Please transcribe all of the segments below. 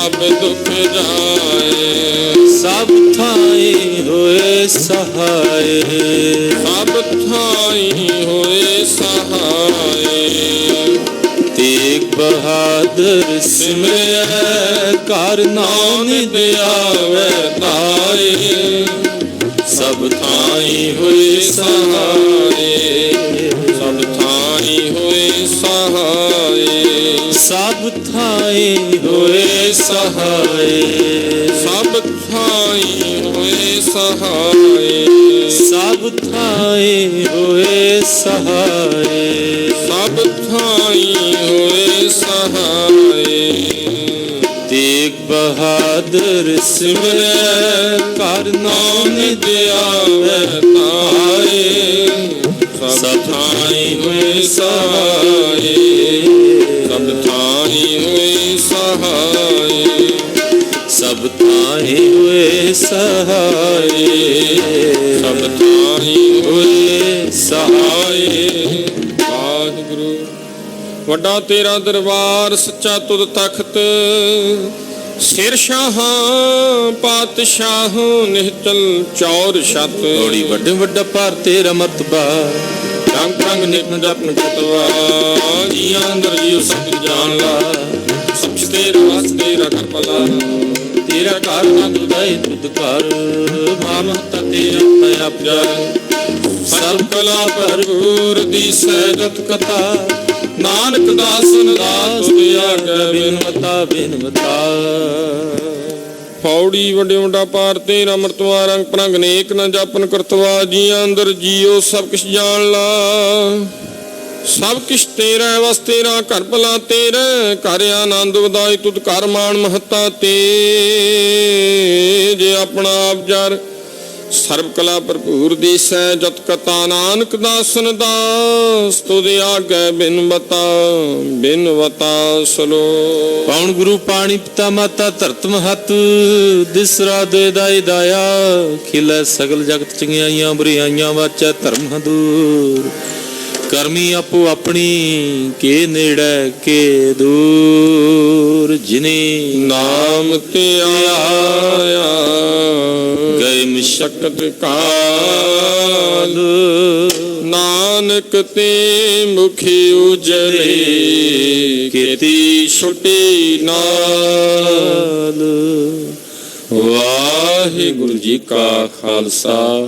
सब दुख जाए। सब थाई होए सहाय, सब थाई होए सहाय। तेग बहादुर सिमरै कर नाम दियावे ताए। सब थाई होए सहाय, सब थाई होए सहाय। सब थाई होए सहाय, सब थाई होए सहाय। सब थाई होए सहाय, सब थाई होए सहाय। तेग बहादुर सिमरै कर नाम दियावे ताए। सब थाई होए सहाय, सब थाई होए सहाय। सब थाई होए सहाय, सब थाई होए सहाय। वाहिगुरु। ਵੱਡਾ ਤੇਰਾ ਦਰਬਾਰ ਸੱਚਾ ਤੁਧ ਤਖਤ। ਸਿਰ ਸ਼ਾਹਾਂ ਪਾਤਸ਼ਾਹ ਨਿਹਚਲ ਚੌਰ ਛਤ। ਥੋੜੀ ਵੱਡੇ ਵੱਡਾ ਪਰ ਤੇਰਾ ਮਰਤਬਾ। ਰੰਗ ਰੰਗ ਨਿਤ ਜਪਨ ਕਤਵਾ। ਜੀਆਂ ਅੰਦਰ ਜੀਉ ਸਭ ਜਾਣ ਲਾ। ਸਭ ਤੇਰਾ ਵਸ ਤੇਰਾ ਕਰ ਭਲਾ। ਤੇਰਾ ਘਰ ਨਾ ਦੁਦਾਈ ਤੁਧ ਕਰ। ਮਾਮਤਾ ਤੇਰਾ ਪਿਆ ਪਿਆਰ। ਸਰਬ ਕਲਾ ਭਰਪੂਰ ਦੀ ਸਹਿਜਤ ਕਥਾ। ਨਾਨਕ ਦਾਸਨ ਦਾਸ ਆਗੈ ਬਿਨਵਤਾ ਬਿਨਵਤਾ। ਪੌੜੀ ਵੱਡੇ ਵੱਡਾ ਪਾਰ ਤੇਰਾ ਅੰਮ੍ਰਿਤਵਾ ਰੰਗ ਪ੍ਰੰਗ ਨੇਕ ਨਾ ਜਾਪਨ ਕਰਤਵਾ। ਜੀਆਂ ਅੰਦਰ ਜੀਓ ਸਭ ਕਿਛ ਜਾਣ ਲਾ। ਸਭ ਕਿਛ ਤੇਰਾ ਵਸ ਤੇਰਾ ਘਰ ਭਲਾ ਤੇਰਾ। ਘਰ ਆਨੰਦ ਵਧਾਈ ਤੁਧ ਘਰ ਮਾਣ ਮਹੱਤਾ ਤੇ। ਜੇ ਆਪਣਾ ਆਪ ਜਰ ਸਰਬ ਕਲਾ ਭਰਪੂਰ ਦੀਸੈ ਜਤ ਕਥਾ। ਨਾਨਕ ਦਾਸਨ ਦਾਸ ਤੁਧ ਆਗੈ ਬਿਨਵਤਾ ਬਿਨਵਤਾ ਸਲੋ। ਪੌਣ ਗੁਰੂ ਪਾਣੀ ਪਿਤਾ ਮਾਤਾ ਧਰਤ ਮਹਤ। ਦਿਸਰਾ ਦੇ ਦਾਈ ਦਾਇਆ। ਖਿਲੈ ਸਗਲ ਜਗਤ ਚੰਗਿਆਈਆਂ ਬੁਰਾਈਆਂ ਵਾਚੈ ਧਰਮ ਹਦੂਰ। ਕਰਮੀ ਆਪੋ ਆਪਣੀ ਕੇ ਨੇੜੇ ਕੇ ਦੂਰ। ਜਿਨੇ ਨਾਮ ਤੇ ਆਇਆ ਗਏ ਮਸ਼ਕਤ ਕਾਲ। ਨਾਨਕ ਤੇ ਮੁਖੀ ਉਜਲੇ ਕੀਤੀ ਛੁਟੀ ਨਾਲ। ਵਾਹਿਗੁਰੂ ਜੀ ਕਾ ਖਾਲਸਾ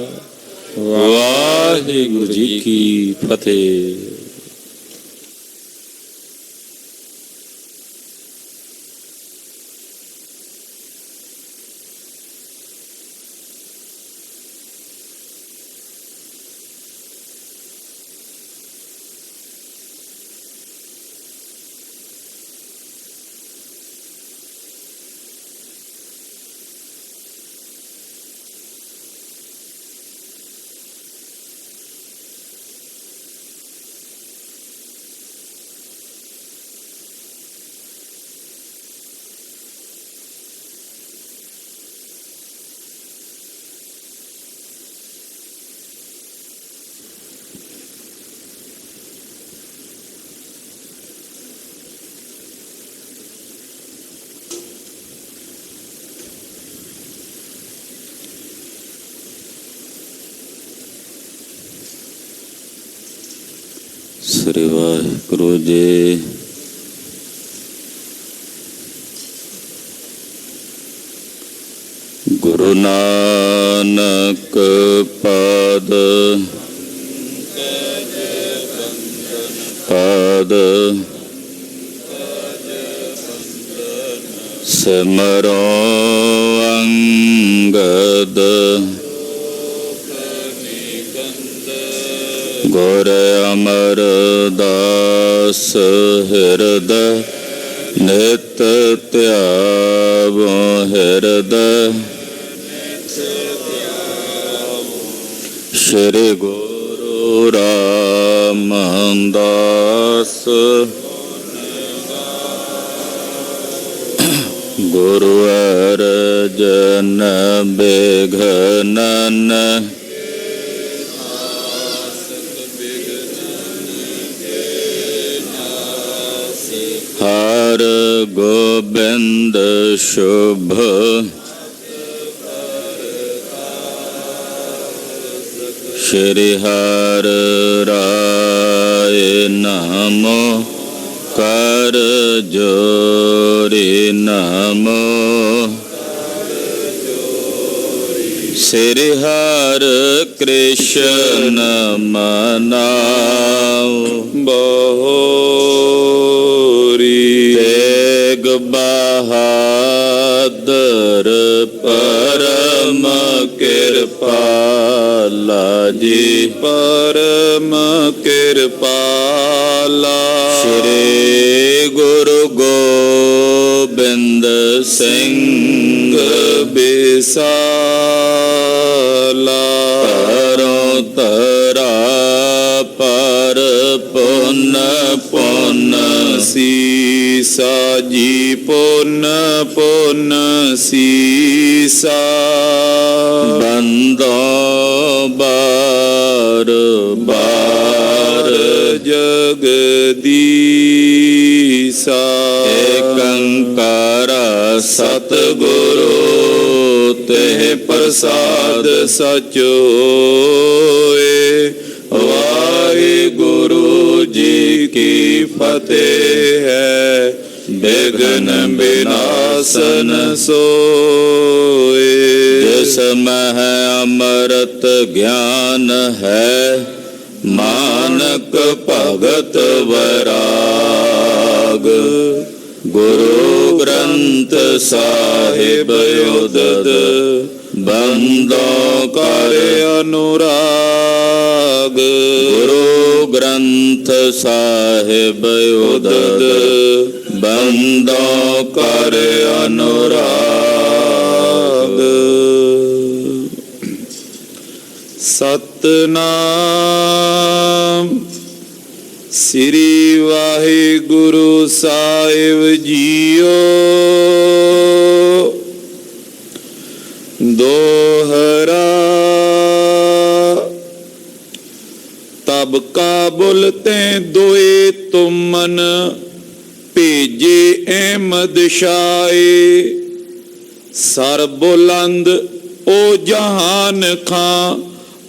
ਵਾਹਿਗੁਰੂ ਜੀ ਕੀ ਫਤਿਹ। ਸ੍ਰੀ ਵਾਹਿਗੁਰੂ ਜੀ। ਗੁਰੂ ਨਾਨਕ ਪਾਦ ਪਾਦ ਸਿਮਰੋ ਅੰਗਦ। ਗੁਰ ਅਮਰਦਾਸ ਹਿਰਦੈ ਨਿਤ ਧਿਆਵੋ ਹਿਰਦੈ। ਸ਼੍ਰੀ ਗੁਰੂ ਰਾਮਦਾਸ ਗੁਰੂ ਅਰਜਨ ਬਿਘਨਨ ਹਰ ਗੁਣ ਗੋਬਿੰਦ ਸ਼ੁਭ ਸ਼੍ਰੀ ਹਰਿ ਰਾਏ ਨਾਮੋ ਕਰ ਜੋਰੀ ਨਾਮੋ ਸ੍ਰੀ ਹਰਿ ਕ੍ਰਿਸ਼ਨ ਮਨਾਉ ਬਹੋਰੀ ਤੇਗ ਬਹਾਦਰ ਪਰਮ ਕਿਰਪਾਲਾ ਜੀ ਪਰਮ ਕਿਰਪਾਲਾ ਸ਼੍ਰੀ ਗੁਰੂ ਗੋਬਿੰਦ ਸਿੰਘ ਬਿਸਾਲਾ ਤਰੋ ਤਰਾ ਪਰ ਪੁੰਨ ਪੁੰਨ ਸੀਸਾ ਜੀ ਪੁੰਨ ਪੁੰਨ ਸੀਸਾ ਬੰਦੋ ਬਾਰ ਬਾਰ ਜਗਦੀਸਾ ਏਕੰਕਾਰ ਸਤਿਗੁਰੂ ਤੇ ਪ੍ਰਸਾਦ ਸਚ ਹੋਏ। ਵਾਹਿਗੁਰੂ ਜੀ ਕੀ ਫਤਿਹ ਹੈ। ਬਿਘਨ ਬਿਨਾਸਨ ਸੋਏ। ਜਿਸ ਮਹਿ ਅੰਮ੍ਰਿਤ ਗਿਆਨ ਹੈ ਮਾਨਕ ਭਗਤ ਵੈਰਾਗ। ਗੁਰੂ ਗ੍ਰੰਥ ਸਾਹਿਬ ਉਦਦ ਬੰਦੋਂ ਕਰ ਅਨੁਰਾਗ। ਗੁਰੂ ਗ੍ਰੰਥ ਸਾਹਿਬ ਉਦਦ ਬੰਦੋਂ ਕਰ ਅਨੁਰਾਗ। ਸਤਨਾਮ ਸ੍ਰੀ ਵਾਹਿਗੁਰੂ ਸਾਹਿਬ ਜੀਓ। ਦੋਹਰਾ ਤਬ ਕਾਬੁਲ ਤੇ ਦੋਏ ਤੁਮਨ ਭੇਜੇ ਅਹਿਮਦ ਸ਼ਾਏ। ਸਰ ਬੁਲੰਦ ਓ ਜਹਾਨ ਖਾਂ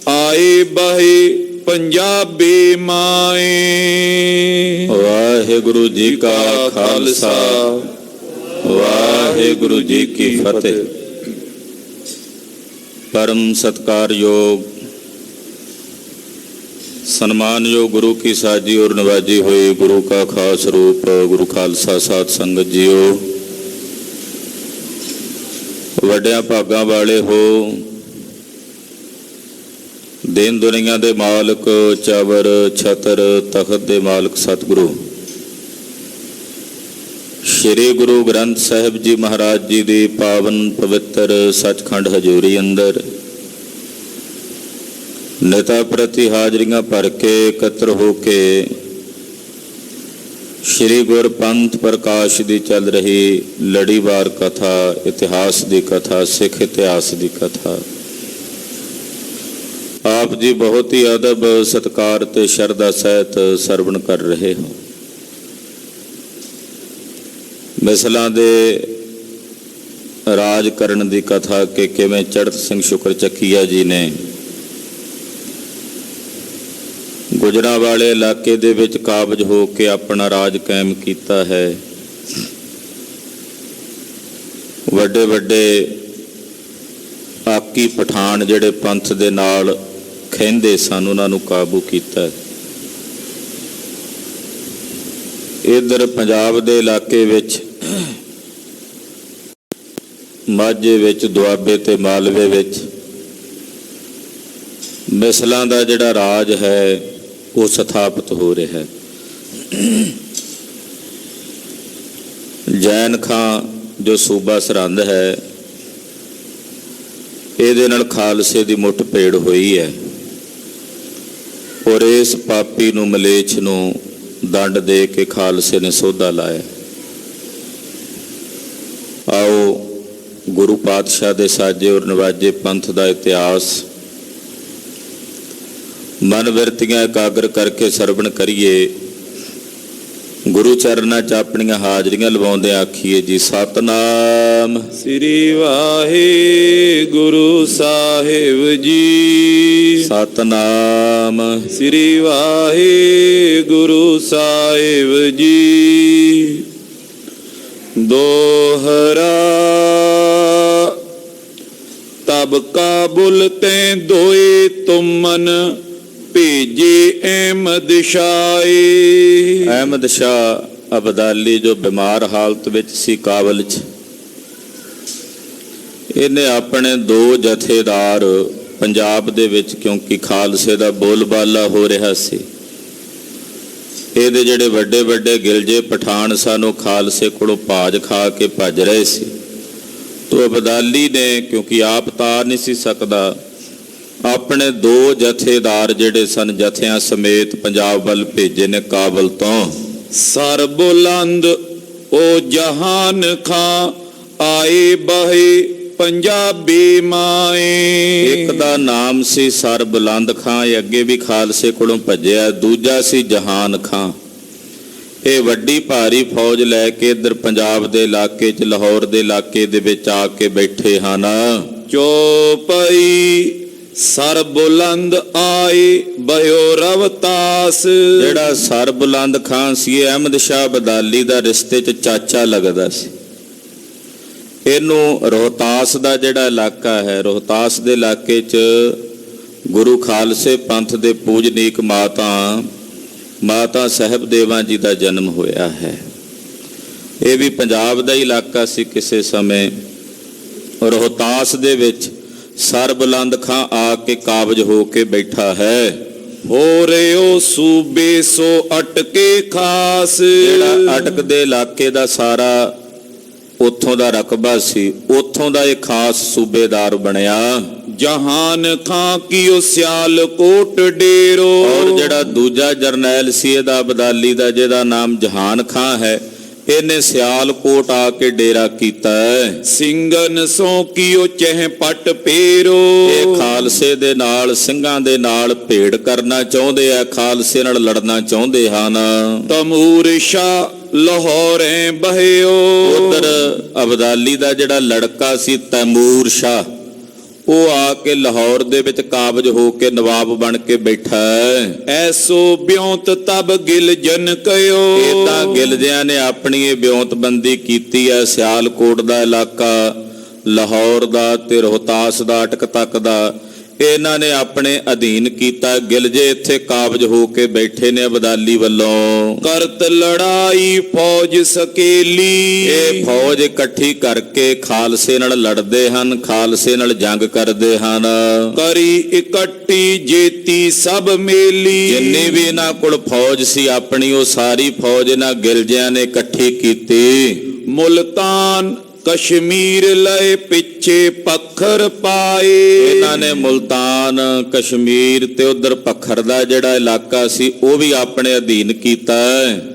ਆਏ ਬਹੇ ਪੰਜਾਬੀ ਮਾਏ। ਵਾਹਿਗੁਰੂ ਜੀ ਕਾ ਖਾਲਸਾ ਵਾਹਿਗੁਰੂ ਜੀ ਕੀ ਫਤਿਹ। ਪਰਮ ਸਤਿਕਾਰਯੋਗ ਸਨਮਾਨਯੋਗ ਗੁਰੂ ਕੀ ਸਾਜੀ ਔਰ ਨਵਾਜੀ ਹੋਈ ਗੁਰੂ ਕਾ ਖਾਸ ਰੂਪ ਗੁਰੂ ਖਾਲਸਾ ਸਾਧ ਸੰਗਤ ਜੀਓ। ਵੱਡਿਆਂ ਭਾਗਾਂ ਵਾਲੇ ਹੋ। ਦੇਨ ਦੁਨੀਆ ਦੇ ਮਾਲਕ ਚਾਵਰ ਛਤਰ ਤਖਤ ਦੇ ਮਾਲਕ ਸਤਿਗੁਰੂ ਸ਼੍ਰੀ ਗੁਰੂ ਗ੍ਰੰਥ ਸਾਹਿਬ ਜੀ ਮਹਾਰਾਜ ਜੀ ਦੀ ਪਾਵਨ ਪਵਿੱਤਰ ਸੱਚਖੰਡ ਹਜ਼ੂਰੀ ਅੰਦਰ ਨਿਤਾ ਪ੍ਰਤੀ ਹਾਜ਼ਰੀਆਂ ਭਰ ਕੇ ਇਕੱਤਰ ਹੋ ਕੇ ਸ਼੍ਰੀ ਗੁਰਪੰਥ ਪ੍ਰਕਾਸ਼ ਦੀ ਚੱਲ ਰਹੀ ਲੜੀਵਾਰ ਕਥਾ, ਇਤਿਹਾਸ ਦੀ ਕਥਾ, ਸਿੱਖ ਇਤਿਹਾਸ ਦੀ ਕਥਾ ਆਪ ਜੀ ਬਹੁਤ ਹੀ ਅਦਬ ਸਤਿਕਾਰ ਤੇ ਸ਼ਰਧਾ ਸਹਿਤ ਸਰਵਣ ਕਰ ਰਹੇ ਹੋ। ਮਿਸਲਾਂ ਦੇ ਰਾਜ ਕਰਨ ਦੀ ਕਥਾ ਕਿ ਕਿਵੇਂ ਚੜ੍ਹਤ ਸਿੰਘ ਸ਼ੁਕਰ ਚੱਕੀਆ ਜੀ ਨੇ ਗੁਜਰਾਂਵਾਲੇ ਇਲਾਕੇ ਦੇ ਵਿੱਚ ਕਾਬਜ ਹੋ ਕੇ ਆਪਣਾ ਰਾਜ ਕਾਇਮ ਕੀਤਾ ਹੈ। ਵੱਡੇ ਵੱਡੇ ਆਕੀ ਪਠਾਨ ਜਿਹੜੇ ਪੰਥ ਦੇ ਨਾਲ ਖਹਿੰਦੇ ਸਨ ਉਹਨਾਂ ਨੂੰ ਕਾਬੂ ਕੀਤਾ। ਇੱਧਰ ਪੰਜਾਬ ਦੇ ਇਲਾਕੇ ਵਿੱਚ ਮਾਝੇ ਵਿੱਚ ਦੁਆਬੇ ਤੇ ਮਾਲਵੇ ਵਿੱਚ ਮਿਸਲਾਂ ਦਾ ਜਿਹੜਾ ਰਾਜ ਹੈ ਉਹ ਸਥਾਪਿਤ ਹੋ ਰਿਹਾ ਹੈ। ਜੈਨ ਖਾਂ ਜੋ ਸੂਬਾ ਸਰਹੰਦ ਹੈ ਇਹਦੇ ਨਾਲ ਖਾਲਸੇ ਦੀ ਮੁੱਠਭੇੜ ਹੋਈ ਹੈ ਔਰ ਇਸ ਪਾਪੀ ਨੂੰ ਮਲੇਛ ਨੂੰ ਦੰਡ ਦੇ ਕੇ ਖਾਲਸੇ ਨੇ ਸੋਧਾ ਲਾਇਆ। ਆਓ ਗੁਰੂ ਪਾਤਸ਼ਾਹ ਦੇ ਸਾਜੇ ਔਰ ਨਵਾਜੇ ਪੰਥ ਦਾ ਇਤਿਹਾਸ ਮਨ ਵਰਤੀਆਂ ਇਕਾਗਰ ਕਰਕੇ ਸਰਵਣ ਕਰੀਏ ਗੁਰੂ ਚਰਨਾਂ 'ਚ ਆਪਣੀਆਂ ਹਾਜ਼ਰੀਆਂ ਲਵਾਉਂਦੇ ਆਖੀਏ ਜੀ ਸਤਨਾਮ ਸ੍ਰੀ ਵਾਹਿਗੁਰੂ ਸਾਹਿਬ ਜੀ। ਸਤਨਾਮ ਸ੍ਰੀ ਵਾਹਿਗੁਰੂ ਸਾਹਿਬ ਜੀ। ਦੋਹਰਾ ਤਬ ਕਾਬੁਲ ਤੇ ਦੋਏ ਤੁਮਨ ਭੇਜੇ ਅਹਿਮਦ ਸ਼ਾਹੇ। ਅਹਿਮਦ ਸ਼ਾਹ ਅਬਦਾਲੀ ਜੋ ਬਿਮਾਰ ਹਾਲਤ ਵਿੱਚ ਸੀ ਕਾਬਲ 'ਚ, ਇਹਨੇ ਆਪਣੇ 2 ਜਥੇਦਾਰ ਪੰਜਾਬ ਦੇ ਵਿੱਚ, ਕਿਉਂਕਿ ਖਾਲਸੇ ਦਾ ਬੋਲਬਾਲਾ ਹੋ ਰਿਹਾ ਸੀ, ਇਹਦੇ ਜਿਹੜੇ ਵੱਡੇ ਵੱਡੇ ਗਿਲਜੇ ਪਠਾਨ ਸਨ ਉਹ ਖਾਲਸੇ ਕੋਲੋਂ ਭਾਜ ਖਾ ਕੇ ਭੱਜ ਰਹੇ ਸੀ। ਤੋ ਅਬਦਾਲੀ ਨੇ, ਕਿਉਂਕਿ ਆਪ ਤਾਂ ਨਹੀਂ ਸੀ ਸਕਦਾ, ਆਪਣੇ 2 ਜਥੇਦਾਰ ਜਿਹੜੇ ਸਨ ਜਥਿਆਂ ਸਮੇਤ ਪੰਜਾਬ ਵੱਲ ਭੇਜੇ ਨੇ ਕਾਬਲ ਤੋਂ। ਸਰ ਬੁਲੰਦ ਉਹ ਜਹਾਨ ਖਾਂ ਆਏ ਬਹੇ ਪੰਜਾਬੀ ਮਾਏ। ਇੱਕ ਦਾ ਨਾਮ ਸੀ ਸਰ ਬੁਲੰਦ ਖਾਂ, ਇਹ ਅੱਗੇ ਵੀ ਖਾਲਸੇ ਕੋਲੋਂ ਭੱਜਿਆ। ਦੂਜਾ ਸੀ ਜਹਾਨ ਖਾਂ। ਇਹ ਵੱਡੀ ਭਾਰੀ ਫੌਜ ਲੈ ਕੇ ਇੱਧਰ ਪੰਜਾਬ ਦੇ ਇਲਾਕੇ 'ਚ, ਲਾਹੌਰ ਦੇ ਇਲਾਕੇ ਦੇ ਵਿੱਚ ਆ ਕੇ ਬੈਠੇ ਹਨ। ਚੌਪਈ ਸਰ ਬੁਲੰਦ ਆਏ ਬਹਿਓ ਰਵਤਾਸ। ਜਿਹੜਾ ਸਰ ਬੁਲੰਦ ਖਾਂ ਸੀ ਇਹ ਅਹਿਮਦ ਸ਼ਾਹ ਅਬਦਾਲੀ ਦਾ ਰਿਸ਼ਤੇ 'ਚ ਚਾਚਾ ਲੱਗਦਾ ਸੀ। ਇਹਨੂੰ ਰੋਹਤਾਸ ਦਾ ਜਿਹੜਾ ਇਲਾਕਾ ਹੈ, ਰੋਹਤਾਸ ਦੇ ਇਲਾਕੇ 'ਚ ਗੁਰੂ ਖਾਲਸੇ ਪੰਥ ਦੇ ਪੂਜਨੀਕ ਮਾਤਾ ਸਾਹਿਬ ਦੇਵਾਂ ਜੀ ਦਾ ਜਨਮ ਹੋਇਆ ਹੈ। ਇਹ ਵੀ ਪੰਜਾਬ ਦਾ ਇਲਾਕਾ ਸੀ ਕਿਸੇ ਸਮੇਂ। ਰੋਹਤਾਸ ਦੇ ਵਿੱਚ ਸਰ ਬੁਲੰਦ ਖਾਂ ਆ ਕੇ ਕਾਬਜ ਹੋ ਕੇ ਬੈਠਾ ਹੈ। ਹੋ ਰਿਓ ਸੂਬੇ ਸੋ ਅਟਕੇ ਖਾਸ। ਜਿਹੜਾ ਅਟਕ ਦੇ ਇਲਾਕੇ ਦਾ ਸਾਰਾ ਉੱਥੋਂ ਦਾ ਰਕਬਾ ਸੀ, ਉੱਥੋਂ ਦਾ ਇਹ ਖਾਸ ਸੂਬੇਦਾਰ ਬਣਿਆ। ਜਹਾਨ ਖਾਂ ਕੀਓ ਸਿਆਲਕੋਟ ਡੇਰੋ। ਔਰ ਜਿਹੜਾ ਦੂਜਾ ਜਰਨੈਲ ਸੀ ਇਹਦਾ ਅਬਦਾਲੀ ਦਾ, ਜਿਹਦਾ ਨਾਮ ਜਹਾਨ ਖਾਂ ਹੈ, ਇਹਨੇ ਸਿਆਲਕੋਟ ਆ ਕੇ ਡੇਰਾ ਕੀਤਾ ਹੈ। ਸਿੰਘਨ ਸੋ ਕੀਓ ਚਹਿ ਪਟ ਪੇਰੋ। ਇਹ ਖਾਲਸੇ ਦੇ ਨਾਲ, ਸਿੰਘਾਂ ਦੇ ਨਾਲ ਭੇੜ ਕਰਨਾ ਚਾਹੁੰਦੇ ਆ, ਖਾਲਸੇ ਨਾਲ ਲੜਨਾ ਚਾਹੁੰਦੇ ਹਨ। ਤਮੂਰ ਸ਼ਾਹ ਲਾਹੌਰੇ ਬਹਿਓ। ਉਧਰ ਅਬਦਾਲੀ ਦਾ ਜਿਹੜਾ ਲੜਕਾ ਸੀ ਤੈਮੂਰ ਸ਼ਾਹ, ਉਹ ਆ ਕੇ ਲਾਹੌਰ ਦੇ ਵਿੱਚ ਕਾਬਜ ਹੋ ਕੇ ਨਵਾਬ ਬਣ ਕੇ ਬੈਠਾ ਹੈ। ਐਸੋ ਬਿਉਂਤ ਤਬ ਗਿਲ ਜਨ ਕਯੋ। ਇਦਾਂ ਗਿਲਜਿਆਂ ਨੇ ਆਪਣੀ ਇਹ ਬਿਉਂਤਬੰਦੀ ਕੀਤੀ ਹੈ। ਸਿਆਲਕੋਟ ਦਾ ਇਲਾਕਾ, ਲਾਹੌਰ ਦਾ ਤੇ ਰੋਹਤਾਸ ਦਾ, ਅਟਕ ਤੱਕ ਦਾ, ਇਹਨਾਂ ਨੇ ਆਪਣੇ ਅਧੀਨ ਕੀਤਾ। ਗਿਲਜੇ ਇੱਥੇ ਕਾਬਜ ਹੋ ਕੇ ਬੈਠੇ ਨੇ ਅਬਦਾਲੀ ਵੱਲੋਂ। ਕਰਤ ਲੜਾਈ ਫੌਜ ਸਕੇਲੀ। ਇਹ ਫੌਜ ਇਕੱਠੀ ਕਰਕੇ ਖਾਲਸੇ ਨਾਲ ਲੜਦੇ ਹਨ, ਖਾਲਸੇ ਨਾਲ ਜੰਗ ਕਰਦੇ ਹਨ। ਕਰੀ ਇਕੱਠੀ ਜੇਤੀ ਸਭ ਮੇਲੀ। ਜਿੰਨੀ ਵੀ ਇਹਨਾਂ ਕੋਲ ਫੌਜ ਸੀ ਆਪਣੀ, ਉਹ ਸਾਰੀ ਫੌਜ ਇਹਨਾਂ ਗਿਲਜਿਆਂ ਨੇ ਇਕੱਠੀ ਕੀਤੀ। ਮੁਲਤਾਨ ਕਸ਼ਮੀਰ ਲਏ ਪਿੱਛੇ ਪੱਖਰ ਪਾਏ। ਇਹਨਾਂ ਨੇ ਮੁਲਤਾਨ, ਕਸ਼ਮੀਰ ਤੇ ਉਧਰ ਪੱਖਰ ਦਾ ਜਿਹੜਾ ਇਲਾਕਾ ਸੀ ਉਹ ਵੀ ਆਪਣੇ ਅਧੀਨ ਕੀਤਾ।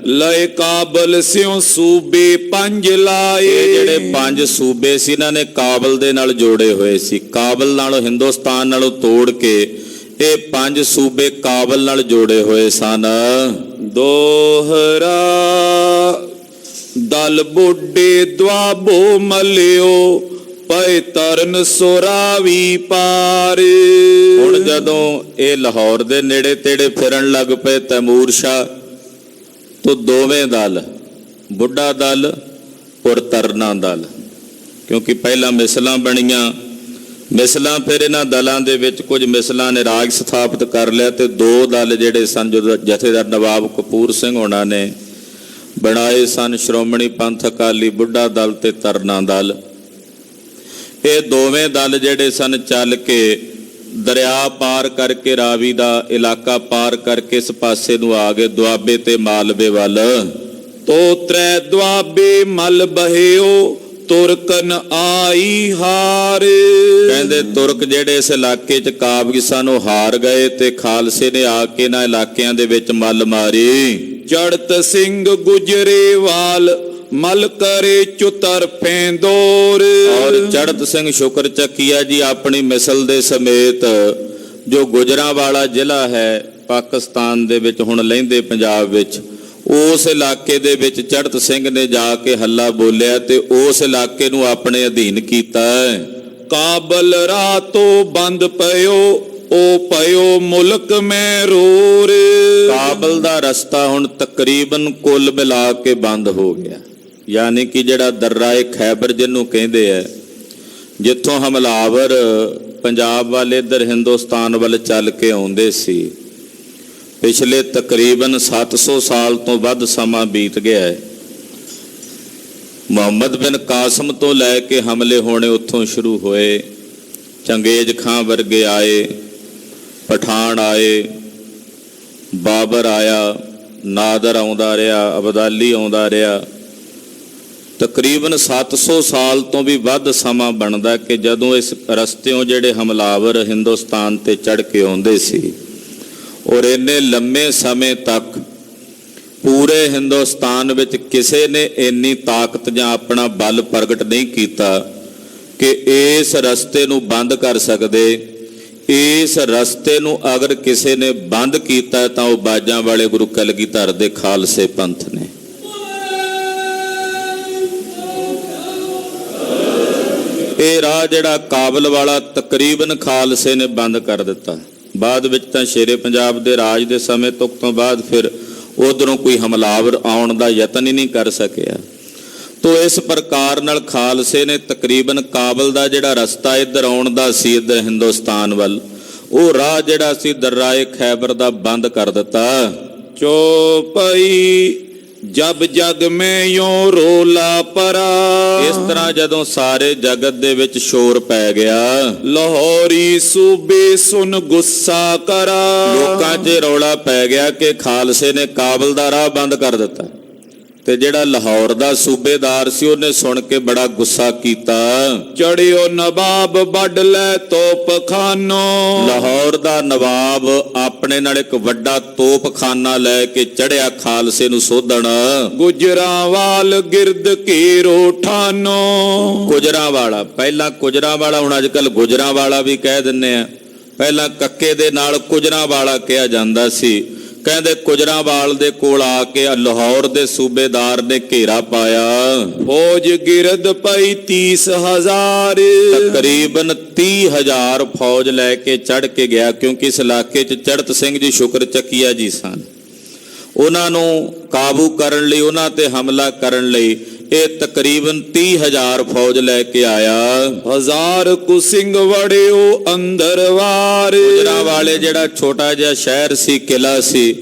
ਲਏ ਕਾਬਲ ਸਿਉ ਸੂਬੇ 5 ਲਾਏ। ਇਹ ਜਿਹੜੇ 5 ਸੂਬੇ ਸੀ ਇਹਨਾਂ ਨੇ ਕਾਬਲ ਦੇ ਨਾਲ ਜੋੜੇ ਹੋਏ ਸੀ। ਕਾਬਲ ਨਾਲੋਂ, ਹਿੰਦੁਸਤਾਨ ਨਾਲੋਂ ਤੋੜ ਕੇ ਇਹ 5 ਸੂਬੇ ਕਾਬਲ ਨਾਲ ਜੋੜੇ ਹੋਏ ਸਨ। ਦੋਹਰਾ ਦਲ ਬੁੱਢੇ ਦੁਆਬੋ ਮਲਿਓ ਪਏ ਤਰਨ ਸੁਰਾਵੀ ਪਾਰ। ਹੁਣ ਜਦੋਂ ਇਹ ਲਾਹੌਰ ਦੇ ਨੇੜੇ ਤੇੜੇ ਫਿਰਨ ਲੱਗ ਪਏ ਤੈਮੂਰ ਸ਼ਾਹ, ਤੋਂ ਦੋਵੇਂ ਦਲ, ਬੁੱਢਾ ਦਲ ਔਰ ਤਰਨਾ ਦਲ, ਕਿਉਂਕਿ ਪਹਿਲਾਂ ਮਿਸਲਾਂ ਬਣੀਆਂ, ਮਿਸਲਾਂ ਫਿਰ ਇਹਨਾਂ ਦਲਾਂ ਦੇ ਵਿੱਚ ਕੁਝ ਮਿਸਲਾਂ ਨੇ ਰਾਜ ਸਥਾਪਿਤ ਕਰ ਲਿਆ, ਤੇ 2 ਦਲ ਜਿਹੜੇ ਸਨ ਜੋ ਜਥੇਦਾਰ ਨਵਾਬ ਕਪੂਰ ਸਿੰਘ ਹੋਣਾ ਨੇ ਬਣਾਏ ਸਨ, ਸ਼੍ਰੋਮਣੀ ਪੰਥ ਅਕਾਲੀ ਬੁੱਢਾ ਦਲ ਤੇ ਤਰਨਾ ਦਲ। ਇਹ ਦੋਵੇਂ ਦਲ ਜਿਹੜੇ ਸਨ ਚੱਲ ਕੇ ਦਰਿਆ ਪਾਰ ਕਰਕੇ, ਰਾਵੀ ਦਾ ਇਲਾਕਾ ਪਾਰ ਕਰਕੇ ਇਸ ਪਾਸੇ ਨੂੰ ਆ ਗਏ, ਦੁਆਬੇ ਤੇ ਮਾਲਵੇ ਵੱਲ। ਤੋਤਰੇ ਦੁਆਬੇ ਮਲ ਬਹਿਓ ਤੁਰਕਨ ਆਈ ਹਾਰ। ਕਹਿੰਦੇ ਤੁਰਕ ਜਿਹੜੇ ਇਸ ਇਲਾਕੇ 'ਚ ਕਾਬਜ ਸਨ ਉਹ ਹਾਰ ਗਏ, ਤੇ ਖਾਲਸੇ ਨੇ ਆ ਕੇ ਇਹਨਾਂ ਇਲਾਕਿਆਂ ਦੇ ਵਿੱਚ ਮੱਲ ਮਾਰੀ। ਚੜਤ ਸਿੰਘ ਗੁਜਰੇਵਾਲ ਮਲ ਕਰੇ ਚੁਤਰ ਫੇਂਦੋਰ। ਔਰ ਚੜਤ ਸਿੰਘ ਸ਼ੁਕਰ ਚੱਕੀਆ ਜੀ ਆਪਣੀ ਮਿਸਲ ਦੇ ਸਮੇਤ, ਜੋ ਗੁਜਰਾਂਵਾਲਾ ਜ਼ਿਲ੍ਹਾ ਹੈ ਪਾਕਿਸਤਾਨ ਦੇ ਵਿੱਚ, ਹੁਣ ਲਹਿੰਦੇ ਪੰਜਾਬ ਵਿੱਚ, ਉਸ ਇਲਾਕੇ ਦੇ ਵਿੱਚ ਚੜ੍ਹਤ ਸਿੰਘ ਨੇ ਜਾ ਕੇ ਹੱਲਾ ਬੋਲਿਆ ਤੇ ਉਸ ਇਲਾਕੇ ਨੂੰ ਆਪਣੇ ਅਧੀਨ ਕੀਤਾ। ਕਾਬਲ ਰਾਤੋਂ ਬੰਦ ਪਇਓ, ਉਹ ਪਇਓ ਮੁਲਕ ਮੈਂ ਰੋਰ। ਕਾਬਲ ਦਾ ਰਸਤਾ ਹੁਣ ਤਕਰੀਬਨ ਕੁੱਲ ਮਿਲਾ ਕੇ ਬੰਦ ਹੋ ਗਿਆ, ਯਾਨੀ ਕਿ ਜਿਹੜਾ ਦਰਿਆਏ ਖੈਬਰ ਜਿਹਨੂੰ ਕਹਿੰਦੇ ਆ, ਜਿੱਥੋਂ ਹਮਲਾਵਰ ਪੰਜਾਬ ਵਾਲੇ ਇੱਧਰ ਹਿੰਦੁਸਤਾਨ ਵੱਲ ਚੱਲ ਕੇ ਆਉਂਦੇ ਸੀ, ਪਿਛਲੇ ਤਕਰੀਬਨ 700 ਸਾਲ ਤੋਂ ਵੱਧ ਸਮਾਂ ਬੀਤ ਗਿਆ ਹੈ। ਮੁਹੰਮਦ ਬਿਨ ਕਾਸਮ ਤੋਂ ਲੈ ਕੇ ਹਮਲੇ ਹੋਣੇ ਉੱਥੋਂ ਸ਼ੁਰੂ ਹੋਏ। ਚੰਗੇਜ਼ ਖਾਂ ਵਰਗੇ ਆਏ, ਪਠਾਨ ਆਏ, ਬਾਬਰ ਆਇਆ, ਨਾਦਰ ਆਉਂਦਾ ਰਿਹਾ, ਅਬਦਾਲੀ ਆਉਂਦਾ ਰਿਹਾ। ਤਕਰੀਬਨ 700 ਸਾਲ ਤੋਂ ਵੀ ਵੱਧ ਸਮਾਂ ਬਣਦਾ ਕਿ ਜਦੋਂ ਇਸ ਰਸਤਿਓਂ ਜਿਹੜੇ ਹਮਲਾਵਰ ਹਿੰਦੁਸਤਾਨ ਤੇ ਚੜ੍ਹ ਕੇ ਆਉਂਦੇ ਸੀ, ਔਰ ਇੰਨੇ ਲੰਮੇ ਸਮੇਂ ਤੱਕ ਪੂਰੇ ਹਿੰਦੁਸਤਾਨ ਵਿੱਚ ਕਿਸੇ ਨੇ ਇੰਨੀ ਤਾਕਤ ਜਾਂ ਆਪਣਾ ਬਲ ਪ੍ਰਗਟ ਨਹੀਂ ਕੀਤਾ ਕਿ ਇਸ ਰਸਤੇ ਨੂੰ ਬੰਦ ਕਰ ਸਕਦੇ। ਇਸ ਰਸਤੇ ਨੂੰ ਅਗਰ ਕਿਸੇ ਨੇ ਬੰਦ ਕੀਤਾ ਤਾਂ ਉਹ ਬਾਜਾਂ ਵਾਲੇ ਗੁਰੂ ਕਲਗੀਧਰ ਦੇ ਖਾਲਸੇ ਪੰਥ ਨੇ। ਇਹ ਰਾਹ ਜਿਹੜਾ ਕਾਬਲ ਵਾਲਾ ਤਕਰੀਬਨ ਖਾਲਸੇ ਨੇ ਬੰਦ ਕਰ ਦਿੱਤਾ। ਬਾਅਦ ਵਿੱਚ ਤਾਂ ਸ਼ੇਰੇ ਪੰਜਾਬ ਦੇ ਰਾਜ ਦੇ ਸਮੇਂ ਤੋਂ ਬਾਅਦ ਫਿਰ ਉਧਰੋਂ ਕੋਈ ਹਮਲਾਵਰ ਆਉਣ ਦਾ ਯਤਨ ਹੀ ਨਹੀਂ ਕਰ ਸਕਿਆ। ਤੋ ਇਸ ਪ੍ਰਕਾਰ ਨਾਲ ਖਾਲਸੇ ਨੇ ਤਕਰੀਬਨ ਕਾਬਲ ਦਾ ਜਿਹੜਾ ਰਸਤਾ ਇੱਧਰ ਆਉਣ ਦਾ ਸੀ, ਇੱਧਰ ਹਿੰਦੁਸਤਾਨ ਵੱਲ, ਉਹ ਰਾਹ ਜਿਹੜਾ ਸੀ ਦਰਿਆਏ ਖੈਬਰ ਦਾ ਬੰਦ ਕਰ ਦਿੱਤਾ। ਚੌਪਈ ਜਬ ਜਗ ਮੈਂ ਯੋ ਰੋਲਾ ਪਰਾ। ਇਸ ਤਰ੍ਹਾਂ ਜਦੋਂ ਸਾਰੇ ਜਗਤ ਦੇ ਵਿੱਚ ਸ਼ੋਰ ਪੈ ਗਿਆ, ਲਾਹੌਰੀ ਸੂਬੇ ਸੁਨ ਗੁੱਸਾ ਕਰਾ। ਲੋਕਾਂ 'ਚ ਰੌਲਾ ਪੈ ਗਿਆ ਕਿ ਖਾਲਸੇ ਨੇ ਕਾਬਲ ਦਾ ਰਾਹ ਬੰਦ ਕਰ ਦਿੱਤਾ। ਤੇ ਜਿਹੜਾ ਲਾਹੌਰ ਦਾ ਸੂਬੇਦਾਰ ਸੀ ਉਹਨੇ ਸੁਣ ਕੇ ਬੜਾ ਗੁੱਸਾ ਕੀਤਾ। ਚੜਿਓ ਨਵਾਬ ਵੱਢ ਲੈ ਤੋਪਖਾਨੋ। ਲਾਹੌਰ ਦਾ ਨਵਾਬ ਆਪਣੇ ਨਾਲ ਇੱਕ ਵੱਡਾ ਤੋਪਖਾਨਾ ਲੈ ਕੇ ਚੜਿਆ ਖਾਲਸੇ ਨੂੰ ਸੋਧਣ। ਗੁਜਰਾਂਵਾਲ ਗਿਰਦ ਘੇਰੋ ਠਾਨੋ। ਗੁਜਰਾਂਵਾਲਾ, ਪਹਿਲਾਂ ਗੁਜਰਾਂਵਾਲਾ, ਹੁਣ ਅੱਜ ਕੱਲ ਗੁਜਰਾਂਵਾਲਾ ਵੀ ਕਹਿ ਦਿੰਦੇ ਆ। ਪਹਿਲਾਂ ਕੱਕੇ ਦੇ ਨਾਲ ਗੁਜਰਾਂਵਾਲਾ ਕਿਹਾ ਜਾਂਦਾ ਸੀ। ਕਹਿੰਦੇ ਗੁਜਰਾਂਵਾਲ ਦੇ ਕੋਲ ਆ ਕੇ ਲਾਹੌਰ ਦੇ ਸੂਬੇਦਾਰ ਨੇ ਘੇਰਾ ਪਾਇਆ। ਫੌਜ ਗਿਰਦ ਪਈ 30,000। ਤਕਰੀਬਨ 30,000 ਫੌਜ ਲੈ ਕੇ ਚੜ੍ਹ ਕੇ ਗਿਆ, ਕਿਉਂਕਿ ਇਸ ਇਲਾਕੇ 'ਚ ਚੜ੍ਹਤ ਸਿੰਘ ਜੀ ਸ਼ੁਕਰ ਚੱਕੀਆ ਜੀ ਸਨ। ਉਹਨਾਂ ਨੂੰ ਕਾਬੂ ਕਰਨ ਲਈ, ਉਹਨਾਂ ਤੇ ਹਮਲਾ ਕਰਨ ਲਈ ਇਹ ਤਕਰੀਬਨ 30,000 ਫੌਜ ਲੈ ਕੇ ਆਇਆ। 1000 ਕੁ ਸਿੰਘ ਵੜਿਓ ਅੰਦਰ ਵਾਰ। ਗੁਜਰਾਂਵਾਲੇ ਜਿਹੜਾ ਛੋਟਾ ਜਿਹਾ ਸ਼ਹਿਰ ਸੀ, ਕਿਲਾ ਸੀ,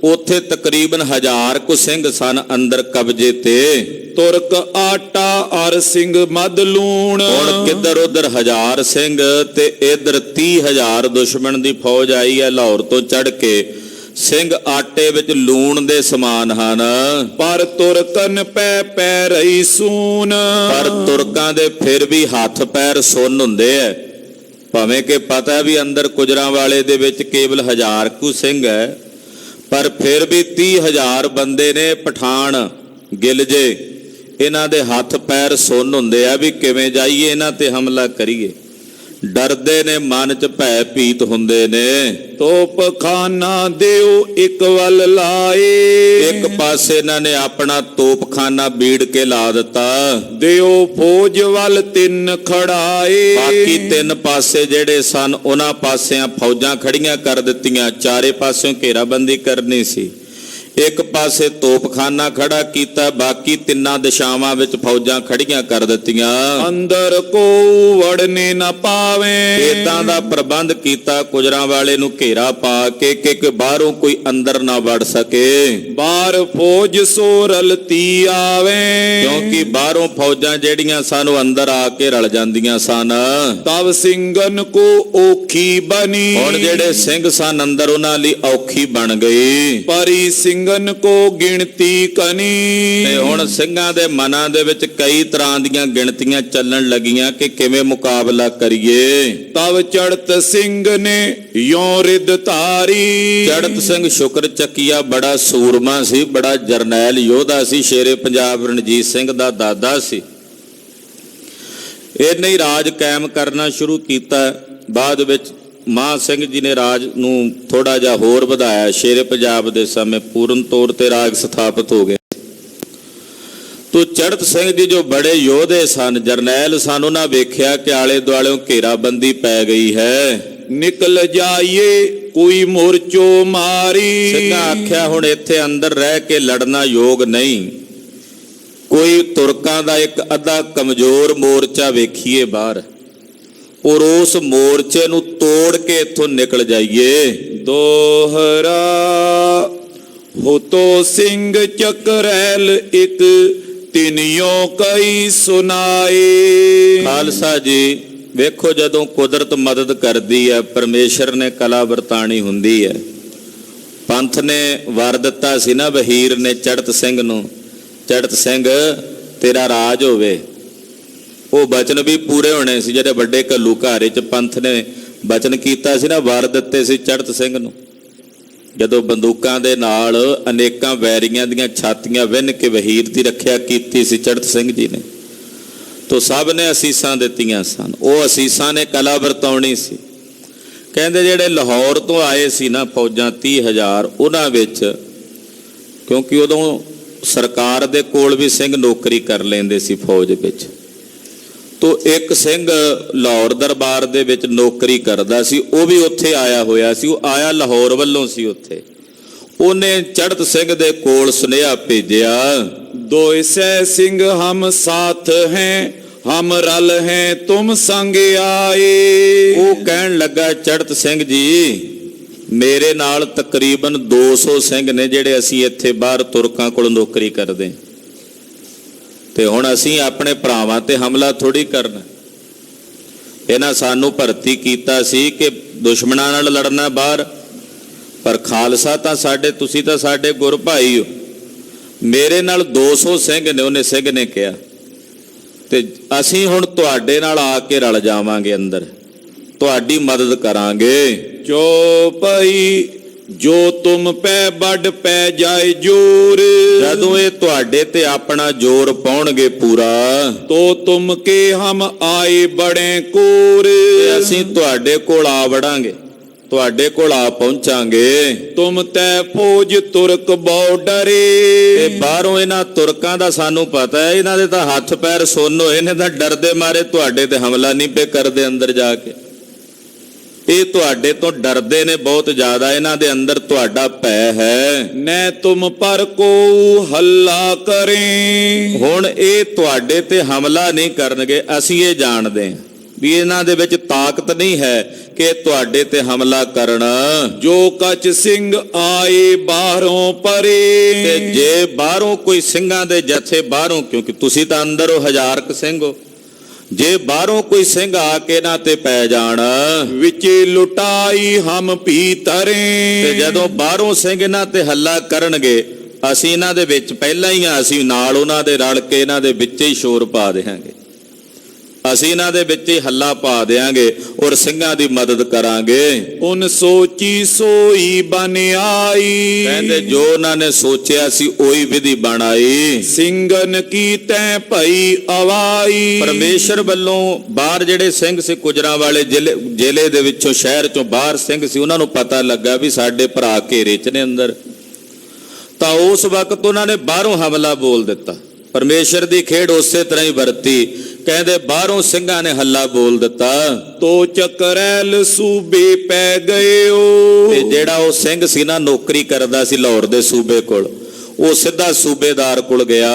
ਉੱਥੇ ਤਕਰੀਬਨ 1000 ਕੁ ਸਿੰਘ ਸਨ ਅੰਦਰ ਕਬਜ਼ੇ ਤੇ। ਤੁਰਕ ਆਟਾ ਅਰ ਸਿੰਘ ਮਦ ਲੂਣ। ਹੁਣ ਕਿੱਧਰ ਉਧਰ 1000 ਸਿੰਘ ਤੇ ਇੱਧਰ 30,000 ਦੁਸ਼ਮਣ ਦੀ ਫੌਜ ਆਈ ਹੈ ਲਾਹੌਰ ਤੋਂ ਚੜ੍ਹ ਕੇ। ਸਿੰਘ ਆਟੇ ਵਿੱਚ ਲੂਣ ਦੇ ਸਮਾਨ ਹਨ। ਪਰ ਤੁਰਕਨ ਪੈ ਪੈ ਰਹੀ ਸੂਨ। ਪਰ ਤੁਰਕਾਂ ਦੇ ਫਿਰ ਵੀ ਹੱਥ ਪੈਰ ਸੁੰਨ ਹੁੰਦੇ ਐ। ਭਾਵੇਂ ਕਿ ਪਤਾ ਵੀ ਅੰਦਰ ਗੁਜਰਾਂਵਾਲੇ ਦੇ ਵਿੱਚ ਕੇਵਲ 1000 ਕੁ ਸਿੰਘ ਹੈ, ਪਰ ਫਿਰ ਵੀ 30,000 ਬੰਦੇ ਨੇ। ਪਠਾਨ ਗਿਲਜੇ, ਇਹਨਾਂ ਦੇ ਹੱਥ ਪੈਰ ਸੁੰਨ ਹੁੰਦੇ ਆ ਵੀ ਕਿਵੇਂ ਜਾਈਏ, ਇਹਨਾਂ ਤੇ ਹਮਲਾ ਕਰੀਏ। ਡਰਦੇ ਨੇ, ਮਨ 'ਚ ਭੈ ਭੀਤ ਹੁੰਦੇ ਨੇ। ਤੋਪਖਾਨਾ ਦਿਓ ਇੱਕ ਵੱਲ ਲਾਏ। ਇੱਕ ਪਾਸੇ ਇਹਨਾਂ ਨੇ ਆਪਣਾ ਤੋਪਖਾਨਾ ਬੀੜ ਕੇ ਲਾ ਦਿੱਤਾ। ਦਿਓ ਫੌਜ ਵੱਲ 3 ਖੜਾਏ। ਬਾਕੀ 3 ਪਾਸੇ ਜਿਹੜੇ ਸਨ ਉਹਨਾਂ ਪਾਸਿਆਂ ਫੌਜਾਂ ਖੜੀਆਂ ਕਰ ਦਿੱਤੀਆਂ। ਚਾਰੇ ਪਾਸਿਓਂ ਘੇਰਾਬੰਦੀ ਕਰਨੀ ਸੀ। ਇੱਕ ਪਾਸੇ ਤੋਪਖਾਨਾ ਖੜਾ ਕੀਤਾ, ਬਾਕੀ 3 ਦਿਸ਼ਾਵਾਂ ਵਿੱਚ ਫੌਜਾਂ ਖੜੀਆਂ ਕਰ ਦਿੱਤੀਆਂ। ਅੰਦਰ ਕੋ ਵੜਨੇ ਨਾ ਪਾਵੇ। ਇਦਾਂ ਦਾ ਪ੍ਰਬੰਧ ਕੀਤਾ ਗੁਜਰਾਂਵਾਲੇ ਨੂੰ ਘੇਰਾ ਪਾ ਕੇ ਕਿ ਬਾਹਰੋਂ ਕੋਈ ਅੰਦਰ ਨਾ ਵੜ ਸਕੇ। ਬਾਹਰ ਫੌਜ ਸੋ ਰਲਤੀ ਆਵੇ। ਕਿਉਂਕਿ ਬਾਹਰੋਂ ਫੌਜਾਂ ਜਿਹੜੀਆਂ ਸਨ ਉਹ ਅੰਦਰ ਆ ਕੇ ਰਲ ਜਾਂਦੀਆਂ ਸਨ। ਤਬ ਸਿੰਘਨ ਕੋ ਔਖੀ ਬਣੀ। ਹੁਣ ਜਿਹੜੇ ਸਿੰਘ ਸਨ ਅੰਦਰ, ਉਹਨਾਂ ਲਈ ਔਖੀ ਬਣ ਗਈ। ਪਰੀ ਸਿੰਘਨ ਕੋ ਗਿਣਤੀ ਕਨੀ। ਤੇ ਹੁਣ ਸਿੰਘਾਂ ਦੇ ਮਨਾਂ ਦੇ ਵਿੱਚ ਕਈ ਤਰ੍ਹਾਂ ਦੀਆਂ ਗਿਣਤੀਆਂ ਚੱਲਣ ਲੱਗੀਆਂ ਕਿ ਕਿਵੇਂ ਮੁਕਾਬਲਾ ਕਰੀਏ। ਤਬ ਚੜਤ ਸਿੰਘ ਨੇ ਯੋਂ ਰਿੱਧ ਧਾਰੀ। ਚੜਤ ਸਿੰਘ ਸ਼ੁਕਰ ਚੱਕੀਆ ਬੜਾ ਸੂਰਮਾ ਸੀ, ਬੜਾ ਜਰਨੈਲ ਯੋਧਾ ਸੀ, ਸ਼ੇਰੇ ਪੰਜਾਬ ਰਣਜੀਤ ਸਿੰਘ ਦਾ ਦਾਦਾ ਸੀ। ਇਹਨੇ ਹੀ ਰਾਜ ਕਾਇਮ ਕਰਨਾ ਸ਼ੁਰੂ ਕੀਤਾ। ਬਾਅਦ ਵਿੱਚ ਮਾਨ ਸਿੰਘ ਜੀ ਨੇ ਰਾਜ ਨੂੰ ਥੋੜਾ ਜਿਹਾ ਹੋਰ ਵਧਾਇਆ। ਸ਼ੇਰੇ ਪੰਜਾਬ ਦੇ ਸਮੇਂ ਪੂਰਨ ਤੌਰ ਤੇ ਰਾਜ ਸਥਾਪਿਤ ਹੋ ਗਿਆ। ਤੋ ਚੜ੍ਹਤ ਸਿੰਘ ਜੀ ਜੋ ਬੜੇ ਯੋਧੇ ਸਨ, ਜਰਨੈਲ ਸਨ, ਉਹਨਾਂ ਵੇਖਿਆ ਕਿ ਆਲੇ ਦੁਆਲਿਓਂ ਘੇਰਾਬੰਦੀ ਪੈ ਗਈ ਹੈ। ਨਿਕਲ ਜਾਈਏ ਕੋਈ ਮੋਰਚੋ ਮਾਰੀ। ਸਿੰਘਾਂ ਆਖਿਆ ਹੁਣ ਇੱਥੇ ਅੰਦਰ ਰਹਿ ਕੇ ਲੜਨਾ ਯੋਗ ਨਹੀਂ, ਕੋਈ ਤੁਰਕਾਂ ਦਾ ਇੱਕ ਅੱਧਾ ਕਮਜ਼ੋਰ ਮੋਰਚਾ ਵੇਖੀਏ ਬਾਹਰ, ਔਰ ਉਸ ਮੋਰਚੇ ਨੂੰ ਤੋੜ ਕੇ ਇੱਥੋਂ ਨਿਕਲ ਜਾਈਏ। ਦੋਹਰਾ ਹੋਤੋ ਸਿੰਘ ਚੱਕਰੈਲ ਇੱਕ ਤਿਨਿਓ ਕਈ ਸੁਨਾਏ। ਖਾਲਸਾ ਜੀ ਵੇਖੋ, ਜਦੋਂ ਕੁਦਰਤ ਮਦਦ ਕਰਦੀ ਹੈ, ਪਰਮੇਸ਼ਰ ਨੇ ਕਲਾ ਵਰਤਾਣੀ ਹੁੰਦੀ ਹੈ। ਪੰਥ ਨੇ ਵਰ ਦਿੱਤਾ ਸੀ ਨਾ ਵਹੀਰ ਨੇ ਚੜ੍ਹਤ ਸਿੰਘ ਨੂੰ, ਚੜ੍ਹਤ ਸਿੰਘ ਤੇਰਾ ਰਾਜ ਹੋਵੇ। ਉਹ ਬਚਨ ਵੀ ਪੂਰੇ ਹੋਣੇ ਸੀ ਜਿਹੜੇ ਵੱਡੇ ਘੱਲੂ ਘਾਰੇ 'ਚ ਪੰਥ ਨੇ ਬਚਨ ਕੀਤਾ ਸੀ ਨਾ, ਵਰ ਦਿੱਤੇ ਸੀ ਚੜ੍ਹਤ ਸਿੰਘ ਨੂੰ। ਜਦੋਂ ਬੰਦੂਕਾਂ ਦੇ ਨਾਲ ਅਨੇਕਾਂ ਵੈਰੀਆਂ ਦੀਆਂ ਛਾਤੀਆਂ ਵਿੰਨ ਕੇ ਵਹੀਰ ਦੀ ਰੱਖਿਆ ਕੀਤੀ ਸੀ ਚੜ੍ਹਤ ਸਿੰਘ ਜੀ ਨੇ, ਤੋ ਸਭ ਨੇ ਅਸੀਸਾਂ ਦਿੱਤੀਆਂ ਸਨ। ਉਹ ਅਸੀਸਾਂ ਨੇ ਕਲਾ ਵਰਤਾਉਣੀ ਸੀ। ਕਹਿੰਦੇ ਜਿਹੜੇ ਲਾਹੌਰ ਤੋਂ ਆਏ ਸੀ ਨਾ ਫੌਜਾਂ 30,000, ਉਹਨਾਂ ਵਿੱਚ ਕਿਉਂਕਿ ਉਦੋਂ ਸਰਕਾਰ ਦੇ ਕੋਲ ਵੀ ਸਿੰਘ ਨੌਕਰੀ ਕਰ ਲੈਂਦੇ ਸੀ ਫੌਜ ਵਿੱਚ, ਤੋ ਇੱਕ ਸਿੰਘ ਲਾਹੌਰ ਦਰਬਾਰ ਦੇ ਵਿੱਚ ਨੌਕਰੀ ਕਰਦਾ ਸੀ, ਉਹ ਵੀ ਉੱਥੇ ਆਇਆ ਹੋਇਆ ਸੀ। ਉਹ ਆਇਆ ਲਾਹੌਰ ਵੱਲੋਂ ਸੀ ਉੱਥੇ। ਉਹਨੇ ਚੜ੍ਹਤ ਸਿੰਘ ਦੇ ਕੋਲ ਸੁਨੇਹਾ ਭੇਜਿਆ, दोयसे सिंह हम साथ हैं, हम रल हैं तुम संग आए। ਉਹ ਕਹਿਣ ਲੱਗਾ ਚੜ੍ਹਤ ਸਿੰਘ ਜੀ ਮੇਰੇ ਨਾਲ ਤਕਰੀਬਨ 200 ਸਿੰਘ ਨੇ ਜਿਹੜੇ ਅਸੀਂ ਇੱਥੇ ਬਾਹਰ ਤੁਰਕਾਂ ਕੋਲ ਨੌਕਰੀ ਕਰਦੇ, ਤੇ ਹੁਣ ਅਸੀਂ ਆਪਣੇ ਭਰਾਵਾਂ ਤੇ ਹਮਲਾ ਥੋੜੀ ਕਰਨਾ। ਇਹਨਾਂ ਸਾਨੂੰ ਭਰਤੀ ਕੀਤਾ ਸੀ ਕਿ ਦੁਸ਼ਮਣਾਂ ਨਾਲ ਲੜਨਾ ਬਾਹਰ, ਪਰ ਖਾਲਸਾ ਤਾਂ ਸਾਡੇ, ਤੁਸੀਂ ਤਾਂ ਸਾਡੇ ਗੁਰ ਭਾਈ ਹੋ। ਮੇਰੇ ਨਾਲ 200 ਸਿੰਘ ਨੇ, ਉਹਨੇ ਸਿੰਘ ਨੇ ਕਿਹਾ, ਤੇ ਅਸੀਂ ਹੁਣ ਤੁਹਾਡੇ ਨਾਲ ਆ ਕੇ ਰਲ ਜਾਵਾਂਗੇ ਅੰਦਰ, ਤੁਹਾਡੀ ਮਦਦ ਕਰਾਂਗੇ। जो पई जो तुम पे बड़ पै जाए जोर, ਜਦੋਂ ਇਹ ਤੁਹਾਡੇ ਤੇ ਆਪਣਾ ਜ਼ੋਰ ਪਾਉਣਗੇ ਪੂਰਾ, तो तुम के हम आए बड़े कोर। ਤੇ ਅਸੀਂ ਤੁਹਾਡੇ ਕੋਲ ਆ ਵੜਾਂਗੇ, ਤੁਹਾਡੇ ਕੋਲ ਆ ਪਹੁੰਚਾਂਗੇ। तुम तै फौज तुर्क बहु डरे। ਤੇ ਬਾਹਰੋਂ ਇਹਨਾਂ ਤੁਰਕਾਂ ਦਾ ਸਾਨੂੰ ਪਤਾ ਹੈ, ਇਹਨਾਂ ਦੇ ਤਾਂ ਹੱਥ ਪੈਰ ਸੁੰਨ ਹੋਏ ਨੇ, ਤਾਂ ਡਰਦੇ ਮਾਰੇ ਤੁਹਾਡੇ ਤੇ ਹਮਲਾ ਨਹੀਂ ਪਏ ਕਰਦੇ ਅੰਦਰ ਜਾ ਕੇ। ਇਹ ਤੁਹਾਡੇ ਤੋਂ ਡਰਦੇ ਨੇ ਬਹੁਤ ਜ਼ਿਆਦਾ, ਇਹਨਾਂ ਦੇ ਅੰਦਰ ਤੁਹਾਡਾ ਭੈ ਹੈ। न तुम पर को हल्ला करें। ਹੁਣ ਇਹ ਤੁਹਾਡੇ ਤੇ ਹਮਲਾ ਨਹੀਂ ਕਰਨਗੇ, ਅਸੀਂ ਇਹ ਜਾਣਦੇ ਹਾਂ ਵੀ ਇਹਨਾਂ ਦੇ ਵਿੱਚ ਤਾਕਤ ਨਹੀਂ ਹੈ ਕਿ ਤੁਹਾਡੇ ਤੇ ਹਮਲਾ ਕਰਨ। जो कच सिंह आए बाहरों परे। ਤੇ ਜੇ ਬਾਹਰੋਂ ਕੋਈ ਸਿੰਘਾਂ ਦੇ ਜਥੇ ਬਾਹਰੋਂ, ਕਿਉਂਕਿ ਤੁਸੀਂ ਤਾਂ ਅੰਦਰੋਂ 1000 ਕੁ ਸਿੰਘ ਹੋ, ਜੇ ਬਾਹਰੋਂ ਕੋਈ ਸਿੰਘ ਆ ਕੇ ਇਹਨਾਂ ਤੇ ਪੈ ਜਾਣ, विचे लुटाई हम भीतरे। ਤੇ ਜਦੋਂ ਬਾਹਰੋਂ ਸਿੰਘ ਇਹਨਾਂ ਤੇ ਹੱਲਾ ਕਰਨਗੇ, ਅਸੀਂ ਇਹਨਾਂ ਦੇ ਵਿੱਚ ਪਹਿਲਾਂ ਹੀ ਆ, ਅਸੀਂ ਨਾਲ ਉਹਨਾਂ ਦੇ ਰਲ ਕੇ ਇਹਨਾਂ ਦੇ ਵਿੱਚ ਹੀ ਸ਼ੋਰ ਪਾ ਦੇਵਾਂਗੇ, ਅਸੀਂ ਇਹਨਾਂ ਦੇ ਵਿੱਚ ਹੀ ਹੱਲਾ ਪਾ ਦੇਵਾਂਗੇ ਔਰ ਸਿੰਘਾਂ ਦੀ ਮਦਦ ਕਰਾਂਗੇ। उन सोची सोई बन आई। ਕਹਿੰਦੇ ਜੋ ਉਹਨਾਂ ਨੇ ਸੋਚਿਆ ਸੀ ਉਹੀ ਵਿਧੀ ਬਣ ਆਈ। ਸਿੰਘਨ की तै भई अवाई। ਪਰਮੇਸ਼ਰ ਵੱਲੋਂ ਬਾਹਰ ਜਿਹੜੇ ਸਿੰਘ ਸੀ, ਗੁਜਰਾਂਵਾਲੇ ਜ਼ਿਲ੍ਹੇ ਦੇ ਵਿੱਚੋਂ, ਸ਼ਹਿਰ ਚੋਂ ਬਾਹਰ ਸਿੰਘ ਸੀ, ਉਹਨਾਂ ਨੂੰ ਪਤਾ ਲੱਗਾ ਵੀ ਸਾਡੇ ਭਰਾ ਘੇਰੇ 'ਚ ਨੇ ਅੰਦਰ, ਤਾਂ ਉਸ ਵਕਤ ਉਹਨਾਂ ਨੇ ਬਾਹਰੋਂ ਹਮਲਾ ਬੋਲ ਦਿੱਤਾ। ਪਰਮੇਸ਼ਰ ਦੀ ਖੇਡ ਉਸੇ ਤਰ੍ਹਾਂ ਹੀ ਵਰਤੀ। ਕਹਿੰਦੇ ਬਾਹਰੋਂ ਸਿੰਘਾਂ ਨੇ ਹੱਲਾ ਬੋਲ ਦਿੱਤਾ, तो चकरैल सूबे पै गए। ਤੇ ਜਿਹੜਾ ਉਹ ਸਿੰਘ ਸੀ ਨਾ ਨੌਕਰੀ ਕਰਦਾ ਸੀ ਲਾਹੌਰ ਦੇ ਸੂਬੇ ਕੋਲ, ਉਹ ਸਿੱਧਾ ਸੂਬੇਦਾਰ ਕੋਲ ਗਿਆ।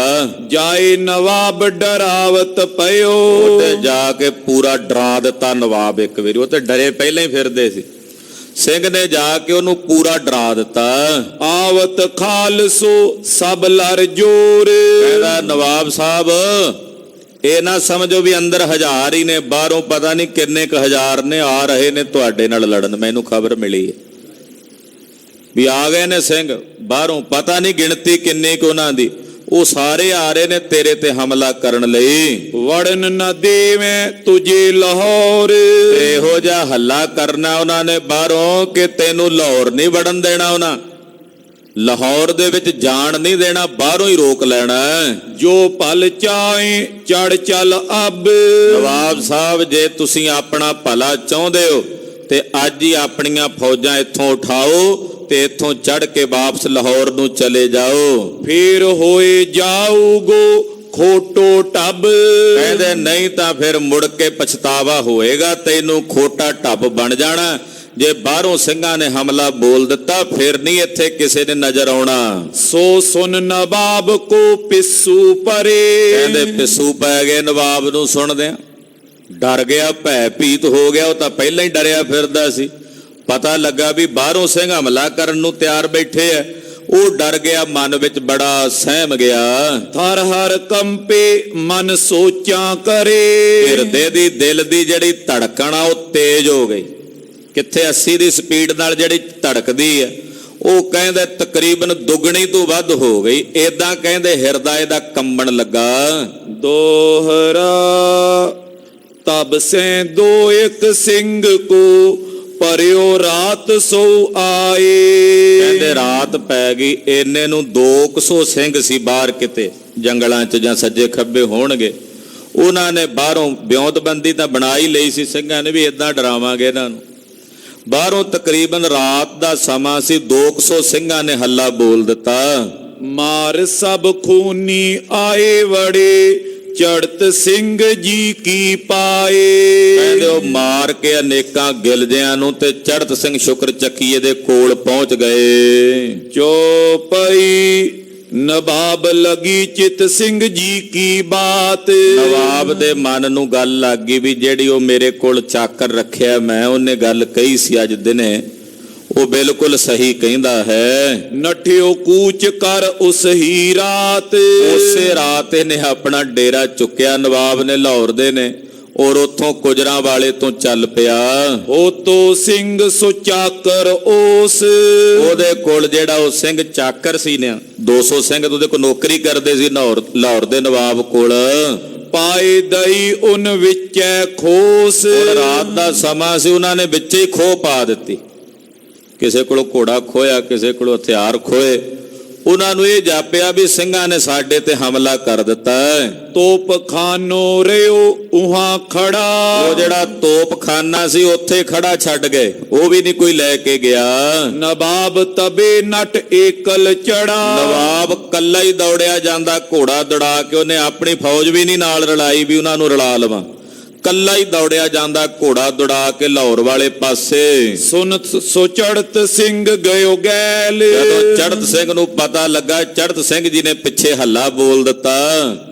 जाए नवाब डरावत पयो। ਉਹਤੇ ਜਾ ਕੇ ਪੂਰਾ ਡਰਾ ਦਿੱਤਾ ਨਵਾਬ। ਇੱਕ ਵਾਰੀ ਉਹ ਤੇ ਡਰੇ ਪਹਿਲਾਂ ਹੀ ਫਿਰਦੇ ਸੀ, ਸਿੰਘ ਨੇ ਜਾ ਕੇ ਉਹਨੂੰ ਪੂਰਾ ਡਰਾ ਦਿੱਤਾ। आवत खालसो सब लर जोर। ਕਹਿੰਦਾ ਨਵਾਬ ਸਾਹਿਬ ਇਹ ਨਾ ਸਮਝੋ ਵੀ ਅੰਦਰ 1000 ਹੀ ਨੇ, ਬਾਹਰੋਂ ਪਤਾ ਨਹੀਂ ਕਿੰਨੇ ਕੁ ਹਜ਼ਾਰ ਨੇ, ਆ ਰਹੇ ਨੇ ਤੁਹਾਡੇ ਨਾਲ ਲੜਨ। ਮੈਨੂੰ ਖਬਰ ਮਿਲੀ ਹੈ ਵੀ ਆ ਗਏ ਨੇ ਸਿੰਘ ਬਾਹਰੋਂ, ਪਤਾ ਨਹੀਂ ਗਿਣਤੀ ਕਿੰਨੀ ਕੁ ਉਹਨਾਂ ਦੀ, ਉਹ ਸਾਰੇ ਆ ਰਹੇ ਨੇ ਤੇਰੇ ਤੇ ਹਮਲਾ ਕਰਨ ਲਈ। ਵੜਨ ਨਾ ਦੇਵੇਂ ਤੁਝੇ ਲਾਹੌਰ। ਇਹੋ ਜਿਹਾ ਹੱਲਾ ਕਰਨਾ ਉਹਨਾਂ ਨੇ ਬਾਹਰੋਂ ਕਿ ਤੈਨੂੰ ਲਾਹੌਰ ਨਹੀਂ ਵੜਨ ਦੇਣਾ, ਉਹਨਾਂ ਲਾਹੌਰ ਦੇ ਵਿੱਚ ਜਾਣ ਨਹੀਂ ਦੇਣਾ, ਬਾਹਰੋਂ ਹੀ ਰੋਕ ਲੈਣਾ। ਜੋ ਭਲ ਚਾਹੇ ਚੜ ਚੱਲ ਅਬ। ਨਵਾਬ ਸਾਹਿਬ ਜੇ ਤੁਸੀਂ ਆਪਣਾ ਭਲਾ ਚਾਹੁੰਦੇ ਹੋ ਤੇ ਅੱਜ ਹੀ ਆਪਣੀਆਂ ਫੌਜਾਂ ਇੱਥੋਂ ਉਠਾਓ ਤੇ ਇੱਥੋਂ ਚੜ ਕੇ ਵਾਪਸ ਲਾਹੌਰ ਨੂੰ ਚਲੇ ਜਾਓ। ਫਿਰ ਹੋਏ ਜਾਊਗੋ ਖੋਟੋ ਢੱਬ। ਕਹਿੰਦੇ ਨਹੀਂ ਤਾਂ ਫਿਰ ਮੁੜ ਕੇ ਪਛਤਾਵਾ ਹੋਏਗਾ, ਤੈਨੂੰ ਖੋਟਾ ਢੱਬ ਬਣ ਜਾਣਾ। ਜੇ ਬਾਹਰੋਂ ਸਿੰਘਾਂ ਨੇ ਹਮਲਾ ਬੋਲ ਦਿੱਤਾ ਫਿਰ ਨਹੀਂ ਇੱਥੇ ਕਿਸੇ ਨੇ ਨਜ਼ਰ ਆਉਣਾ। ਸੋ ਸੁਨ ਨਵਾਬ ਕੋ ਪਿੱਸੂ ਪਰੇ। ਕਹਿੰਦੇ ਪਿੱਸੂ ਪੈ ਗਏ ਨਵਾਬ ਨੂੰ ਸੁਣਦਿਆਂ, ਡਰ ਗਿਆ, ਭੈ ਭੀਤ ਹੋ ਗਿਆ। ਉਹ ਤਾਂ ਪਹਿਲਾਂ ਹੀ ਡਰਿਆ ਫਿਰਦਾ ਸੀ, ਪਤਾ ਲੱਗਾ ਵੀ ਬਾਹਰੋਂ ਸਿੰਘ ਹਮਲਾ ਕਰਨ ਨੂੰ ਤਿਆਰ ਬੈਠੇ ਐ। ਉਹ ਡਰ ਗਿਆ, ਮਨ ਵਿੱਚ ਬੜਾ ਸਹਿਮ ਗਿਆ। ਥਰ ਹਰ ਕੰਪੇ ਮਨ ਸੋਚਾਂ ਕਰੇ। ਹਿਰਦੇ ਦੀ ਦਿਲ ਦੀ ਜਿਹੜੀ ਧੜਕਣ ਆ ਉਹ ਤੇਜ਼ ਹੋ ਗਈ। ਕਿੱਥੇ 80 ਦੀ ਸਪੀਡ ਨਾਲ ਜਿਹੜੀ ਧੜਕਦੀ ਹੈ ਉਹ ਕਹਿੰਦੇ ਤਕਰੀਬਨ ਦੁੱਗਣੀ ਤੋਂ ਵੱਧ ਹੋ ਗਈ। ਏਦਾਂ ਕਹਿੰਦੇ ਹਿਰਦਾ ਇਹਦਾ ਕੰਬਣ ਲੱਗਾ। ਦੋਹਰਾ ਤਬ ਸੇ ਦੋ ਇੱਕ ਸਿੰਘ ਕੋ ਪਰਿਓ ਰਾਤ ਸੋ ਆਏ। ਕਹਿੰਦੇ ਰਾਤ ਪੈ ਗਈ, ਇੰਨੇ ਨੂੰ 200 ਸਿੰਘ ਸੀ ਬਾਹਰ ਕਿਤੇ ਜੰਗਲਾਂ 'ਚ ਜਾਂ ਸੱਜੇ ਖੱਬੇ ਹੋਣਗੇ। ਉਹਨਾਂ ਨੇ ਬਾਹਰੋਂ ਵਿਉਂਤਬੰਦੀ ਤਾਂ ਬਣਾ ਹੀ ਲਈ ਸੀ ਸਿੰਘਾਂ ਨੇ ਵੀ ਇਦਾਂ ਡਰਾਵਾਂਗੇ ਇਹਨਾਂ ਨੂੰ। ਬਾਹਰੋਂ ਤਕਰੀਬਨ ਰਾਤ ਦਾ ਸਮਾਂ ਸੀ, 200 ਸਿੰਘਾਂ ਨੇ ਹੱਲਾ ਬੋਲ ਦਿੱਤਾ। ਮਾਰ ਸਭ ਖੂਨੀ ਆਏ ਵੜੇ ਚੜਤ ਸਿੰਘ ਜੀ ਕੀ ਪਾਏ। ਕਹਿੰਦੇ ਉਹ ਮਾਰ ਕੇ ਅਨੇਕਾਂ ਗਿਲਜਿਆਂ ਨੂੰ ਤੇ ਚੜਤ ਸਿੰਘ ਸ਼ੁਕਰ ਚੱਕੀਏ ਦੇ ਕੋਲ ਪਹੁੰਚ ਗਏ। ਚੋਪਈ ਨਵਾਬ ਲਗੀ ਚਿਤ ਸਿੰਘ ਜੀ ਕੀ ਬਾਤ। ਨਵਾਬ ਦੇ ਮਨ ਨੂੰ ਗੱਲ ਲੱਗ ਗਈ ਵੀ ਜਿਹੜੀ ਉਹ ਮੇਰੇ ਕੋਲ ਚਾਕਰ ਰੱਖਿਆ ਮੈਂ, ਉਹਨੇ ਗੱਲ ਕਹੀ ਸੀ ਅੱਜ ਦਿਨੇ, ਉਹ ਬਿਲਕੁਲ ਸਹੀ ਕਹਿੰਦਾ ਹੈ। ਨਠਿਓ ਕੂਚ ਕਰ ਉਸ ਹੀ ਰਾਤ। ਉਸੇ ਰਾਤ ਇਹਨੇ ਆਪਣਾ ਡੇਰਾ ਚੁੱਕਿਆ ਨਵਾਬ ਨੇ ਲਾਹੌਰ ਦੇ ਨੇ, ਔਰ ਉੱਥੋਂ ਗੁਜਰਾਂ ਵਾਲੇ ਤੋਂ ਚੱਲ ਪਿਆ। ਉਹ ਤੋ ਸਿੰਘ ਸੋ ਚਾਕਰ ਉਸ। ਉਹਦੇ ਕੋਲ ਜਿਹੜਾ ਉਹ ਸਿੰਘ ਚਾਕਰ ਸੀ ਨੇ 200 ਸਿੰਘ ਉਹਦੇ ਕੋਲ ਨੌਕਰੀ ਕਰਦੇ ਸੀ ਲਾਹੌਰ ਦੇ ਨਵਾਬ ਕੋਲ। ਪਾਏ ਦਈ ਉਨ ਵਿੱਚੈ ਖੋਸ। ਰਾਤ ਦਾ ਸਮਾਂ ਸੀ, ਉਹਨਾਂ ਨੇ ਵਿੱਚ ਹੀ ਖੋਹ ਪਾ ਦਿੱਤੀ। ਕਿਸੇ ਕੋਲੋਂ ਘੋੜਾ ਖੋਇਆ, ਕਿਸੇ ਕੋਲੋਂ ਹਥਿਆਰ ਖੋਏ। ਉਹਨਾਂ ਨੂੰ ਇਹ ਜਾਪਿਆ ਵੀ ਸਿੰਘਾਂ ਨੇ ਸਾਡੇ ਤੇ ਹਮਲਾ ਕਰ ਦਿੱਤਾ ਹੈ। ਤੋਪਖਾਨੋ ਰਿਓ ਉਹਾਂ ਖੜਾ। ਉਹ ਜਿਹੜਾ ਤੋਪਖਾਨਾ ਸੀ ਉੱਥੇ ਖੜਾ ਛੱਡ ਗਏ, ਉਹ ਵੀ ਨਹੀਂ ਕੋਈ ਲੈ ਕੇ ਗਿਆ। ਨਵਾਬ ਤਬੇ ਨਟ ਏਕਲ ਚੜਾ। ਨਵਾਬ ਕੱਲਾ ਹੀ ਦੌੜਿਆ ਜਾਂਦਾ, ਘੋੜਾ ਦੌੜਾ ਕੇ। ਉਹਨੇ ਆਪਣੀ ਫੌਜ ਵੀ ਨਹੀਂ ਨਾਲ ਰਲਾਈ ਵੀ ਉਹਨਾਂ ਨੂੰ ਰਲਾ ਲਵਾਂ, ਕੱਲਾ ਹੀ ਦੌੜਿਆ ਜਾਂਦਾ ਘੋੜਾ ਦੌੜਾ ਕੇ ਲਾਹੌਰ ਵਾਲੇ ਪਾਸੇ। ਸੁਨਤ ਸੋ ਚੜਤ ਸਿੰਘ ਗਇਓ ਗੈਲ। ਜਦੋਂ ਚੜਤ ਸਿੰਘ ਨੂੰ ਪਤਾ ਲੱਗਾ, ਚੜਤ ਸਿੰਘ ਜੀ ਨੇ ਪਿੱਛੇ ਹੱਲਾ ਬੋਲ ਦਿੱਤਾ।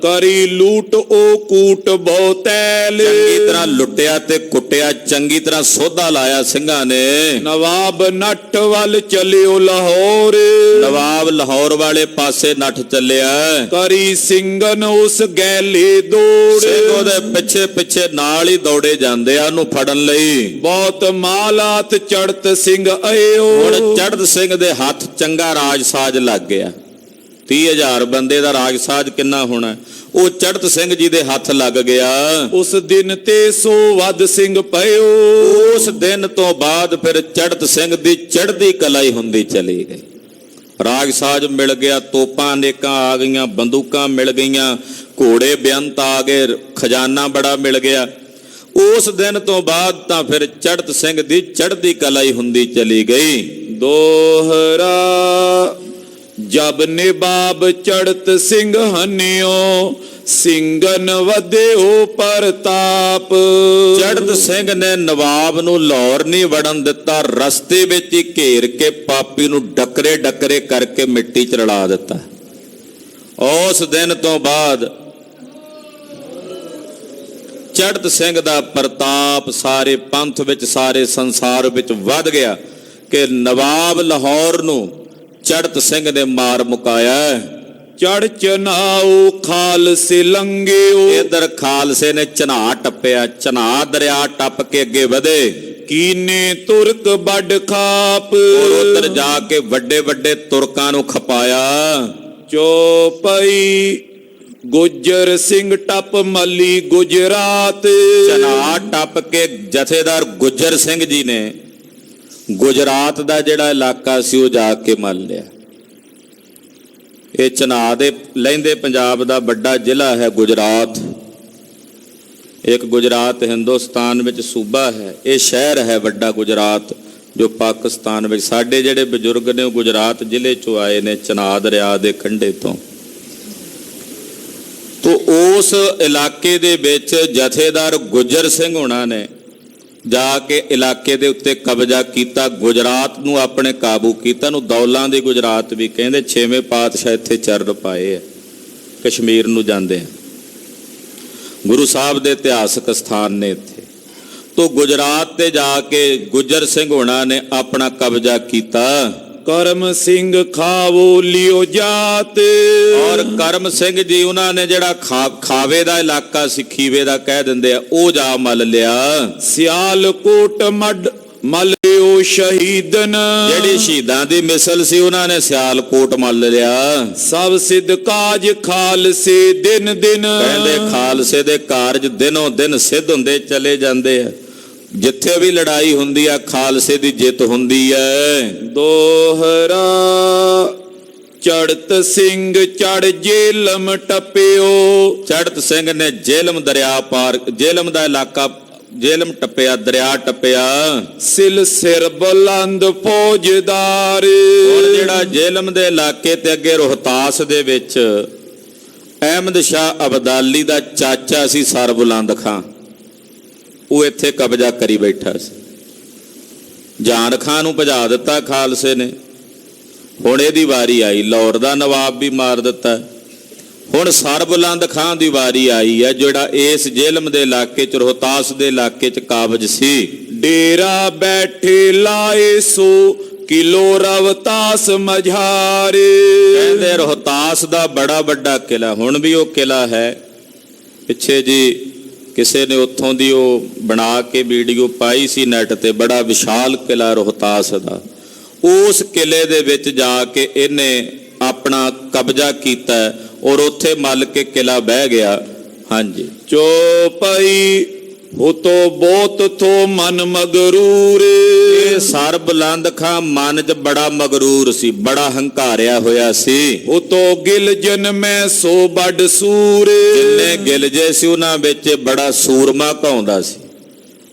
ਕਰੀ ਲੂਟ ਉਹ ਕੂਟ ਬਹੁਤੈਲ। ਚੰਗੀ ਤਰ੍ਹਾਂ ਲੁੱਟਿਆ ਤੇ ਕੁੱਟਿਆ, ਚੰਗੀ ਤਰ੍ਹਾਂ ਸੋਧਾ ਲਾਇਆ ਸਿੰਘਾਂ ਨੇ। ਨਵਾਬ ਨੱਠ ਵੱਲ ਚਲਿਓ ਲਾਹੌਰ। ਨਵਾਬ ਲਾਹੌਰ ਵਾਲੇ ਪਾਸੇ ਨੱਠ ਚੱਲਿਆ। ਕਰੀ ਸਿੰਘਨ ਉਸ ਗੈਲੇ ਦੌੜ। ਸਿੰਘ ਉਹਦੇ ਪਿੱਛੇ ਪਿੱਛੇ ਨਾਲ ਹੀ ਦੌੜੇ ਜਾਂਦੇ ਆ ਉਹਨੂੰ ਫੜਨ ਲਈ। ਬਹੁਤ ਮਾਲਾਤ ਚੜਤ ਸਿੰਘ ਆਇਓ। ਹੁਣ ਚੜਤ ਸਿੰਘ ਦੇ ਹੱਥ ਚੰਗਾ ਰਾਜ ਸਾਜ ਲੱਗ ਗਿਆ। 30,000 ਬੰਦੇ ਦਾ ਰਾਜ ਸਾਜ ਕਿੰਨਾ ਹੋਣਾ, ਉਹ ਚੜਤ ਸਿੰਘ ਜੀ ਦੇ ਹੱਥ ਲੱਗ ਗਿਆ। ਉਸ ਦਿਨ ਤੇ ਸੋ ਵੱਧ ਸਿੰਘ ਪਇਓ। ਉਸ ਦਿਨ ਤੋਂ ਬਾਅਦ ਫਿਰ ਚੜਤ ਸਿੰਘ ਦੀ ਚੜ੍ਹਦੀ ਕਲਾ ਹੀ ਹੁੰਦੀ ਚਲੀ ਗਈ। ਰਾਜ ਸਾਜ ਮਿਲ ਗਿਆ, ਤੋਪਾਂ ਅਨੇਕਾਂ ਆ ਗਈਆਂ, ਬੰਦੂਕਾਂ ਮਿਲ ਗਈਆਂ, ਘੋੜੇ ਬੇਅੰਤ ਆ ਗਏ, ਖਜ਼ਾਨਾ ਬੜਾ ਮਿਲ ਗਿਆ। ਉਸ ਦਿਨ ਤੋਂ ਬਾਅਦ ਤਾਂ ਫਿਰ ਚੜਤ ਸਿੰਘ ਦੀ ਚੜ੍ਹਦੀ ਕਲਾ ਹੀ ਹੁੰਦੀ ਚਲੀ ਗਈ। ਦੋਹਰਾ ਜਬ ਨਿਬਾਬ ਚੜਤ ਸਿੰਘ ਹਨਿਓ ਸਿੰਘਨ ਵਧਿਓ ਪ੍ਰਤਾਪ। ਚੜਤ ਸਿੰਘ ਨੇ ਨਵਾਬ ਨੂੰ ਲਾਹੌਰ ਨਹੀਂ ਵੜਨ ਦਿੱਤਾ, ਰਸਤੇ ਵਿੱਚ ਹੀ ਘੇਰ ਕੇ ਪਾਪੀ ਨੂੰ ਡੱਕਰੇ ਡੱਕਰੇ ਕਰਕੇ ਮਿੱਟੀ 'ਚ ਰਲਾ ਦਿੱਤਾ। ਉਸ ਦਿਨ ਤੋਂ ਬਾਅਦ ਚੜਤ ਸਿੰਘ ਦਾ ਪ੍ਰਤਾਪ ਸਾਰੇ ਪੰਥ ਵਿੱਚ, ਸਾਰੇ ਸੰਸਾਰ ਵਿੱਚ ਵੱਧ ਗਿਆ ਕਿ ਨਵਾਬ ਲਾਹੌਰ ਨੂੰ ਚੜਤ ਸਿੰਘ ਨੇ ਮਾਰ ਮੁਕਾਇਆ। ਚੜ ਚਨਾਓ ਖਾਲਸੇ ਲੰਘਿਓ। ਇਧਰ ਖਾਲਸੇ ਨੇ ਚਨਾਹ ਟੱਪਿਆ, ਚਨਾਹ ਦਰਿਆ ਟੱਪ ਕੇ ਅੱਗੇ ਵਧੇ। ਕੀਨੇ ਤੁਰਕ ਵੱਡ ਖਾਪ। ਉਧਰ ਜਾ ਕੇ ਵੱਡੇ ਵੱਡੇ ਤੁਰਕਾਂ ਨੂੰ ਖਪਾਇਆ। ਚੋਪਈ ਗੁੱਜਰ ਸਿੰਘ ਟੱਪ ਮੱਲੀ ਗੁਜਰਾਤ। ਚਨਾਹ ਟੱਪ ਕੇ ਜਥੇਦਾਰ ਗੁੱਜਰ ਸਿੰਘ ਜੀ ਨੇ ਗੁਜਰਾਤ ਦਾ ਜਿਹੜਾ ਇਲਾਕਾ ਸੀ ਉਹ ਜਾ ਕੇ ਮੱਲ ਲਿਆ। ਇਹ ਚਨਾਹ ਦੇ ਲਹਿੰਦੇ ਪੰਜਾਬ ਦਾ ਵੱਡਾ ਜ਼ਿਲ੍ਹਾ ਹੈ ਗੁਜਰਾਤ। ਇੱਕ ਗੁਜਰਾਤ ਹਿੰਦੁਸਤਾਨ ਵਿੱਚ ਸੂਬਾ ਹੈ, ਇਹ ਸ਼ਹਿਰ ਹੈ ਵੱਡਾ ਗੁਜਰਾਤ ਜੋ ਪਾਕਿਸਤਾਨ ਵਿੱਚ। ਸਾਡੇ ਜਿਹੜੇ ਬਜ਼ੁਰਗ ਨੇ ਉਹ ਗੁਜਰਾਤ ਜ਼ਿਲ੍ਹੇ ਚੋਂ ਆਏ ਨੇ, ਚਨਾਬ ਦਰਿਆ ਦੇ ਕੰਢੇ ਤੋਂ। ਤੋ ਉਸ ਇਲਾਕੇ ਦੇ ਵਿੱਚ ਜਥੇਦਾਰ ਗੁੱਜਰ ਸਿੰਘ ਹੋਣਾ ਨੇ ਜਾ ਕੇ ਇਲਾਕੇ ਦੇ ਉੱਤੇ ਕਬਜ਼ਾ ਕੀਤਾ, ਗੁਜਰਾਤ ਨੂੰ ਆਪਣੇ ਕਾਬੂ ਕੀਤਾ। ਨੂੰ ਦੌਲਾਂ ਦੀ ਗੁਜਰਾਤ ਵੀ ਕਹਿੰਦੇ। 6ਵੇਂ ਪਾਤਸ਼ਾਹ ਇੱਥੇ ਚਰਨ ਪਾਏ ਆ, ਕਸ਼ਮੀਰ ਨੂੰ ਜਾਂਦੇ ਆ, ਗੁਰੂ ਸਾਹਿਬ ਦੇ ਇਤਿਹਾਸਕ ਸਥਾਨ ਨੇ ਇੱਥੇ। ਤੋ ਗੁਜਰਾਤ ਤੇ ਜਾ ਕੇ ਗੁੱਜਰ ਸਿੰਘ ਹੋਣਾ ਨੇ ਆਪਣਾ ਕਬਜ਼ਾ ਕੀਤਾ। ਕਰਮ ਸਿੰਘ ਖਾਵੋ ਲਿਓ ਜਾਤ। ਔਰ ਕਰਮ ਸਿੰਘ ਜੀ ਉਹਨਾਂ ਨੇ ਜਿਹੜਾ ਖਾਵੇ ਦਾ ਇਲਾਕਾ ਸੀ, ਖੀਵੇ ਦਾ ਕਹਿ ਦਿੰਦੇ ਆ, ਉਹ ਜਾ ਮੱਲ ਲਿਆ। ਸਿਆਲਕੋਟ ਮੱਲ ਲਿਓ ਸ਼ਹੀਦਨ। ਜਿਹੜੀ ਸ਼ਹੀਦਾਂ ਦੀ ਮਿਸਲ ਸੀ ਉਹਨਾਂ ਨੇ ਸਿਆਲਕੋਟ ਮੱਲ ਲਿਆ। ਸਭ ਸਿੱਧ ਕਾਜ ਖਾਲਸੇ ਦਿਨ ਦਿਨ। ਕਹਿੰਦੇ ਖਾਲਸੇ ਦੇ ਕਾਰਜ ਦਿਨੋਂ ਦਿਨ ਸਿੱਧ ਹੁੰਦੇ ਚਲੇ ਜਾਂਦੇ ਆ। ਜਿੱਥੇ ਵੀ ਲੜਾਈ ਹੁੰਦੀ ਆ ਖਾਲਸੇ ਦੀ ਜਿੱਤ ਹੁੰਦੀ ਹੈ। ਦੋਹਰਾ ਚੜਤ ਸਿੰਘ ਚੜ ਜੇਲਮ ਟੱਪਿਓ। ਚੜਤ ਸਿੰਘ ਨੇ ਜੇਲਮ ਦਰਿਆ ਪਾਰ, ਜੇਲਮ ਦਾ ਇਲਾਕਾ ਜੇਲਮ ਟੱਪਿਆ, ਦਰਿਆ ਟੱਪਿਆ। ਸਿਲ ਸਿਰ ਬੁਲੰਦ ਫੌਜਦਾਰ। ਔਰ ਜਿਹੜਾ ਜੇਲਮ ਦੇ ਇਲਾਕੇ ਤੇ ਅੱਗੇ ਰੋਹਤਾਸ ਦੇ ਵਿੱਚ ਅਹਿਮਦ ਸ਼ਾਹ ਅਬਦਾਲੀ ਦਾ ਚਾਚਾ ਸੀ ਸਰ ਬੁਲੰਦ ਖਾਂ, ਉਹ ਇੱਥੇ ਕਬਜ਼ਾ ਕਰੀ ਬੈਠਾ ਸੀ। ਜਾਨ ਖਾਂ ਨੂੰ ਭਜਾ ਦਿੱਤਾ ਖਾਲਸੇ ਨੇ। ਹੁਣ ਇਹਦੀ ਵਾਰੀ ਆਈ, ਲਾਹੌਰ ਦਾ ਨਵਾਬ ਵੀ ਮਾਰ ਦਿੱਤਾ। ਹੁਣ ਸਰਬੁਲੰਦ ਖਾਂ ਦੀ ਵਾਰੀ ਆਈ ਹੈ, ਜਿਹੜਾ ਇਸ ਜੇਲਮ ਦੇ ਇਲਾਕੇ ਚ, ਰੋਹਤਾਸ ਦੇ ਇਲਾਕੇ ਚ ਕਾਬਜ ਸੀ। ਡੇਰਾ ਬੈਠੇ ਲਾਏ ਸੋ ਕਿਲੋ ਰਵਤਾਸ ਮਝਾਰੇ। ਕਹਿੰਦੇ ਰੋਹਤਾਸ ਦਾ ਬੜਾ ਵੱਡਾ ਕਿਲਾ, ਹੁਣ ਵੀ ਉਹ ਕਿਲਾ ਹੈ। ਪਿੱਛੇ ਜੀ ਕਿਸੇ ਨੇ ਉੱਥੋਂ ਦੀ ਉਹ ਬਣਾ ਕੇ ਵੀਡੀਓ ਪਾਈ ਸੀ ਨੈਟ ਤੇ, ਬੜਾ ਵਿਸ਼ਾਲ ਕਿਲਾ ਰੋਹਤਾਸ ਦਾ। ਉਸ ਕਿਲੇ ਦੇ ਵਿੱਚ ਜਾ ਕੇ ਇਹਨੇ ਆਪਣਾ ਕਬਜ਼ਾ ਕੀਤਾ ਔਰ ਉੱਥੇ ਮੱਲ ਕੇ ਕਿਲਾ ਬਹਿ ਗਿਆ। ਹਾਂਜੀ। ਚੋਪਈ ਹੁਤੋ ਬਹੁਤ ਥੋ ਮਨ ਮਗਰੂਰ। ਇਹ ਸਰ ਬੁਲੰਦ ਖਾਂ ਮਨ 'ਚ ਬੜਾ ਮਗਰੂਰ ਸੀ, ਬੜਾ ਹੰਕਾਰਿਆ ਹੋਇਆ ਸੀ। ਹੁਤੋ ਗਿਲ ਜਨਮੈ ਸੋ ਵੱਡ ਸੂਰ। ਜਿੰਨੇ ਗਿਲ ਜੇ ਸੀ ਉਹਨਾਂ ਵਿੱਚ ਬੜਾ ਸੂਰਮਾ ਕਹਾਉਂਦਾ ਸੀ।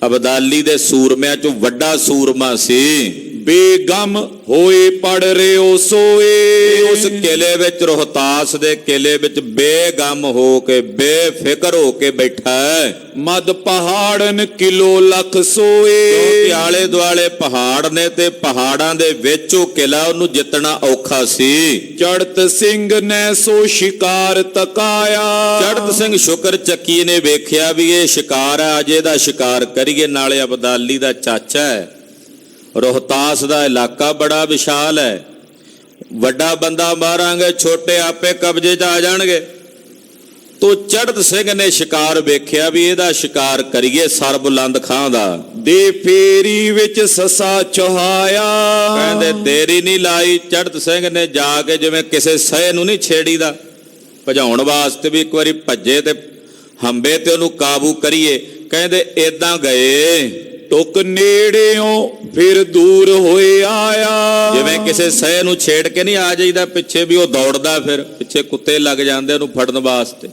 ਅਬਦਾਲੀ ਦੇ ਸੂਰਮਿਆਂ 'ਚੋਂ ਵੱਡਾ ਸੂਰਮਾ ਸੀ। ਬੇਗਮ ਹੋਏ ਪੜ ਰਿਓ ਸੋਏ। ਉਸ ਕਿਲੇ ਵਿੱਚ, ਰੋਹਤਾਸ ਦੇ ਕਿਲੇ ਵਿੱਚ ਬੇਗਮ ਹੋ ਕੇ, ਬੇਫਿਕਰ ਹੋ ਕੇ ਬੈਠਾ ਹੈ। ਮਦ ਪਹਾੜਨ ਕਿਲੋ ਲੱਖ ਸੋਏ। ਕਿਉਂਕਿ ਆਲੇ ਦੁਆਲੇ ਪਹਾੜ ਨੇ ਤੇ ਪਹਾੜਾਂ ਦੇ ਵਿੱਚ ਉਹ ਕਿਲਾ, ਉਹਨੂੰ ਜਿੱਤਣਾ ਔਖਾ ਸੀ। ਚੜਤ ਸਿੰਘ ਨੇ ਸੋ ਸ਼ਿਕਾਰ ਤਕਾਇਆ। ਚੜਤ ਸਿੰਘ ਸ਼ੁਕਰ ਚੱਕੀ ਨੇ ਵੇਖਿਆ ਵੀ ਇਹ ਸ਼ਿਕਾਰ ਹੈ, ਅਜੇ ਦਾ ਸ਼ਿਕਾਰ ਕਰੀਏ। ਨਾਲੇ ਅਬਦਾਲੀ ਦਾ ਚਾਚਾ ਹੈ। ਰੋਹਤਾਸ ਦਾ ਇਲਾਕਾ ਬੜਾ ਵਿਸ਼ਾਲ ਹੈ, ਵੱਡਾ ਬੰਦਾ ਮਾਰਾਂਗੇ, ਛੋਟੇ ਆਪੇ ਕਬਜ਼ੇ 'ਚ ਆ ਜਾਣਗੇ। ਤੋ ਚੜਤ ਸਿੰਘ ਨੇ ਸ਼ਿਕਾਰ ਵੇਖਿਆ ਵੀ ਇਹਦਾ ਸ਼ਿਕਾਰ ਕਰੀਏ, ਸਰਬੁਲੰਦ ਖਾਂ ਦਾ। ਦੇ ਫੇਰੀ ਵਿੱਚ ਸੱਸਾ ਚੁਹਾਇਆ। ਕਹਿੰਦੇ ਦੇਰੀ ਨਹੀਂ ਲਾਈ। ਚੜਤ ਸਿੰਘ ਨੇ ਜਾ ਕੇ, ਜਿਵੇਂ ਕਿਸੇ ਸਹਿ ਨੂੰ ਨਹੀਂ ਛੇੜੀਦਾ, ਭਜਾਉਣ ਵਾਸਤੇ ਵੀ ਇੱਕ ਵਾਰੀ ਭੱਜੇ ਤੇ ਹੰਬੇ ਤੇ ਉਹਨੂੰ ਕਾਬੂ ਕਰੀਏ। ਕਹਿੰਦੇ ਏਦਾਂ ਗਏ, ਟੁਕ ਨੇੜਿਓਂ ਫਿਰ ਦੂਰ ਹੋਏ ਆਇਆ। ਜਿਵੇਂ ਕਿਸੇ ਸਹਿ ਨੂੰ ਛੇੜ ਕੇ ਨਹੀਂ ਆ ਜਾਈਦਾ, ਪਿੱਛੇ ਵੀ ਉਹ ਦੌੜਦਾ, ਫਿਰ ਪਿੱਛੇ ਕੁੱਤੇ ਲੱਗ ਜਾਂਦੇ ਉਹਨੂੰ ਫੜਨ ਵਾਸਤੇ।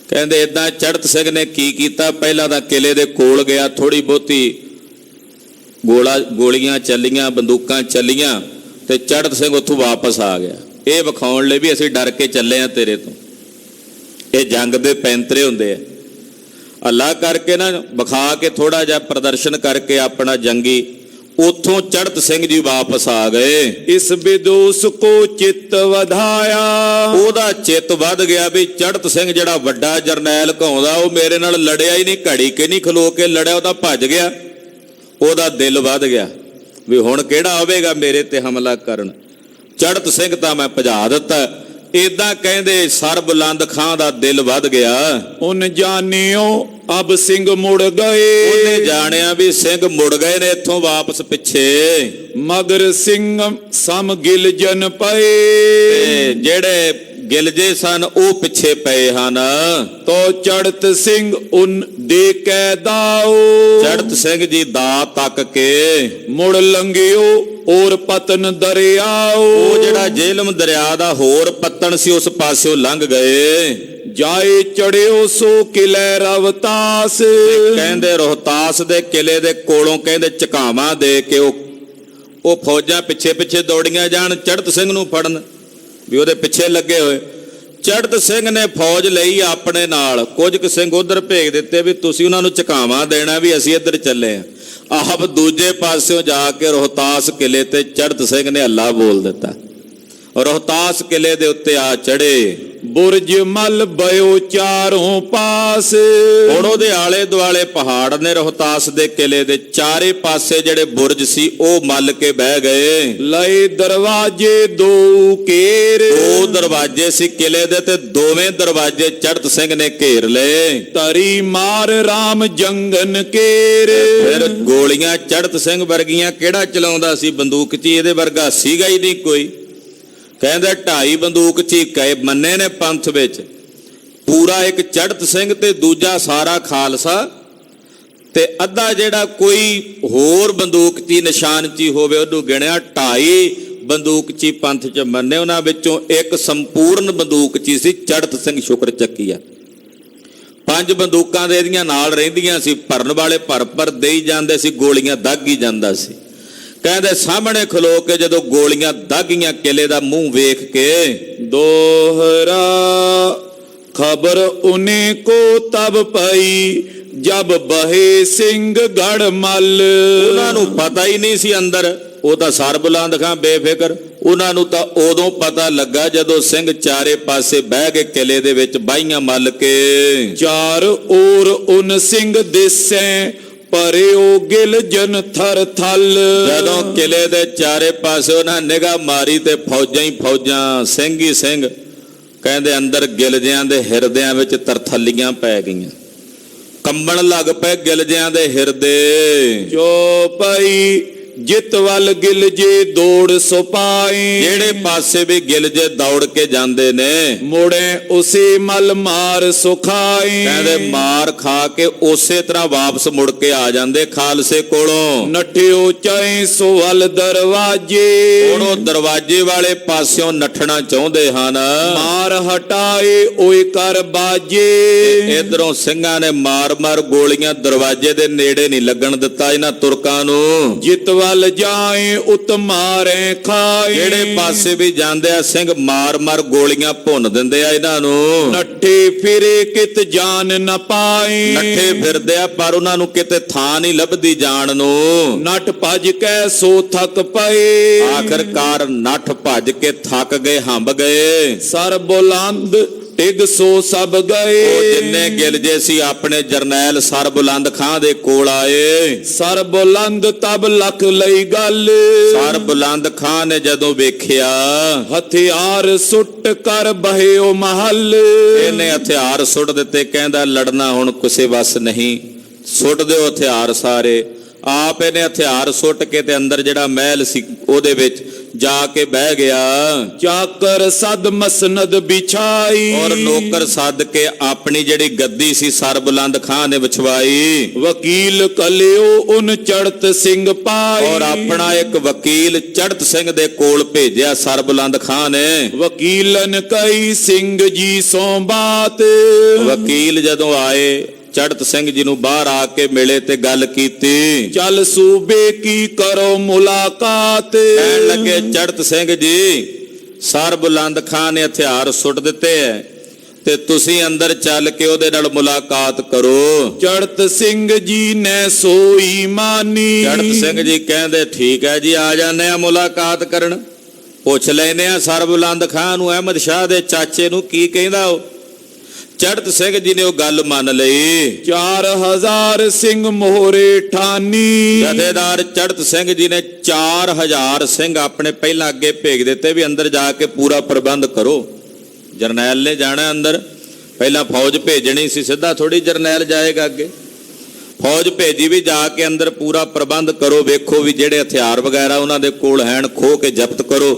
ਕਹਿੰਦੇ ਏਦਾਂ ਚੜਤ ਸਿੰਘ ਨੇ ਕੀ ਕੀਤਾ, ਪਹਿਲਾਂ ਤਾਂ ਕਿਲੇ ਦੇ ਕੋਲ ਗਿਆ, ਥੋੜੀ ਬਹੁਤੀ ਗੋਲੀਆਂ ਚੱਲੀਆਂ, ਬੰਦੂਕਾਂ ਚੱਲੀਆਂ, ਤੇ ਚੜਤ ਸਿੰਘ ਉੱਥੋਂ ਵਾਪਸ ਆ ਗਿਆ, ਇਹ ਵਿਖਾਉਣ ਲਈ ਵੀ ਅਸੀਂ ਡਰ ਕੇ ਚੱਲੇ ਆ ਤੇਰੇ ਤੋਂ। ਇਹ ਜੰਗ ਦੇ ਪੈਂਤਰੇ ਹੁੰਦੇ ਆ। ਅੱਲਾ ਕਰਕੇ ਨਾ ਵਿਖਾ ਕੇ, ਥੋੜਾ ਜਿਹਾ ਪ੍ਰਦਰਸ਼ਨ ਕਰਕੇ ਆਪਣਾ ਜੰਗੀ, ਉਥੋਂ ਚੜਤ ਸਿੰਘ ਜੀ ਵਾਪਸ ਆ ਗਏ। ਇਸ ਵਿਦੋਸ ਕੋ ਚਿੱਤ ਵਧਾਇਆ। ਉਹਦਾ ਚਿੱਤ ਵੱਧ ਗਿਆ ਵੀ ਚੜਤ ਸਿੰਘ ਜਿਹੜਾ ਵੱਡਾ ਜਰਨੈਲ ਕਹਾਉਂਦਾ, ਉਹ ਮੇਰੇ ਨਾਲ ਲੜਿਆ ਹੀ ਨਹੀਂ, ਘੜੀ ਕੇ ਨਹੀਂ ਖਲੋ ਕੇ ਲੜਿਆ, ਉਹਦਾ ਭੱਜ ਗਿਆ। ਉਹਦਾ ਦਿਲ ਵੱਧ ਗਿਆ ਵੀ ਹੁਣ ਕਿਹੜਾ ਆਵੇਗਾ ਮੇਰੇ ਤੇ ਹਮਲਾ ਕਰਨ। ਚੜਤ ਸਿੰਘ ਤਾਂ ਮੈਂ ਭਜਾ ਦਿੱਤਾ। ਏਦਾਂ ਕਹਿੰਦੇ ਸਰਬੁਲੰਦ ਖਾਂ ਦਾ ਦਿਲ ਵੱਧ ਗਿਆ। ਉਹਨ ਜਾਣਿਓ ਅਬ ਸਿੰਘ ਮੁੜ ਗਏ। ਉਹਨੇ ਜਾਣਿਆ ਵੀ ਸਿੰਘ ਮੁੜ ਗਏ ਨੇ ਇੱਥੋਂ ਵਾਪਸ ਪਿੱਛੇ। ਮਗਰ ਸਿੰਘ ਸਮ ਗਿਲ ਜਨ ਪਏ। ਤੇ ਜਿਹੜੇ ਗਿਲਜੇ ਸਨ ਉਹ ਪਿੱਛੇ ਪਏ ਹਨ। ਤੋ ਚੜਤ ਸਿੰਘ ਉਨ ਦੇ ਕੈ ਦਾਓ। ਚੜਤ ਸਿੰਘ ਜੀ ਦਾ ਤੱਕ ਕੇ ਮੁੜ ਲੰਘਿਓ ਔਰ ਪਤਨ ਦਰਿਆਓ। ਉਹ ਜਿਹੜਾ ਜੇਹਲਮ ਦਰਿਆ ਦਾ ਹੋਰ ਪੱਤਣ ਸੀ, ਉਸ ਪਾਸਿਓਂ ਲੰਘ ਗਏ। ਜਾਏ ਚੜਿਓ ਸੋ ਕਿਲੇ ਰਵਤਾਸ। ਕਹਿੰਦੇ ਰੋਹਤਾਸ ਦੇ ਕਿਲੇ ਦੇ ਕੋਲੋਂ ਕਹਿੰਦੇ ਝਕਾਵਾਂ ਦੇ ਕੇ ਉਹ ਫੌਜਾਂ ਪਿੱਛੇ ਪਿੱਛੇ ਦੌੜੀਆਂ ਜਾਣ ਚੜ੍ਹਤ ਸਿੰਘ ਨੂੰ ਫੜਨ, ਵੀ ਉਹਦੇ ਪਿੱਛੇ ਲੱਗੇ ਹੋਏ। ਚੜ੍ਹਤ ਸਿੰਘ ਨੇ ਫੌਜ ਲਈ ਆਪਣੇ ਨਾਲ, ਕੁਝ ਕੁ ਸਿੰਘ ਉਧਰ ਭੇਜ ਦਿੱਤੇ ਵੀ ਤੁਸੀਂ ਉਹਨਾਂ ਨੂੰ ਝਕਾਵਾਂ ਦੇਣਾ ਵੀ ਅਸੀਂ ਇੱਧਰ ਚੱਲੇ ਆ। ਆਪ ਦੂਜੇ ਪਾਸਿਓਂ ਜਾ ਕੇ ਰੋਹਤਾਸ ਕਿਲੇ ਤੇ ਚੜ੍ਹਤ ਸਿੰਘ ਨੇ ਹੱਲਾ ਬੋਲ ਦਿੱਤਾ। ਰੋਹਤਾਸ ਕਿਲੇ ਦੇ ਉੱਤੇ ਆ ਚੜੇ, ਬੁਰਜ ਮਲ ਬਇਓ ਚਾਰੋਂ ਪਾਸ। ਹੁਣ ਉਹਦੇ ਆਲੇ ਦੁਆਲੇ ਪਹਾੜ ਨੇ, ਰੋਹਤਾਸ ਦੇ ਕਿਲੇ ਦੇ ਚਾਰੇ ਪਾਸੇ ਜਿਹੜੇ ਬੁਰਜ ਸੀ ਉਹ ਮੱਲ ਕੇ ਬਹਿ ਗਏ। ਲਏ ਦਰਵਾਜੇ ਦੋ ਘੇਰ। ਦੋ ਦਰਵਾਜੇ ਸੀ ਕਿਲੇ ਦੇ ਤੇ ਦੋਵੇਂ ਦਰਵਾਜੇ ਚੜ੍ਹਤ ਸਿੰਘ ਨੇ ਘੇਰ ਲਏ। ਤਰੀ ਮਾਰ ਰਾਮ ਜੰਗਨ ਕੇਰ। ਫਿਰ ਗੋਲੀਆਂ ਚੜ੍ਹਤ ਸਿੰਘ ਵਰਗੀਆਂ ਕਿਹੜਾ ਚਲਾਉਂਦਾ ਸੀ ਬੰਦੂਕ 'ਚ, ਇਹਦੇ ਵਰਗਾ ਸੀਗਾ ਹੀ ਨਹੀਂ ਕੋਈ। ਕਹਿੰਦੇ 2.5 ਬੰਦੂਕ ਚੀਕੇ ਮੰਨੇ ਨੇ ਪੰਥ ਵਿੱਚ, ਪੂਰਾ ਇੱਕ ਚੜ੍ਹਤ ਸਿੰਘ ਤੇ ਦੂਜਾ ਸਾਰਾ ਖਾਲਸਾ, ਤੇ ਅੱਧਾ ਜਿਹੜਾ ਕੋਈ ਹੋਰ ਬੰਦੂਕ ਚੀ ਨਿਸ਼ਾਨ ਚੀ ਹੋਵੇ ਉਹਨੂੰ ਗਿਣਿਆ। 2.5 ਬੰਦੂਕ ਚੀ ਪੰਥ 'ਚ ਮੰਨੇ, ਉਹਨਾਂ ਵਿੱਚੋਂ ਇੱਕ ਸੰਪੂਰਨ ਬੰਦੂਕ ਚੀ ਸੀ ਚੜ੍ਹਤ ਸਿੰਘ ਸ਼ੁਕਰ ਚੱਕੀਆ। 5 ਬੰਦੂਕਾਂ ਦੇ ਇਹਦੀਆਂ ਨਾਲ ਰਹਿੰਦੀਆਂ ਸੀ, ਭਰਨ ਵਾਲੇ ਭਰ ਦੇਈ ਜਾਂਦੇ ਸੀ, ਗੋਲੀਆਂ ਦਾਗ ਹੀ ਜਾਂਦਾ ਸੀ। ਕਹਿੰਦੇ ਸਾਹਮਣੇ ਖਲੋ ਕੇ ਜਦੋਂ ਗੋਲੀਆਂ ਦਾਗੀਆਂ ਕਿਲੇ ਦਾ ਮੂੰਹ ਵੇਖ ਕੇ, ਦੋਹਰਾ ਖਬਰ ਉਨੇ ਕੋ ਤਬ ਪਈ ਜਬ ਬਹੇ ਸਿੰਘ ਗੜ ਮੱਲ। ਉਹਨਾਂ ਨੂੰ ਪਤਾ ਹੀ ਨਹੀਂ ਸੀ ਅੰਦਰ, ਉਹ ਤਾਂ ਸਰਬੁਲੰਦ ਖਾਂ ਬੇਫਿਕਰ। ਉਹਨਾਂ ਨੂੰ ਤਾਂ ਉਦੋਂ ਪਤਾ ਲੱਗਾ ਜਦੋਂ ਸਿੰਘ ਚਾਰੇ ਪਾਸੇ ਬਹਿ ਕੇ ਕਿਲੇ ਦੇ ਵਿੱਚ ਬਾਹੀਆਂ ਮੱਲ ਕੇ। ਚਾਰ ਔਰ ਉਨ ਸਿੰਘ ਦਿਸੈ ਪਰਿਓ ਗਿਲ ਜਨ ਥਰ ਥਲ। ਜਦੋਂ ਕਿਲੇ ਦੇ ਚਾਰੇ ਪਾਸੇ ਉਹਨਾਂ ਨਿਗਾਹ ਮਾਰੀ ਤੇ ਫੌਜਾਂ ਹੀ ਫੌਜਾਂ, ਸਿੰਘ ਹੀ ਸਿੰਘ। ਕਹਿੰਦੇ ਅੰਦਰ ਗਿਲਜਿਆਂ ਦੇ ਹਿਰਦਿਆਂ ਵਿੱਚ ਤਰਥੱਲੀਆਂ ਪੈ ਗਈਆਂ, ਕੰਬਣ ਲੱਗ ਪਏ ਗਿਲਜਿਆਂ ਦੇ ਹਿਰਦੇ। ਜੋ ਪਈ ਜਿਤ ਵੱਲ ਗਿਲਜੇ ਦੌੜ ਸੁਪਾਈ। ਜਿਹੜੇ ਪਾਸੇ ਵੀ ਗਿਲਜੇ ਦੌੜ ਕੇ ਜਾਂਦੇ ਨੇ, ਮੋੜੇ ਉਸੇ ਮਲ ਮਾਰ ਸੁਖਾਈ। ਕਹਿੰਦੇ ਮਾਰ ਖਾ ਕੇ ਉਸੇ ਤਰ੍ਹਾਂ ਵਾਪਸ ਮੁੜ ਕੇ ਆ ਜਾਂਦੇ ਖਾਲਸੇ ਕੋਲੋਂ। ਨਠਿਓ ਚਾਹੇ ਸੋ ਵੱਲ ਦਰਵਾਜੇ। ਹੁਣ ਉਹ ਦਰਵਾਜੇ ਵਾਲੇ ਪਾਸਿਓਂ ਨੱਠਣਾ ਚਾਹੁੰਦੇ ਹਨ, ਮਾਰ ਹਟਾਏ ਓਏ ਕਰ ਬਾਜੇ। ਇਧਰੋਂ ਸਿੰਘਾਂ ਨੇ ਮਾਰ ਮਾਰ ਗੋਲੀਆਂ ਦਰਵਾਜੇ ਦੇ ਨੇੜੇ ਨਹੀਂ ਲੱਗਣ ਦਿੱਤਾ ਇਹਨਾਂ ਤੁਰਕਾਂ ਨੂੰ। ਜਿਤ ਵੱਲ ਜਾਏ ਉਤ ਮਾਰੇ ਖਾਏ। ਜਿਹੜੇ ਪਾਸੇ ਵੀ ਜਾਂਦੇ ਆ ਸਿੰਘ ਮਾਰ ਮਾਰ ਗੋਲੀਆਂ ਭੁੰਨ ਦਿੰਦੇ ਆ ਇਹਨਾਂ ਨੂੰ। ਨੱਠੇ ਫਿਰੇ ਕਿਤ ਜਾਨ ਨ ਪਾਏ। ਨੱਠੇ ਫਿਰਦੇ ਆ ਪਰ ਉਹਨਾਂ ਨੂੰ ਕਿਤੇ ਥਾਂ ਨਹੀਂ ਲੱਭਦੀ ਜਾਣ ਨੂੰ। ਨੱਠ ਭੱਜ ਕੇ ਸੋ ਥੱਕ ਪਏ। ਆਖਰਕਾਰ ਨੱਠ ਭੱਜ ਕੇ ਥੱਕ ਗਏ, ਹੰਬ ਗਏ। ਸਰ ਬੁਲੰਦ ਟਿਗ ਸੋ ਸਭ ਗਏ। ਉਹ ਜਿੰਨੇ ਗਿਲਜੇ ਸੀ ਆਪਣੇ ਜਰਨੈਲ ਸਰਬੁਲੰਦ ਖਾਂ ਦੇ ਕੋਲ ਆਏ। ਸਰਬੁਲੰਦ ਤਬ ਲਖ ਲਈ ਗੱਲ। ਸਰਬੁਲੰਦ ਖਾਂ ਨੇ ਜਦੋਂ ਵੇਖਿਆ, ਹਥਿਆਰ ਸੁੱਟ ਕਰ ਬਹਿਓ ਮਹੱਲ। ਇਹਨੇ ਹਥਿਆਰ ਸੁੱਟ ਦਿੱਤੇ। ਕਹਿੰਦਾ ਲੜਨਾ ਹੁਣ ਕਿਸੇ ਵੱਸ ਨਹੀਂ, ਸੁੱਟ ਦਿਓ ਹਥਿਆਰ ਸਾਰੇ। ਆਪ ਇਹਨੇ ਹਥਿਆਰ ਸੁੱਟ ਕੇ ਤੇ ਅੰਦਰ ਜਿਹੜਾ ਮਹਿਲ ਸੀ ਉਹਦੇ ਵਿੱਚ ਜਾ ਕੇ ਬਹਿ ਗਿਆ। ਚਾਕਰ ਸਦ ਮਸਨਦ ਵਿਛਾਈ। ਔਰ ਨੌਕਰ ਸੱਦ ਕੇ ਆਪਣੀ ਜਿਹੜੀ ਗੱਦੀ ਸੀ ਸਰਬੁਲੰਦ ਖਾਂ ਨੇ ਵਿਛਵਾਈ। ਵਕੀਲ ਕਲਿਓ ਉਨ ਚੜਤ ਸਿੰਘ ਪਾਈ। ਔਰ ਆਪਣਾ ਇੱਕ ਵਕੀਲ ਚੜਤ ਸਿੰਘ ਦੇ ਕੋਲ ਭੇਜਿਆ ਸਰਬੁਲੰਦ ਖਾਂ ਨੇ। ਵਕੀਲਨ ਕਈ ਸਿੰਘ ਜੀ ਸੋ ਬਾਤ। ਵਕੀਲ ਜਦੋਂ ਆਏ ਚੜਤ ਸਿੰਘ ਜੀ ਨੂੰ ਬਾਹਰ ਆ ਕੇ ਮਿਲੇ ਤੇ ਗੱਲ ਕੀਤੀ। ਚੱਲ ਸੂਬੇ ਕੀ ਕਰੋ ਮੁਲਾਕਾਤ। ਕਹਿਣ ਲੱਗੇ ਚੜਤ ਸਿੰਘ ਜੀ, ਸਰਬੁਲੰਦ ਖਾਂ ਨੇ ਹਥਿਆਰ ਸੁੱਟ ਦਿੱਤੇ ਐ ਤੇ ਤੁਸੀਂ ਅੰਦਰ ਚੱਲ ਕੇ ਉਹਦੇ ਨਾਲ ਮੁਲਾਕਾਤ ਕਰੋ। ਚੜਤ ਸਿੰਘ ਜੀ ਨੇ ਸੋਈ ਮਾਨੀ। ਚੜਤ ਸਿੰਘ ਜੀ ਕਹਿੰਦੇ ਠੀਕ ਹੈ ਜੀ, ਆ ਜਾਂਦੇ ਆ ਮੁਲਾਕਾਤ ਕਰਨ। ਪੁੱਛ ਲੈਨੇ ਆ ਸਰਬੁਲੰਦ ਖਾਂ ਨੂੰ ਅਹਿਮਦ ਸ਼ਾਹ ਦੇ ਚਾਚੇ ਨੂੰ ਕੀ ਕਹਿੰਦਾ ਉਹ। ਚੜਤ ਸਿੰਘ ਜੀ ਨੇ ਉਹ ਗੱਲ ਮੰਨ ਲਈ। 4000 ਸਿੰਘ ਮੋਹਰੇ ਠਾਨੀ। ਜਥੇਦਾਰ ਚੜਤ ਸਿੰਘ ਜੀ ਨੇ 4000 ਸਿੰਘ ਆਪਣੇ ਪਹਿਲਾਂ ਅੱਗੇ ਭੇਜ ਦਿੱਤੇ ਵੀ ਅੰਦਰ ਜਾ ਕੇ ਪੂਰਾ ਪ੍ਰਬੰਧ ਕਰੋ। ਜਰਨੈਲ ਨੇ ਜਾਣਾ ਅੰਦਰ, ਪਹਿਲਾਂ ਫੌਜ ਭੇਜਣੀ ਸੀ, ਸਿੱਧਾ ਥੋੜੀ ਜਰਨੈਲ ਜਾਏਗਾ ਅੱਗੇ। ਫੌਜ ਭੇਜੀ ਵੀ ਜਾ ਕੇ ਅੰਦਰ ਪੂਰਾ ਪ੍ਰਬੰਧ ਕਰੋ, ਵੇਖੋ ਵੀ ਜਿਹੜੇ ਹਥਿਆਰ ਵਗੈਰਾ ਉਹਨਾਂ ਦੇ ਕੋਲ ਹਨ ਖੋਹ ਕੇ ਜ਼ਬਤ ਕਰੋ,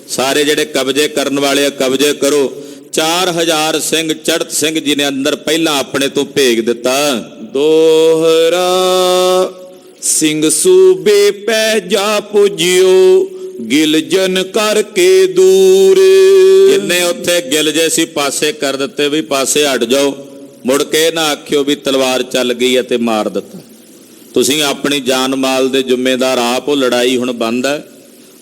ਸਾਰੇ ਜਿਹੜੇ ਕਬਜ਼ੇ ਕਰਨ ਵਾਲੇ ਆ ਕਬਜ਼ੇ ਕਰੋ। 4000 ਸਿੰਘ ਚੜਤ ਸਿੰਘ ਜੀ ਨੇ ਅੰਦਰ ਪਹਿਲਾਂ ਆਪਣੇ ਤੋਂ ਭੇਜ ਦਿੱਤਾ। ਦੋਹਰਾ ਸਿੰਘ ਸੂਬੇ ਪੈ ਜਾ ਪੁਜਿਓ ਗਿਲ ਜਨ ਕਰਕੇ ਦੂਰ। ਜਿੰਨੇ ਉੱਥੇ ਗਿਲ ਜੇ ਸੀ ਪਾਸੇ ਕਰ ਦਿੱਤੇ ਵੀ ਪਾਸੇ ਹਟ ਜਾਓ, ਮੁੜ ਕੇ ਨਾ ਆਖਿਓ ਵੀ ਤਲਵਾਰ ਚੱਲ ਗਈ ਅਤੇ ਮਾਰ ਦਿੱਤਾ। ਤੁਸੀਂ ਆਪਣੀ ਜਾਨ ਮਾਲ ਦੇ ਜ਼ਿੰਮੇਦਾਰ ਆਪ ਹੋ। ਲੜਾਈ ਹੁਣ ਬੰਦ ਹੈ,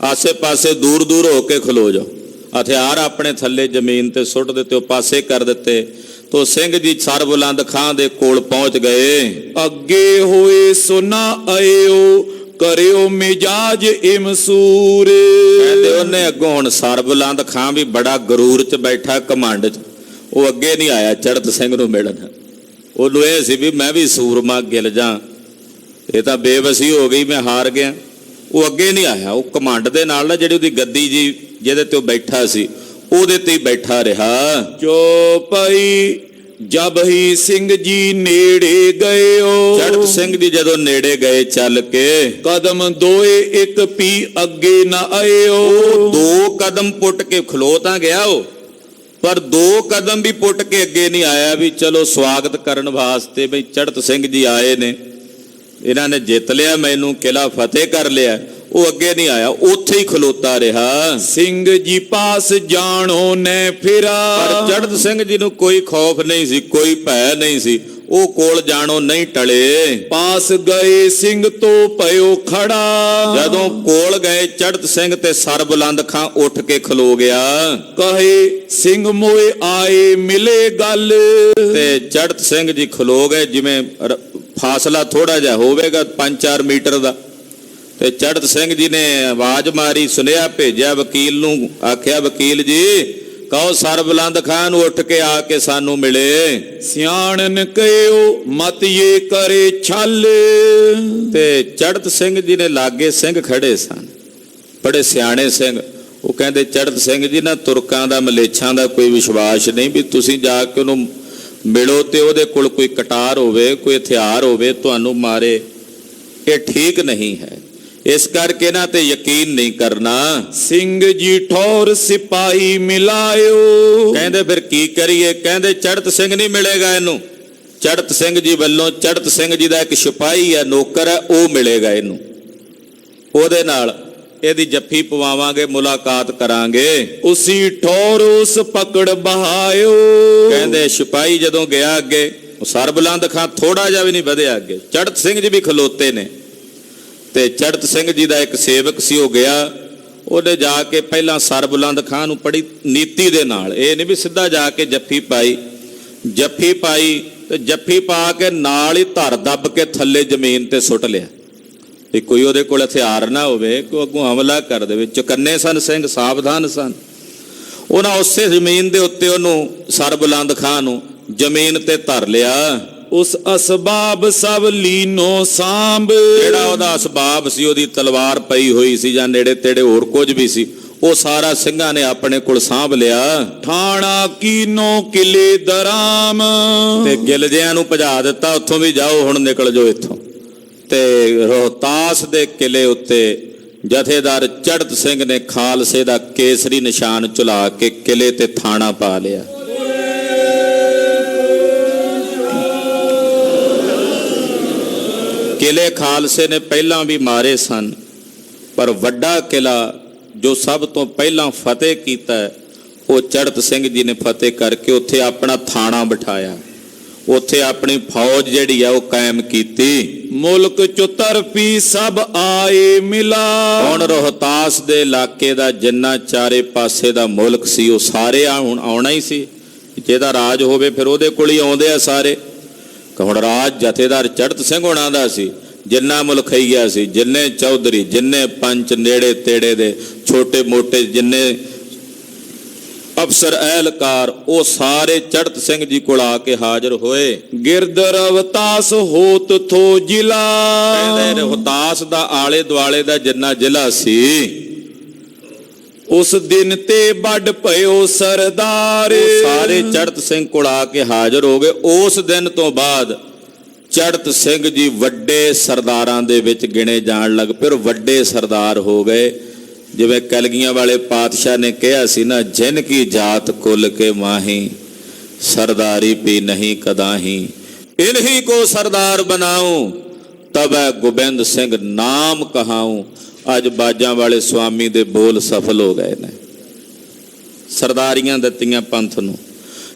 ਆਸੇ ਪਾਸੇ ਦੂਰ ਦੂਰ ਹੋ ਕੇ ਖਲੋ ਜਾਓ। ਹਥਿਆਰ ਆਪਣੇ ਥੱਲੇ ਜ਼ਮੀਨ ਤੇ ਸੁੱਟ ਦਿੱਤੇ, ਉਹ ਪਾਸੇ ਕਰ ਦਿੱਤੇ। ਤੋ ਸਿੰਘ ਜੀ ਸਰਬੁਲੰਦ ਖਾਂ ਦੇ ਕੋਲ ਪਹੁੰਚ ਗਏ। ਅੱਗੇ ਹੋਏ ਸੁਨਾ ਆਇਓ ਕਰਿਓ ਮਿਜਾਜ ਇਮਸੂਰ। ਕਹਿੰਦੇ ਉਹਨੇ ਅੱਗੋਂ ਹੁਣ ਸਰਬੁਲੰਦ ਖਾਂ ਵੀ ਬੜਾ ਗਰੂਰ ਚ ਬੈਠਾ, ਘਮੰਡ ਚ। ਉਹ ਅੱਗੇ ਨਹੀਂ ਆਇਆ ਚੜਤ ਸਿੰਘ ਨੂੰ ਮਿਲਣ। ਉਹਨੂੰ ਇਹ ਸੀ ਵੀ ਮੈਂ ਵੀ ਸੂਰਮਾ ਗਿਲ ਜਾ, ਇਹ ਤਾਂ ਬੇਵਸੀ ਹੋ ਗਈ, ਮੈਂ ਹਾਰ ਗਿਆ। ਉਹ ਅੱਗੇ ਨਹੀਂ ਆਇਆ। ਉਹ ਘਮੰਡ ਦੇ ਨਾਲ ਨਾ ਜਿਹੜੀ ਉਹਦੀ ਗੱਦੀ ਜੀ ਜਿਹਦੇ ਤੇ ਉਹ ਬੈਠਾ ਸੀ ਉਹਦੇ ਤੇ ਹੀ ਬੈਠਾ ਰਿਹਾ। ਜੋ ਪਈ ਜਬ ਹੀ ਸਿੰਘ ਜੀ ਨੇੜੇ ਗਇਓ। ਚੜਤ ਸਿੰਘ ਜੀ ਜਦੋਂ ਨੇੜੇ ਗਏ ਚੱਲ ਕੇ, ਕਦਮ ਦੋਏ ਇੱਕ ਪੀ ਅੱਗੇ ਨਾ ਆਇਓ। ਉਹ 2 ਕਦਮ ਪੁੱਟ ਕੇ ਖਲੋ ਤਾਂ ਗਿਆ ਉਹ, ਪਰ 2 ਕਦਮ ਵੀ ਪੁੱਟ ਕੇ ਅੱਗੇ ਨਹੀਂ ਆਇਆ ਵੀ ਚਲੋ ਸਵਾਗਤ ਕਰਨ ਵਾਸਤੇ ਬਈ ਚੜਤ ਸਿੰਘ ਜੀ ਆਏ ਨੇ, ਇਹਨਾਂ ਨੇ ਜਿੱਤ ਲਿਆ, ਮੈਨੂੰ ਕਿਲਾ ਫਤਿਹ ਕਰ ਲਿਆ। ਉਹ ਅੱਗੇ ਨਹੀਂ ਆਇਆ, ਉੱਥੇ ਹੀ ਖਲੋਤਾ ਰਿਹਾ। ਸਿੰਘ ਜੀ ਪਾਸ ਜਾਣੋ ਨੇ ਫਿਰਾ। ਪਰ ਚੜਤ ਸਿੰਘ ਜੀ ਨੂੰ ਕੋਈ ਖੌਫ ਨਹੀਂ ਸੀ, ਕੋਈ ਭੈ ਨਹੀਂ ਸੀ। ਉਹ ਕੋਲ ਜਾਣੋ ਨਹੀਂ ਟਲੇ। ਪਾਸ ਗਏ ਸਿੰਘ ਤੋਂ ਪਇਓ ਖੜਾ। ਜਦੋਂ ਕੋਲ ਗਏ ਚੜਤ ਸਿੰਘ ਤੇ ਸਰਬੁਲੰਦ ਖਾਂ ਉੱਠ ਕੇ ਖਲੋ ਗਿਆ। ਕਹੇ ਸਿੰਘ ਮੋਏ ਆਏ ਮਿਲੇ ਗੱਲ। ਤੇ ਚੜਤ ਸਿੰਘ ਜੀ ਖਲੋ ਗਏ, ਜਿਵੇਂ ਫਾਸਲਾ ਥੋੜਾ ਜਿਹਾ ਹੋਵੇਗਾ 5-4 ਮੀਟਰ ਦਾ। ਤੇ ਚੜਤ ਸਿੰਘ ਜੀ ਨੇ ਆਵਾਜ਼ ਮਾਰੀ, ਸੁਨੇਹਾ ਭੇਜਿਆ ਵਕੀਲ ਨੂੰ, ਆਖਿਆ ਵਕੀਲ ਜੀ ਕਹੋ ਸਰਬੁਲੰਦ ਖਾਂ ਨੂੰ ਉੱਠ ਕੇ ਆ ਕੇ ਸਾਨੂੰ ਮਿਲੇ। ਸਿਆਣਨ ਕਹਿਓ ਮਤ ਇਹ ਕਰੇ ਛਲ। ਤੇ ਚੜਤ ਸਿੰਘ ਜੀ ਨੇ ਲਾਗੇ ਸਿੰਘ ਖੜੇ ਸਨ, ਬੜੇ ਸਿਆਣੇ ਸਿੰਘ। ਉਹ ਕਹਿੰਦੇ ਚੜਤ ਸਿੰਘ ਜੀ ਨਾ ਤੁਰਕਾਂ ਦਾ ਮਲੇਛਾਂ ਦਾ ਕੋਈ ਵਿਸ਼ਵਾਸ ਨਹੀਂ ਵੀ ਤੁਸੀਂ ਜਾ ਕੇ ਉਹਨੂੰ ਮਿਲੋ ਤੇ ਉਹਦੇ ਕੋਲ ਕੋਈ ਕਟਾਰ ਹੋਵੇ, ਕੋਈ ਹਥਿਆਰ ਹੋਵੇ ਤੁਹਾਨੂੰ ਮਾਰੇ, ਇਹ ਠੀਕ ਨਹੀਂ ਹੈ। ਇਸ ਕਰਕੇ ਨਾ ਤੇ ਯਕੀਨ ਨਹੀਂ ਕਰਨਾ। ਸਿੰਘ ਜੀ ਠੌਰ ਸਿਪਾਹੀ ਮਿਲਾਇਓ। ਕਹਿੰਦੇ ਫਿਰ ਕੀ ਕਰੀਏ? ਕਹਿੰਦੇ ਚੜਤ ਸਿੰਘ ਨਹੀਂ ਮਿਲੇਗਾ ਇਹਨੂੰ। ਚੜਤ ਸਿੰਘ ਜੀ ਵੱਲੋਂ, ਚੜਤ ਸਿੰਘ ਜੀ ਦਾ ਇੱਕ ਸਿਪਾਹੀ ਹੈ, ਨੌਕਰ ਹੈ, ਉਹ ਮਿਲੇਗਾ ਇਹਨੂੰ। ਉਹਦੇ ਨਾਲ ਇਹਦੀ ਜੱਫੀ ਪਵਾਵਾਂਗੇ, ਮੁਲਾਕਾਤ ਕਰਾਂਗੇ। ਉਸੀ ਠੌਰ ਉਸ ਪਕੜ ਬਹਾਇਓ। ਕਹਿੰਦੇ ਸਿਪਾਹੀ ਜਦੋਂ ਗਿਆ ਅੱਗੇ, ਸਰਬੁਲੰਦ ਖਾਂ ਥੋੜਾ ਜਿਹਾ ਵੀ ਨਹੀਂ ਵਧਿਆ ਅੱਗੇ। ਚੜਤ ਸਿੰਘ ਜੀ ਵੀ ਖਲੋਤੇ ਨੇ। ਤੇ ਚੜਤ ਸਿੰਘ ਜੀ ਦਾ ਇੱਕ ਸੇਵਕ ਸੀ, ਉਹ ਗਿਆ, ਉਹਨੇ ਜਾ ਕੇ ਪਹਿਲਾਂ ਸਰਬੁਲੰਦ ਖਾਂ ਨੂੰ ਬੜੀ ਨੀਤੀ ਦੇ ਨਾਲ, ਇਹ ਨਹੀਂ ਵੀ ਸਿੱਧਾ ਜਾ ਕੇ ਜੱਫੀ ਪਾਈ। ਜੱਫੀ ਪਾਈ ਤੇ ਜੱਫੀ ਪਾ ਕੇ ਨਾਲ ਹੀ ਧਰ ਦੱਬ ਕੇ ਥੱਲੇ ਜ਼ਮੀਨ ਤੇ ਸੁੱਟ ਲਿਆ ਵੀ ਕੋਈ ਉਹਦੇ ਕੋਲ ਹਥਿਆਰ ਨਾ ਹੋਵੇ, ਕੋਈ ਅੱਗੋਂ ਹਮਲਾ ਕਰ ਦੇਵੇ। ਚੁਕੰਨੇ ਸਨ ਸਿੰਘ, ਸਾਵਧਾਨ ਸਨ। ਉਹਨਾਂ ਉਸੇ ਜ਼ਮੀਨ ਦੇ ਉੱਤੇ ਉਹਨੂੰ ਸਰਬੁਲੰਦ ਖਾਂ ਨੂੰ ਜ਼ਮੀਨ ਤੇ ਧਰ ਲਿਆ। ਉਸ ਅਸਬਾਬ ਸਭ ਲੀਨੋ ਸਾਂਭ। ਜਿਹੜਾ ਉਹਦਾ ਅਸਬਾਬ ਸੀ, ਉਹਦੀ ਤਲਵਾਰ ਪਈ ਹੋਈ ਸੀ ਜਾਂ ਨੇੜੇ ਤੇੜੇ ਹੋਰ ਕੁਝ ਵੀ ਸੀ, ਉਹ ਸਾਰਾ ਸਿੰਘਾਂ ਨੇ ਆਪਣੇ ਕੋਲ ਸਾਂਭ ਲਿਆ। ਠਾਣਾ ਕੀਨੋ ਕਿਲੇ ਦਰਾਮ। ਤੇ ਗਿਲਜਿਆਂ ਨੂੰ ਭਜਾ ਦਿੱਤਾ, ਉੱਥੋਂ ਵੀ ਜਾਓ, ਹੁਣ ਨਿਕਲ ਜਾਓ ਇੱਥੋਂ। ਤੇ ਰੋਹਤਾਸ ਦੇ ਕਿਲੇ ਉੱਤੇ ਜਥੇਦਾਰ ਚੜਤ ਸਿੰਘ ਨੇ ਖਾਲਸੇ ਦਾ ਕੇਸਰੀ ਨਿਸ਼ਾਨ ਚੁਲਾ ਕੇ ਕਿਲੇ ਤੇ ਥਾਣਾ ਪਾ ਲਿਆ। ਕਿਲੇ ਖਾਲਸੇ ਨੇ ਪਹਿਲਾਂ ਵੀ ਮਾਰੇ ਸਨ, ਪਰ ਵੱਡਾ ਕਿਲਾ ਜੋ ਸਭ ਤੋਂ ਪਹਿਲਾਂ ਫਤਿਹ ਕੀਤਾ ਉਹ ਚੜਤ ਸਿੰਘ ਜੀ ਨੇ ਫਤਿਹ ਕਰਕੇ ਉੱਥੇ ਆਪਣਾ ਥਾਣਾ ਬਿਠਾਇਆ, ਉੱਥੇ ਆਪਣੀ ਫੌਜ ਜਿਹੜੀ ਆ ਉਹ ਕਾਇਮ ਕੀਤੀ। ਮੁਲਕ ਚੁਤਰਫੀ ਸਭ ਆਏ ਮਿਲਾ। ਹੁਣ ਰੋਹਤਾਸ ਦੇ ਇਲਾਕੇ ਦਾ ਜਿੰਨਾ ਚਾਰੇ ਪਾਸੇ ਦਾ ਮੁਲਕ ਸੀ ਉਹ ਸਾਰੇ ਹੁਣ ਆਉਣਾ ਹੀ ਸੀ। ਜਿਹਦਾ ਰਾਜ ਹੋਵੇ ਫਿਰ ਉਹਦੇ ਕੋਲ ਹੀ ਆਉਂਦੇ ਆ ਸਾਰੇ। ਹੁਣ ਰਾਜ ਜਥੇਦਾਰ ਚੜਤ ਸਿੰਘ ਹੋਣਾ ਦਾ ਸੀ। ਜਿੰਨਾ ਮੁਲਖਈਆ ਸੀ, ਜਿੰਨੇ ਚੌਧਰੀ, ਜਿੰਨੇ ਪੰਚ, ਨੇੜੇ ਤੇੜੇ ਦੇ ਛੋਟੇ ਮੋਟੇ ਜਿੰਨੇ ਅਫਸਰ ਅਹਿਲਕਾਰ, ਉਹ ਸਾਰੇ ਚੜਤ ਸਿੰਘ ਜੀ ਕੋਲ ਆ ਕੇ ਹਾਜ਼ਰ ਹੋਏ। ਗਿਰਦ ਰਵਤਾਸ ਹੋਤ ਥੋ ਜ਼ਿਲ੍ਹਾ। ਕਹਿੰਦੇ ਰੋਹਤਾਸ ਦਾ ਆਲੇ ਦੁਆਲੇ ਦਾ ਜਿੰਨਾ ਜ਼ਿਲ੍ਹਾ ਸੀ, ਉਸ ਦਿਨ ਤੇ ਵੱਡ ਭਇਓ ਸਰਦਾਰ। ਸਾਰੇ ਚੜਤ ਸਿੰਘ ਕੋਲ ਆ ਕੇ ਹਾਜ਼ਰ ਹੋ ਗਏ। ਉਸ ਦਿਨ ਤੋਂ ਬਾਅਦ ਚੜਤ ਸਿੰਘ ਜੀ ਵੱਡੇ ਸਰਦਾਰਾਂ ਦੇ ਵਿੱਚ ਗਿਣੇ ਜਾਣ ਲੱਗ ਪਏ, ਵੱਡੇ ਸਰਦਾਰ ਹੋ ਗਏ। ਜਿਵੇਂ ਕਲਗੀਆਂ ਵਾਲੇ ਪਾਤਸ਼ਾਹ ਨੇ ਕਿਹਾ ਸੀ ਨਾ, ਜਿਨ ਕੀ ਜਾਤ ਕੁਲ ਕੇ ਮਾਹੀ, ਸਰਦਾਰੀ ਪੀ ਨਹੀਂ ਕਦਾਹੀ, ਇਨਹੀ ਕੋ ਸਰਦਾਰ ਬਣਾਉ, ਤਬੈ ਗੋਬਿੰਦ ਸਿੰਘ ਨਾਮ ਕਹਾਊ। ਅੱਜ ਬਾਜਾਂ ਵਾਲੇ ਸਵਾਮੀ ਦੇ ਬੋਲ ਸਫਲ ਹੋ ਗਏ ਨੇ। ਸਰਦਾਰੀਆਂ ਦਿੱਤੀਆਂ ਪੰਥ ਨੂੰ।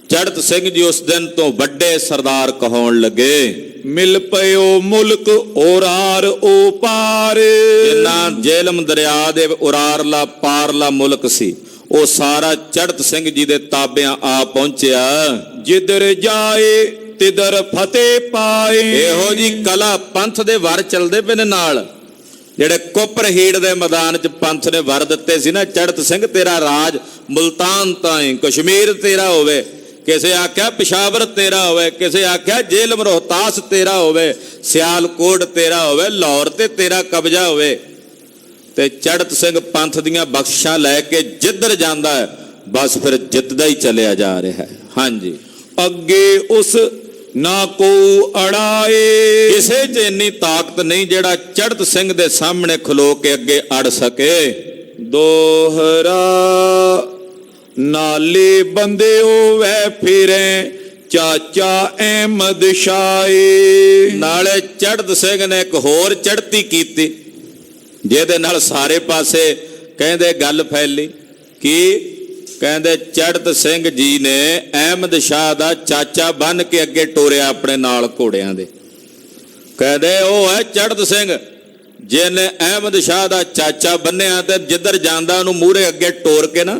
ਚੜ੍ਹਤ ਸਿੰਘ ਜੀ ਉਸ ਦਿਨ ਤੋਂ ਵੱਡੇ ਸਰਦਾਰ ਕਹਾਉਣ ਲੱਗੇ। ਮਿਲ ਪਇਓ ਮੁਲਕ ਔਰਾਰ ਓ ਪਾਰ। ਜਿੰਨਾ ਜੇਲਮ ਦਰਿਆ ਦੇ ਉਰਾਰਲਾ ਪਾਰਲਾ ਮੁਲਕ ਸੀ, ਉਹ ਸਾਰਾ ਚੜ੍ਹਤ ਸਿੰਘ ਜੀ ਦੇ ਤਾਬਿਆਂ ਆ ਪਹੁੰਚਿਆ। ਜਿੱਧਰ ਜਾਏ ਤਿੱਧਰ ਫਤਿਹ ਪਾਏ। ਇਹੋ ਜੀ ਕਲਾ ਪੰਥ ਦੇ ਵਰ ਚੱਲਦੇ ਪਏ ਨੇ ਨਾਲ। ਜਿਹੜੇ ਕੁਪਰਹੀੜ ਦੇ ਮੈਦਾਨ 'ਚ ਪੰਥ ਨੇ ਵਰ ਦਿੱਤੇ ਸੀ ਨਾ, ਚੜ੍ਹਤ ਸਿੰਘ ਤੇਰਾ ਰਾਜ ਮੁਲਤਾਨ ਤਾਈਂ, ਕਸ਼ਮੀਰ ਤੇਰਾ ਹੋਵੇ, ਕਿਸੇ ਆਖਿਆ ਪਿਸ਼ਾਵਰ ਤੇਰਾ ਹੋਵੇ, ਕਿਸੇ ਆਖਿਆ ਜੇਲਮ ਰੋਹਤਾਸ ਤੇਰਾ ਹੋਵੇ, ਸਿਆਲਕੋਟ ਤੇਰਾ ਹੋਵੇ, ਲਾਹੌਰ ਤੇ ਤੇਰਾ ਕਬਜ਼ਾ ਹੋਵੇ। ਤੇ ਚੜ੍ਹਤ ਸਿੰਘ ਪੰਥ ਦੀਆਂ ਬਖਸ਼ਾਂ ਲੈ ਕੇ ਜਿੱਧਰ ਜਾਂਦਾ ਹੈ ਬਸ ਫਿਰ ਜਿੱਤਦਾ ਹੀ ਚੱਲਿਆ ਜਾ ਰਿਹਾ ਹੈ। ਹਾਂਜੀ, ਅੱਗੇ ਉਸ ਨਾ ਕੋ ਅੜਾਏ। ਕਿਸੇ 'ਚ ਇੰਨੀ ਤਾਕਤ ਨਹੀਂ ਜਿਹੜਾ ਚੜ੍ਹਤ ਸਿੰਘ ਦੇ ਸਾਹਮਣੇ ਖਲੋ ਕੇ ਅੱਗੇ ਅੜ ਸਕੇ। ਦੋਹਰਾ ਨਾਲੇ ਬੰਦਿਓ ਵੈ ਫਿਰੇ ਚਾਚਾ ਅਹਿਮਦ ਸ਼ਾਹੀ। ਨਾਲੇ ਚੜ੍ਹਤ ਸਿੰਘ ਨੇ ਇੱਕ ਹੋਰ ਚੜ੍ਹਤੀ ਕੀਤੀ ਜਿਹਦੇ ਨਾਲ ਸਾਰੇ ਪਾਸੇ ਕਹਿੰਦੇ ਗੱਲ ਫੈਲੀ। ਕੀ ਕਹਿੰਦੇ? ਚੜ੍ਹਤ ਸਿੰਘ ਜੀ ਨੇ ਅਹਿਮਦ ਸ਼ਾਹ ਦਾ ਚਾਚਾ ਬੰਨ ਕੇ ਅੱਗੇ ਟੋਰਿਆ ਆਪਣੇ ਨਾਲ ਘੋੜਿਆਂ ਦੇ। ਕਹਿੰਦੇ ਉਹ ਹੈ ਚੜ੍ਹਤ ਸਿੰਘ ਜਿਹਨੇ ਅਹਿਮਦ ਸ਼ਾਹ ਦਾ ਚਾਚਾ ਬੰਨਿਆ ਤੇ ਜਿੱਧਰ ਜਾਂਦਾ ਉਹਨੂੰ ਮੂਹਰੇ ਅੱਗੇ ਟੋਰ ਕੇ ਨਾ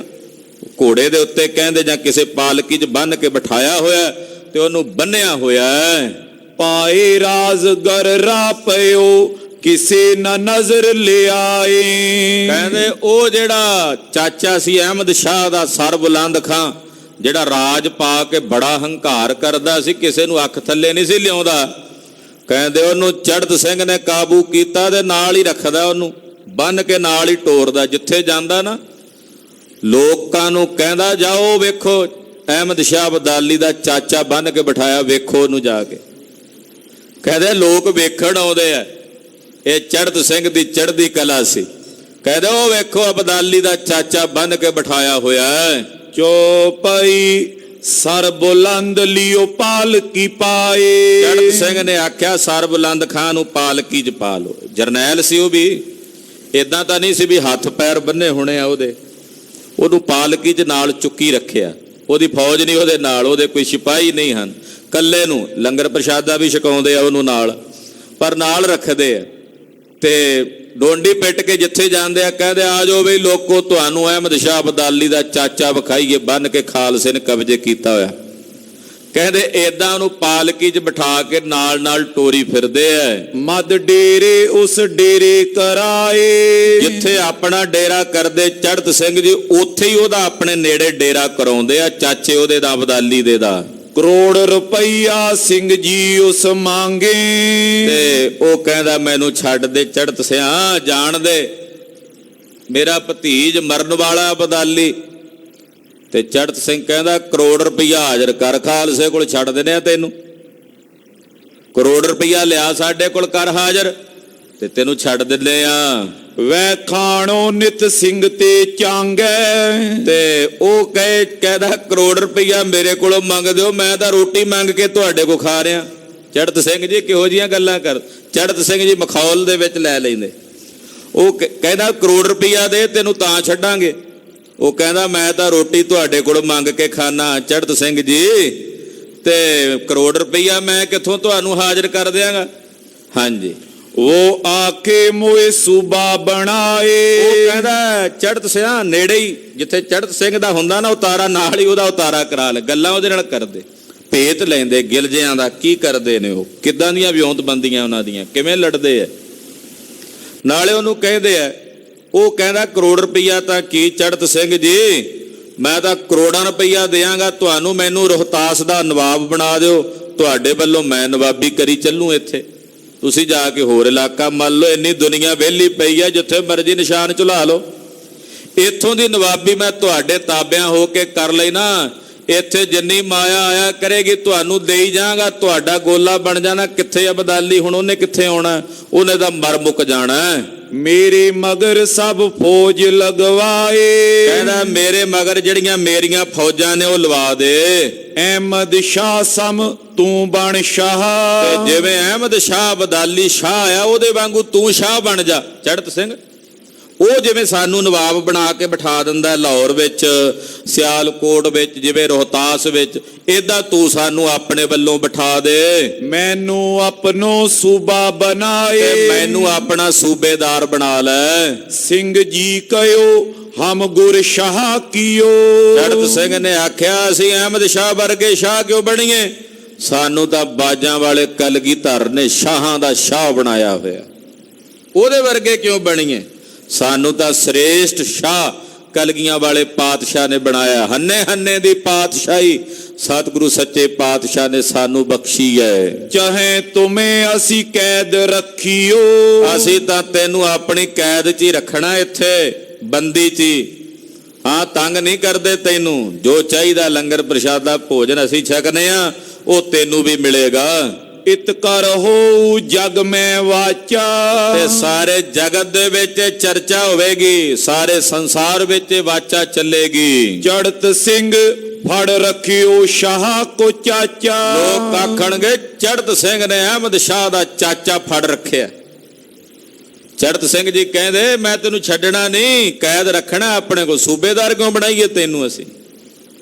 ਘੋੜੇ ਦੇ ਉੱਤੇ ਕਹਿੰਦੇ ਜਾਂ ਕਿਸੇ ਪਾਲਕੀ 'ਚ ਬੰਨ ਕੇ ਬਿਠਾਇਆ ਹੋਇਆ ਤੇ ਉਹਨੂੰ ਬੰਨਿਆ ਹੋਇਆ। ਪਾਏ ਰਾਜ਼ਗਰ ਰਾ ਪਇਓ ਕਿਸੇ ਨਾ ਨਜ਼ਰ ਲਿਆਏ। ਕਹਿੰਦੇ ਉਹ ਜਿਹੜਾ ਚਾਚਾ ਸੀ ਅਹਿਮਦ ਸ਼ਾਹ ਦਾ ਸਰਬੁਲੰਦ ਖਾਂ, ਜਿਹੜਾ ਰਾਜ ਪਾ ਕੇ ਬੜਾ ਹੰਕਾਰ ਕਰਦਾ ਸੀ, ਕਿਸੇ ਨੂੰ ਅੱਖ ਥੱਲੇ ਨਹੀਂ ਸੀ ਲਿਆਉਂਦਾ। ਕਹਿੰਦੇ ਉਹਨੂੰ ਚੜ੍ਹਤ ਸਿੰਘ ਨੇ ਕਾਬੂ ਕੀਤਾ ਤੇ ਨਾਲ ਹੀ ਰੱਖਦਾ, ਉਹਨੂੰ ਬੰਨ ਕੇ ਨਾਲ ਹੀ ਟੋਰਦਾ। ਜਿੱਥੇ ਜਾਂਦਾ ਨਾ ਲੋਕਾਂ ਨੂੰ ਕਹਿੰਦਾ ਜਾਓ ਵੇਖੋ ਅਹਿਮਦ ਸ਼ਾਹ ਅਬਦਾਲੀ ਦਾ ਚਾਚਾ ਬੰਨ ਕੇ ਬਿਠਾਇਆ, ਵੇਖੋ ਉਹਨੂੰ ਜਾ ਕੇ। ਕਹਿੰਦੇ ਲੋਕ ਵੇਖਣ ਆਉਂਦੇ ਆ। ਇਹ ਚੜ੍ਹਤ ਸਿੰਘ ਦੀ ਚੜ੍ਹਦੀ ਕਲਾ ਸੀ। ਕਹਿੰਦੇ ਉਹ ਵੇਖੋ ਅਬਦਾਲੀ ਦਾ ਚਾਚਾ ਬੰਨ ਕੇ ਬਿਠਾਇਆ ਹੋਇਆ ਹੈ। ਚੋਪਈ ਸਰ ਬੁਲੰਦ ਲਿਓ ਪਾਲਕੀ ਪਾਏ। ਚੜ੍ਹਤ ਸਿੰਘ ਨੇ ਆਖਿਆ ਸਰਬੁਲੰਦ ਖਾਂ ਨੂੰ ਪਾਲਕੀ 'ਚ ਪਾ ਲਓ। ਜਰਨੈਲ ਸੀ ਉਹ ਵੀ, ਇਦਾਂ ਤਾਂ ਨਹੀਂ ਸੀ ਵੀ ਹੱਥ ਪੈਰ ਬੰਨੇ ਹੋਣੇ ਆ ਉਹਦੇ। ਉਹਨੂੰ ਪਾਲਕੀ 'ਚ ਨਾਲ ਚੁੱਕੀ ਰੱਖਿਆ। ਉਹਦੀ ਫੌਜ ਨਹੀਂ ਉਹਦੇ ਨਾਲ, ਉਹਦੇ ਕੋਈ ਸਿਪਾਹੀ ਨਹੀਂ ਹਨ। ਕੱਲੇ ਨੂੰ ਲੰਗਰ ਪ੍ਰਸ਼ਾਦਾ ਵੀ ਛਕਾਉਂਦੇ ਆ ਉਹਨੂੰ ਨਾਲ, ਪਰ ਨਾਲ ਰੱਖਦੇ ਆ। ਤੇ ਡੋਂਡੀ ਪਿੱਟ ਕੇ ਜਿੱਥੇ ਜਾਂਦੇ ਆ ਕਹਿੰਦੇ ਆ ਜਾਓ ਬਈ ਲੋਕੋ ਤੁਹਾਨੂੰ ਅਹਿਮਦ ਸ਼ਾਹ ਅਬਦਾਲੀ ਦਾ ਚਾਚਾ ਵਿਖਾਈਏ ਬੰਨ ਕੇ ਖਾਲਸੇ ਨੇ ਕਬਜ਼ੇ ਕੀਤਾ ਹੋਇਆ। ਕਹਿੰਦੇ ਏਦਾਂ ਉਹਨੂੰ ਪਾਲਕੀ 'ਚ ਬਿਠਾ ਕੇ ਨਾਲ ਨਾਲ ਟੋਰੀ ਫਿਰਦੇ ਐ। ਮਦ ਡੇਰੇ ਉਸ ਡੇਰੇ ਕਰਾਏ। ਜਿੱਥੇ ਆਪਣਾ ਡੇਰਾ ਕਰਦੇ ਚੜ੍ਹਤ ਸਿੰਘ ਜੀ, ਉੱਥੇ ਹੀ ਉਹਦਾ ਆਪਣੇ ਨੇੜੇ ਡੇਰਾ ਕਰਾਉਂਦੇ ਆ, ਚਾਚੇ ਉਹਦੇ ਦਾ ਅਬਦਾਲੀ ਦੇ ਦਾ। ਕਰੋੜ ਰੁਪਈਆ ਸਿੰਘ ਜੀ ਉਸ ਮੰਗੇ। ਤੇ ਉਹ ਕਹਿੰਦਾ ਮੈਨੂੰ ਛੱਡ ਦੇ ਚੜ੍ਹਤ ਸਿਆ, ਜਾਣ ਦੇ, ਮੇਰਾ ਭਤੀਜ ਮਰਨ ਵਾਲਾ ਅਬਦਾਲੀ। ਤੇ ਚੜ੍ਹਤ ਸਿੰਘ ਕਹਿੰਦਾ ਕਰੋੜ ਰੁਪਈਆ ਹਾਜ਼ਰ ਕਰ, ਖਾਲਸੇ ਕੋਲ ਛੱਡ ਦਿੰਦੇ ਆ ਤੈਨੂੰ। ਕਰੋੜ ਰੁਪਈਆ ਲਿਆ ਸਾਡੇ ਕੋਲ ਕਰ ਹਾਜ਼ਰ ਤੇ ਤੈਨੂੰ ਛੱਡ ਦਿੰਦੇ ਆ। ਵੈ ਖਾਣੋ ਨਿਤ ਸਿੰਘ ਤੇ ਚਾਂਗੇ। ਤੇ ਉਹ ਕਹਿੰਦਾ ਕਰੋੜ ਰੁਪਈਆ ਮੇਰੇ ਕੋਲੋਂ ਮੰਗ ਦਿਓ, ਮੈਂ ਤਾਂ ਰੋਟੀ ਮੰਗ ਕੇ ਤੁਹਾਡੇ ਕੋਲ ਖਾ ਰਿਹਾ। ਚੜ੍ਹਤ ਸਿੰਘ ਜੀ ਕਿਹੋ ਜੀਆਂ ਗੱਲਾਂ ਕਰ। ਚੜ੍ਹਤ ਸਿੰਘ ਜੀ ਮਖੌਲ ਦੇ ਵਿੱਚ ਲੈ ਲੈਂਦੇ। ਉਹ ਕਹਿੰਦਾ ਕਰੋੜ ਰੁਪਈਆ ਦੇ, ਤੈਨੂੰ ਤਾਂ ਛੱਡਾਂਗੇ। ਉਹ ਕਹਿੰਦਾ ਮੈਂ ਤਾਂ ਰੋਟੀ ਤੁਹਾਡੇ ਕੋਲ ਮੰਗ ਕੇ ਖਾਣਾ ਚੜ੍ਹਤ ਸਿੰਘ ਜੀ, ਤੇ ਕਰੋੜ ਰੁਪਈਆ ਮੈਂ ਕਿੱਥੋਂ ਤੁਹਾਨੂੰ ਹਾਜ਼ਰ ਕਰ ਦਿਆਂਗਾ। ਹਾਂਜੀ, ਉਹ ਆਕੇ ਮੋਏ ਸੂਬਾ ਬਣਾਏ। ਉਹ ਕਹਿੰਦਾ ਚੜ੍ਹਤ ਸਿਆ ਨੇੜੇ ਹੀ ਜਿੱਥੇ ਚੜ੍ਹਤ ਸਿੰਘ ਦਾ ਹੁੰਦਾ ਨਾ ਉਤਾਰਾ, ਨਾਲ ਹੀ ਉਹਦਾ ਉਤਾਰਾ ਕਰਾ ਲੈ। ਗੱਲਾਂ ਉਹਦੇ ਨਾਲ ਕਰਦੇ, ਭੇਤ ਲੈਂਦੇ ਗਿਲਜਿਆਂ ਦਾ। ਕੀ ਕਰਦੇ ਨੇ ਉਹ, ਕਿੱਦਾਂ ਦੀਆਂ ਵਿਉਂਤਬੰਦੀਆਂ ਉਹਨਾਂ ਦੀਆਂ, ਕਿਵੇਂ ਲੜਦੇ ਆ। ਨਾਲੇ ਉਹਨੂੰ ਕਹਿੰਦੇ ਆ, ਉਹ ਕਹਿੰਦਾ ਕਰੋੜ ਰੁਪਈਆ ਤਾਂ ਕੀ ਚੜ੍ਹਤ ਸਿੰਘ ਜੀ, ਮੈਂ ਤਾਂ ਕਰੋੜਾਂ ਰੁਪਈਆ ਦਿਆਂਗਾ ਤੁਹਾਨੂੰ, ਮੈਨੂੰ ਰੋਹਤਾਸ ਦਾ ਨਵਾਬ ਬਣਾ ਦਿਓ, ਤੁਹਾਡੇ ਵੱਲੋਂ ਮੈਂ ਨਵਾਬੀ ਕਰੀ ਚੱਲੂ। ਇੱਥੇ ਤੁਸੀਂ ਜਾ ਕੇ ਹੋਰ ਇਲਾਕਾ ਮੰਨ ਲਓ, ਇੰਨੀ ਦੁਨੀਆ ਵਿਹਲੀ ਪਈ ਹੈ, ਜਿੱਥੇ ਮਰਜ਼ੀ ਨਿਸ਼ਾਨ ਝੁਲਾ ਲਓ। ਇੱਥੋਂ ਦੀ ਨਵਾਬੀ ਮੈਂ ਤੁਹਾਡੇ ਤਾਬਿਆਂ ਹੋ ਕੇ ਕਰ ਲਈ ਨਾ, ਇੱਥੇ ਜਿੰਨੀ ਮਾਇਆ ਆਇਆ ਕਰੇਗੀ ਤੁਹਾਨੂੰ ਦੇਈ ਜਾਵਾਂਗਾ, ਤੁਹਾਡਾ ਗੋਲਾ ਬਣ ਜਾਣਾ। ਕਿੱਥੇ ਅਬਦਾਲੀ ਹੁਣ, ਉਹਨੇ ਕਿੱਥੇ ਆਉਣਾ, ਉਹਨੇ ਤਾਂ ਮਰ ਮੁੱਕ ਜਾਣਾ। मेरे मगर सब फौज लगवाए। ਕਹਿੰਦਾ ਮੇਰੇ ਮਗਰ ਜਿਹੜੀਆਂ ਮੇਰੀਆਂ ਫੌਜਾਂ ਨੇ ਉਹ ਲਵਾ ਦੇ। अहमद शाह सम तू बन शाह। ਤੇ ਜਿਵੇਂ ਅਹਿਮਦ ਸ਼ਾਹ ਅਬਦਾਲੀ ਸ਼ਾਹ ਆ ਉਹਦੇ ਵਾਂਗੂ ਤੂੰ ਸ਼ਾਹ ਬਣ ਜਾ। ਚੜ੍ਹਤ ਸਿੰਘ ਉਹ ਜਿਵੇਂ ਸਾਨੂੰ ਨਵਾਬ ਬਣਾ ਕੇ ਬਿਠਾ ਦਿੰਦਾ ਲਾਹੌਰ ਵਿੱਚ, ਸਿਆਲਕੋਟ ਵਿੱਚ, ਜਿਵੇਂ ਰੋਹਤਾਸ ਵਿੱਚ, ਏਦਾਂ ਤੂੰ ਸਾਨੂੰ ਆਪਣੇ ਵੱਲੋਂ ਬਿਠਾ ਦੇ। मैनू अपनो सूबा बनाए। ਤੇ ਮੈਨੂੰ ਆਪਣਾ ਸੂਬੇਦਾਰ ਬਣਾ ਲੈ। सिंह जी कहो हम गुर शाह कियो। ਚੜ੍ਹਤ ਸਿੰਘ ਨੇ ਆਖਿਆ ਅਸੀਂ ਅਹਿਮਦ ਸ਼ਾਹ ਵਰਗੇ ਸ਼ਾਹ ਕਿਉਂ ਬਣੀਏ? ਸਾਨੂੰ ਤਾਂ ਬਾਜਾਂ ਵਾਲੇ ਕਲਗੀਧਰ ਨੇ ਸ਼ਾਹਾਂ ਦਾ ਸ਼ਾਹ ਬਣਾਇਆ ਹੋਇਆ, ਉਹਦੇ ਵਰਗੇ ਕਿਉਂ ਬਣੀਏ? ਸਾਨੂੰ ਤਾਂ ਸ੍ਰੇਸ਼ਟ ਸ਼ਾਹ ਕਲਗੀਆਂ ਵਾਲੇ ਪਾਤਸ਼ਾਹ ਨੇ ਬਣਾਇਆ। ਹੰਨੇ ਹੰਨੇ ਦੀ ਪਾਤਸ਼ਾਹੀ ਸਤਿਗੁਰੂ ਸੱਚੇ ਪਾਤਸ਼ਾਹ ਨੇ ਸਾਨੂੰ ਬਖਸ਼ੀ ਹੈ। चाहे तुम्हें असी कैद रखियो। ਅਸੀਂ ਤਾਂ ਤੈਨੂੰ ਆਪਣੀ ਕੈਦ 'ਚ ਹੀ ਰੱਖਣਾ, ਇੱਥੇ ਬੰਦੀ 'ਚ ਹੀ। ਹਾਂ, ਤੰਗ ਨਹੀਂ ਕਰਦੇ ਤੈਨੂੰ। ਜੋ ਚਾਹੀਦਾ ਲੰਗਰ ਪ੍ਰਸ਼ਾਦਾ ਭੋਜਨ ਅਸੀਂ ਛਕਨੇ ਆ, ਉਹ ਤੈਨੂੰ ਵੀ ਮਿਲੇਗਾ। इत कर हो जग में वाचा। ਤੇ ਸਾਰੇ ਜਗਤ ਦੇ ਵਿੱਚ ਚਰਚਾ ਹੋਵੇਗੀ, ਸਾਰੇ ਸੰਸਾਰ ਵਿੱਚ ਵਾਚਾ ਚੱਲੇਗੀ। चढ़त सिंह फड़ रखियो शाह को चाचा। ਲੋਕ ਆਖਣਗੇ ਚੜ੍ਹਤ ਸਿੰਘ ਨੇ ਅਹਿਮਦ ਸ਼ਾਹ ਦਾ ਚਾਚਾ ਫੜ ਰੱਖਿਆ। ਚੜ੍ਹਤ ਸਿੰਘ ਜੀ ਕਹਿੰਦੇ ਮੈਂ ਤੈਨੂੰ ਛੱਡਣਾ ਨਹੀਂ, ਕੈਦ ਰੱਖਣਾ ਆਪਣੇ ਕੋਲ। ਸੂਬੇਦਾਰ ਕਿਉਂ ਬਣਾਈਏ ਤੈਨੂੰ ਅਸੀਂ?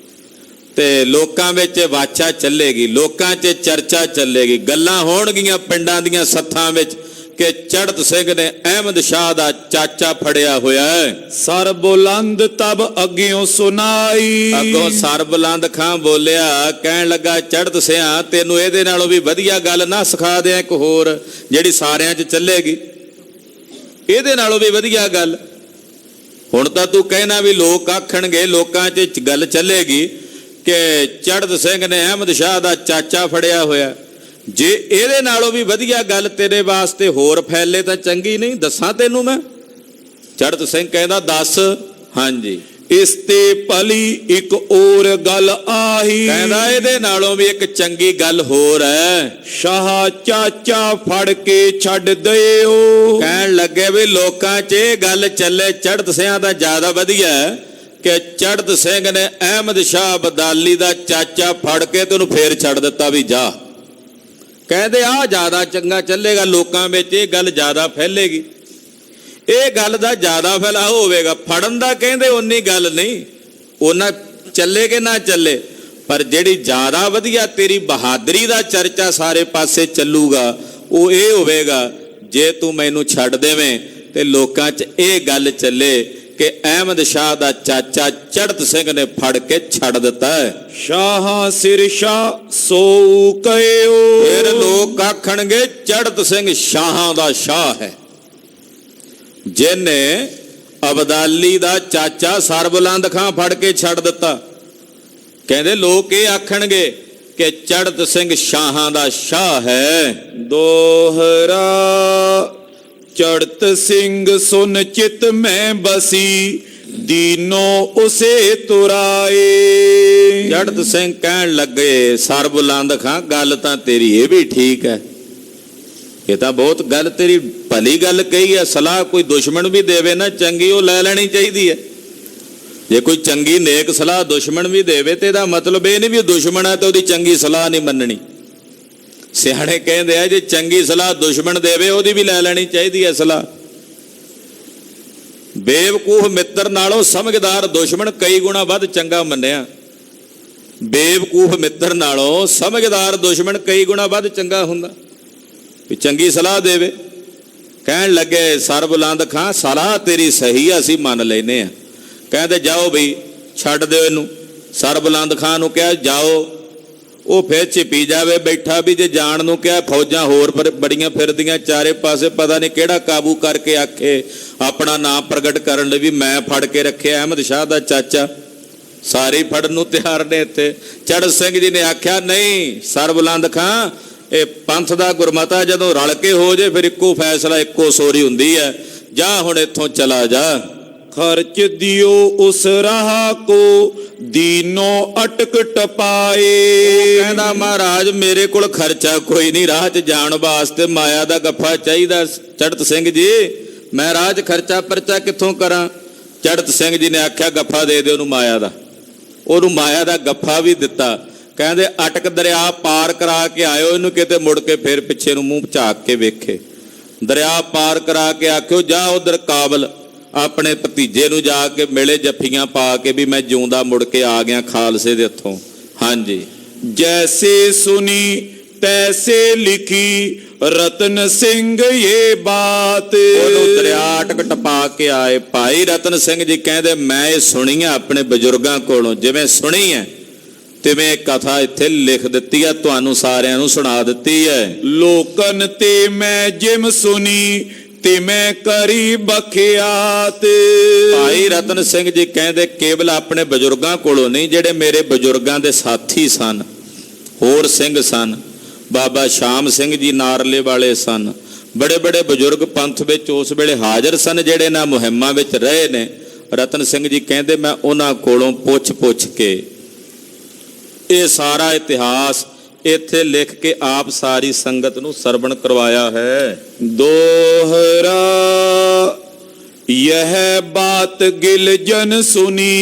ਤੇ ਲੋਕਾਂ ਵਿੱਚ ਵਾਚਾ ਚੱਲੇਗੀ, ਲੋਕਾਂ 'ਚ ਚਰਚਾ ਚੱਲੇਗੀ, ਗੱਲਾਂ ਹੋਣਗੀਆਂ ਪਿੰਡਾਂ ਦੀਆਂ ਸੱਥਾਂ ਵਿੱਚ ਕਿ ਚੜ੍ਹਤ ਸਿੰਘ ਨੇ ਅਹਿਮਦ ਸ਼ਾਹ ਦਾ ਚਾਚਾ ਫੜਿਆ ਹੋਇਆ ਹੈ। सर बुलंद तब अग्यों सुनाई। ਅੱਗੋਂ ਸਰ ਬੁਲੰਦ ਖਾਂ ਬੋਲਿਆ, ਕਹਿਣ ਲੱਗਾ ਚੜ੍ਹਤ ਸਿਆਂ ਤੈਨੂੰ ਇਹਦੇ ਨਾਲੋਂ ਵੀ ਵਧੀਆ ਗੱਲ ਨਾ ਸਿਖਾ ਦਿਆਂ ਇੱਕ ਹੋਰ, ਜਿਹੜੀ ਸਾਰਿਆਂ 'ਚ ਚੱਲੇਗੀ। ਇਹਦੇ ਨਾਲੋਂ ਵੀ ਵਧੀਆ ਗੱਲ। ਹੁਣ ਤਾਂ ਤੂੰ ਕਹਿਣਾ ਵੀ ਲੋਕ ਆਖਣਗੇ, ਲੋਕਾਂ 'ਚ ਗੱਲ ਚੱਲੇਗੀ ਕਿ ਚੜ੍ਹਤ ਸਿੰਘ ਨੇ ਅਹਿਮਦ ਸ਼ਾਹ ਦਾ ਚਾਚਾ ਫੜਿਆ ਹੋਇਆ। ਜੇ ਇਹਦੇ ਨਾਲੋਂ ਵੀ ਵਧੀਆ ਗੱਲ ਤੇਰੇ ਵਾਸਤੇ ਹੋਰ ਫੈਲੇ ਤਾਂ ਚੰਗੀ ਨਹੀਂ, ਦੱਸਾਂ ਤੈਨੂੰ ਮੈਂ? ਚੜ੍ਹਤ ਸਿੰਘ ਕਹਿੰਦਾ ਦੱਸ। ਹਾਂਜੀ। इस ते भली एक और गल आही। ਕਹਿੰਦਾ ਇਹਦੇ ਨਾਲੋਂ ਵੀ ਇੱਕ ਚੰਗੀ ਗੱਲ ਹੋਰ ਹੈ। शाह चाचा फड़ के छड़ दियो। ਕਹਿਣ ਲੱਗੇ ਵੀ ਲੋਕਾਂ 'ਚ ਇਹ ਗੱਲ ਚੱਲੇ ਚੜ੍ਹਤ ਸਿੰਘਾਂ ਦਾ ਜ਼ਿਆਦਾ ਵਧੀਆ ਹੈ ਕਿ ਚੜ੍ਹਤ ਸਿੰਘ ਨੇ ਅਹਿਮਦ ਸ਼ਾਹ ਅਬਦਾਲੀ ਦਾ ਚਾਚਾ ਫੜ ਕੇ ਤੈਨੂੰ ਫੇਰ ਛੱਡ ਦਿੱਤਾ ਵੀ ਜਾ। ਕਹਿੰਦੇ ਆਹ ਜ਼ਿਆਦਾ ਚੰਗਾ ਚੱਲੇਗਾ, ਲੋਕਾਂ ਵਿੱਚ ਇਹ ਗੱਲ ਜ਼ਿਆਦਾ ਫੈਲੇਗੀ, ਇਹ ਗੱਲ ਦਾ ਜ਼ਿਆਦਾ ਫੈਲਾਅ ਹੋਵੇਗਾ। ਫੜਨ ਦਾ ਕਹਿੰਦੇ ਉਨੀ ਗੱਲ ਨਹੀਂ, ਉਹਨਾਂ ਚੱਲੇ ਕਿ ਨਾ ਚੱਲੇ, ਪਰ ਜਿਹੜੀ ਜ਼ਿਆਦਾ ਵਧੀਆ ਤੇਰੀ ਬਹਾਦਰੀ ਦਾ ਚਰਚਾ ਸਾਰੇ ਪਾਸੇ ਚੱਲੂਗਾ ਉਹ ਇਹ ਹੋਵੇਗਾ ਜੇ ਤੂੰ ਮੈਨੂੰ ਛੱਡ ਦੇਵੇਂ ਤੇ ਲੋਕਾਂ 'ਚ ਇਹ ਗੱਲ ਚੱਲੇ ਕਿ ਅਹਿਮਦ ਸ਼ਾਹ ਦਾ ਚਾਚਾ ਚੜ੍ਹਤ ਸਿੰਘ ਨੇ ਫੜ ਕੇ ਛੱਡ ਦਿੱਤਾ ਹੈ। शाह सिर शाह सो कहो। ਫਿਰ ਲੋਕ ਆਖਣਗੇ ਚੜ੍ਹਤ ਸਿੰਘ ਸ਼ਾਹਾਂ ਦਾ ਸ਼ਾਹ ਹੈ, ਜਿਹਨੇ ਅਬਦਾਲੀ ਦਾ ਚਾਚਾ ਸਰਬੁਲੰਦ ਖਾਂ ਫੜ ਕੇ ਛੱਡ ਦਿੱਤਾ। ਕਹਿੰਦੇ ਲੋਕ ਇਹ ਆਖਣਗੇ ਕਿ ਚੜ੍ਹਤ ਸਿੰਘ ਸ਼ਾਹਾਂ ਦਾ ਸ਼ਾਹ ਹੈ। दोहरा चढ़त सिंह सुन चित में बसी दीनो उसे तुराए। ਚੜ੍ਹਤ ਸਿੰਘ ਕਹਿਣ ਲੱਗੇ ਸਰਬੁਲੰਦ ਖਾਂ ਗੱਲ ਤਾਂ ਤੇਰੀ ਇਹ ਵੀ ਠੀਕ ਹੈ, ਇਹ ਤਾਂ ਬਹੁਤ ਗੱਲ ਤੇਰੀ ਭਲੀ ਗੱਲ ਕਹੀ ਹੈ। ਸਲਾਹ ਕੋਈ ਦੁਸ਼ਮਣ ਵੀ ਦੇਵੇ ਨਾ ਚੰਗੀ, ਉਹ ਲੈ ਲੈਣੀ ਚਾਹੀਦੀ ਹੈ। ਜੇ ਕੋਈ ਚੰਗੀ ਨੇਕ ਸਲਾਹ ਦੁਸ਼ਮਣ ਵੀ ਦੇਵੇ ਤੇ ਇਹਦਾ ਮਤਲਬ ਇਹ ਨਹੀਂ ਵੀ ਦੁਸ਼ਮਣ ਹੈ ਤੇ ਉਹਦੀ ਚੰਗੀ ਸਲਾਹ ਨਹੀਂ ਮੰਨਣੀ। ਸਿਆਣੇ ਕਹਿੰਦੇ ਆ ਜੇ ਚੰਗੀ ਸਲਾਹ ਦੁਸ਼ਮਣ ਦੇਵੇ ਉਹਦੀ ਵੀ ਲੈ ਲੈਣੀ ਚਾਹੀਦੀ ਹੈ ਸਲਾਹ। ਬੇਵਕੂਫ ਮਿੱਤਰ ਨਾਲੋਂ ਸਮਝਦਾਰ ਦੁਸ਼ਮਣ ਕਈ ਗੁਣਾ ਵੱਧ ਚੰਗਾ ਮੰਨਿਆ। ਬੇਵਕੂਫ ਮਿੱਤਰ ਨਾਲੋਂ ਸਮਝਦਾਰ ਦੁਸ਼ਮਣ ਕਈ ਗੁਣਾ ਵੱਧ ਚੰਗਾ ਹੁੰਦਾ ਵੀ ਚੰਗੀ ਸਲਾਹ ਦੇਵੇ। ਕਹਿਣ ਲੱਗੇ ਸਰਬੁਲੰਦ ਖਾਂ ਸਲਾਹ ਤੇਰੀ ਸਹੀ ਆ, ਅਸੀਂ ਮੰਨ ਲੈਨੇ ਆ। ਕਹਿੰਦੇ ਜਾਓ ਬਈ ਛੱਡ ਦਿਓ ਇਹਨੂੰ। ਸਰਬੁਲੰਦ ਖਾਂ ਨੂੰ ਕਿਹਾ ਜਾਓ, ਉਹ ਫਿਰ ਛਿਪੀ ਜਾਵੇ ਬੈਠਾ ਵੀ। ਜੇ ਜਾਣ ਨੂੰ ਕਿਹਾ ਫੌਜਾਂ ਹੋਰ ਬੜੀਆਂ ਫਿਰਦੀਆਂ ਚਾਰੇ ਪਾਸੇ, ਪਤਾ ਨਹੀਂ ਕਿਹੜਾ ਕਾਬੂ ਕਰਕੇ ਆਖੇ ਆਪਣਾ ਨਾਮ ਪ੍ਰਗਟ ਕਰਨ ਲਈ ਵੀ ਮੈਂ ਫੜ ਕੇ ਰੱਖਿਆ ਅਹਿਮਦ ਸ਼ਾਹ ਦਾ ਚਾਚਾ। ਸਾਰੇ ਫੜਨ ਨੂੰ ਤਿਆਰ ਨੇ ਇੱਥੇ। ਚੜ੍ਹਤ ਸਿੰਘ ਜੀ ਨੇ ਆਖਿਆ ਨਹੀਂ ਸਰਬੁਲੰਦ ਖਾਂ, ਇਹ ਪੰਥ ਦਾ ਗੁਰਮਤਾ ਜਦੋਂ ਰਲ ਕੇ ਹੋ ਜੇ ਫਿਰ ਇੱਕੋ ਫੈਸਲਾ ਇੱਕੋ ਸੋਰੀ ਹੁੰਦੀ ਹੈ। ਜਾ ਹੁਣ ਇੱਥੋਂ ਚਲਾ ਜਾ। खर्च दियो उस राह को दीनो अटक टपाए। ਕਹਿੰਦਾ ਮਹਾਰਾਜ ਮੇਰੇ ਕੋਲ ਖਰਚਾ ਕੋਈ ਨਹੀਂ, ਰਾਹ 'ਚ ਜਾਣ ਵਾਸਤੇ ਮਾਇਆ ਦਾ ਗੱਫਾ ਚਾਹੀਦਾ। ਚੜ੍ਹਤ ਸਿੰਘ ਜੀ ਮੈਂ ਰਾਜ ਖਰਚਾ ਪਰਚਾ ਕਿੱਥੋਂ ਕਰਾਂ? ਚੜਤ ਸਿੰਘ ਜੀ ਨੇ ਆਖਿਆ ਗੱਫਾ ਦੇ ਦੇ ਉਹਨੂੰ ਮਾਇਆ ਦਾ। ਉਹਨੂੰ ਮਾਇਆ ਦਾ ਗੱਫਾ ਵੀ ਦਿੱਤਾ। ਕਹਿੰਦੇ ਅਟਕ ਦਰਿਆ ਪਾਰ ਕਰਾ ਕੇ ਆਇਓ, ਇਹਨੂੰ ਕਿਤੇ ਮੁੜ ਕੇ ਫਿਰ ਪਿੱਛੇ ਨੂੰ ਮੂੰਹ ਝਾਕ ਕੇ ਵੇਖੇ। ਦਰਿਆ ਪਾਰ ਕਰਾ ਕੇ ਆਖਿਓ ਜਾ ਉਧਰ ਕਾਬਲ ਆਪਣੇ ਭਤੀਜੇ ਨੂੰ ਜਾ ਕੇ ਮਿਲੇ, ਜੱਫੀਆਂ ਪਾ ਕੇ ਵੀ ਮੈਂ ਜਿਉਂਦਾ ਮੁੜ ਕੇ ਆ ਗਿਆ ਖਾਲਸੇ ਦੇ ਹੱਥੋਂ। ਹਾਂਜੀ, जैसे सुनी तैसे लिखी रतन सिंह ये बात। ਉਹਨੂੰ ਦਰਿਆ ਅਟਕ ਟਪਾ ਕੇ ਆਏ। ਭਾਈ ਰਤਨ ਸਿੰਘ ਜੀ ਕਹਿੰਦੇ ਮੈਂ ਇਹ ਸੁਣੀ ਆ ਆਪਣੇ ਬਜ਼ੁਰਗਾਂ ਕੋਲੋਂ, ਜਿਵੇਂ ਸੁਣੀ ਹੈ ਤਿਵੇਂ ਕਥਾ ਇੱਥੇ ਲਿਖ ਦਿੱਤੀ ਹੈ, ਤੁਹਾਨੂੰ ਸਾਰਿਆਂ ਨੂੰ ਸੁਣਾ ਦਿੱਤੀ ਹੈ। लोकन ते मैं जिम सुनी ते मैं करी बखियात। ਭਾਈ ਰਤਨ ਸਿੰਘ ਜੀ ਕਹਿੰਦੇ ਕੇਵਲ ਆਪਣੇ ਬਜ਼ੁਰਗਾਂ ਕੋਲੋਂ ਨਹੀਂ, ਜਿਹੜੇ ਮੇਰੇ ਬਜ਼ੁਰਗਾਂ ਦੇ ਸਾਥੀ ਸਨ, ਹੋਰ ਸਿੰਘ ਸਨ, ਬਾਬਾ ਸ਼ਾਮ ਸਿੰਘ ਜੀ ਨਾਰਲੇ ਵਾਲੇ ਸਨ, ਬੜੇ ਬੜੇ ਬਜ਼ੁਰਗ ਪੰਥ ਵਿੱਚ ਉਸ ਵੇਲੇ ਹਾਜ਼ਰ ਸਨ, ਜਿਹੜੇ ਨਾ ਮੁਹਿੰਮਾਂ ਵਿੱਚ ਰਹੇ ਨੇ। ਰਤਨ ਸਿੰਘ ਜੀ ਕਹਿੰਦੇ ਮੈਂ ਉਹਨਾਂ ਕੋਲੋਂ ਪੁੱਛ ਕੇ ਇਹ ਸਾਰਾ ਇਤਿਹਾਸ ਇੱਥੇ ਲਿਖ ਕੇ ਆਪ ਸਾਰੀ ਸੰਗਤ ਨੂੰ ਸਰਵਣ ਕਰਵਾਇਆ ਹੈ। दोहरा यह बात गिल जन सुनी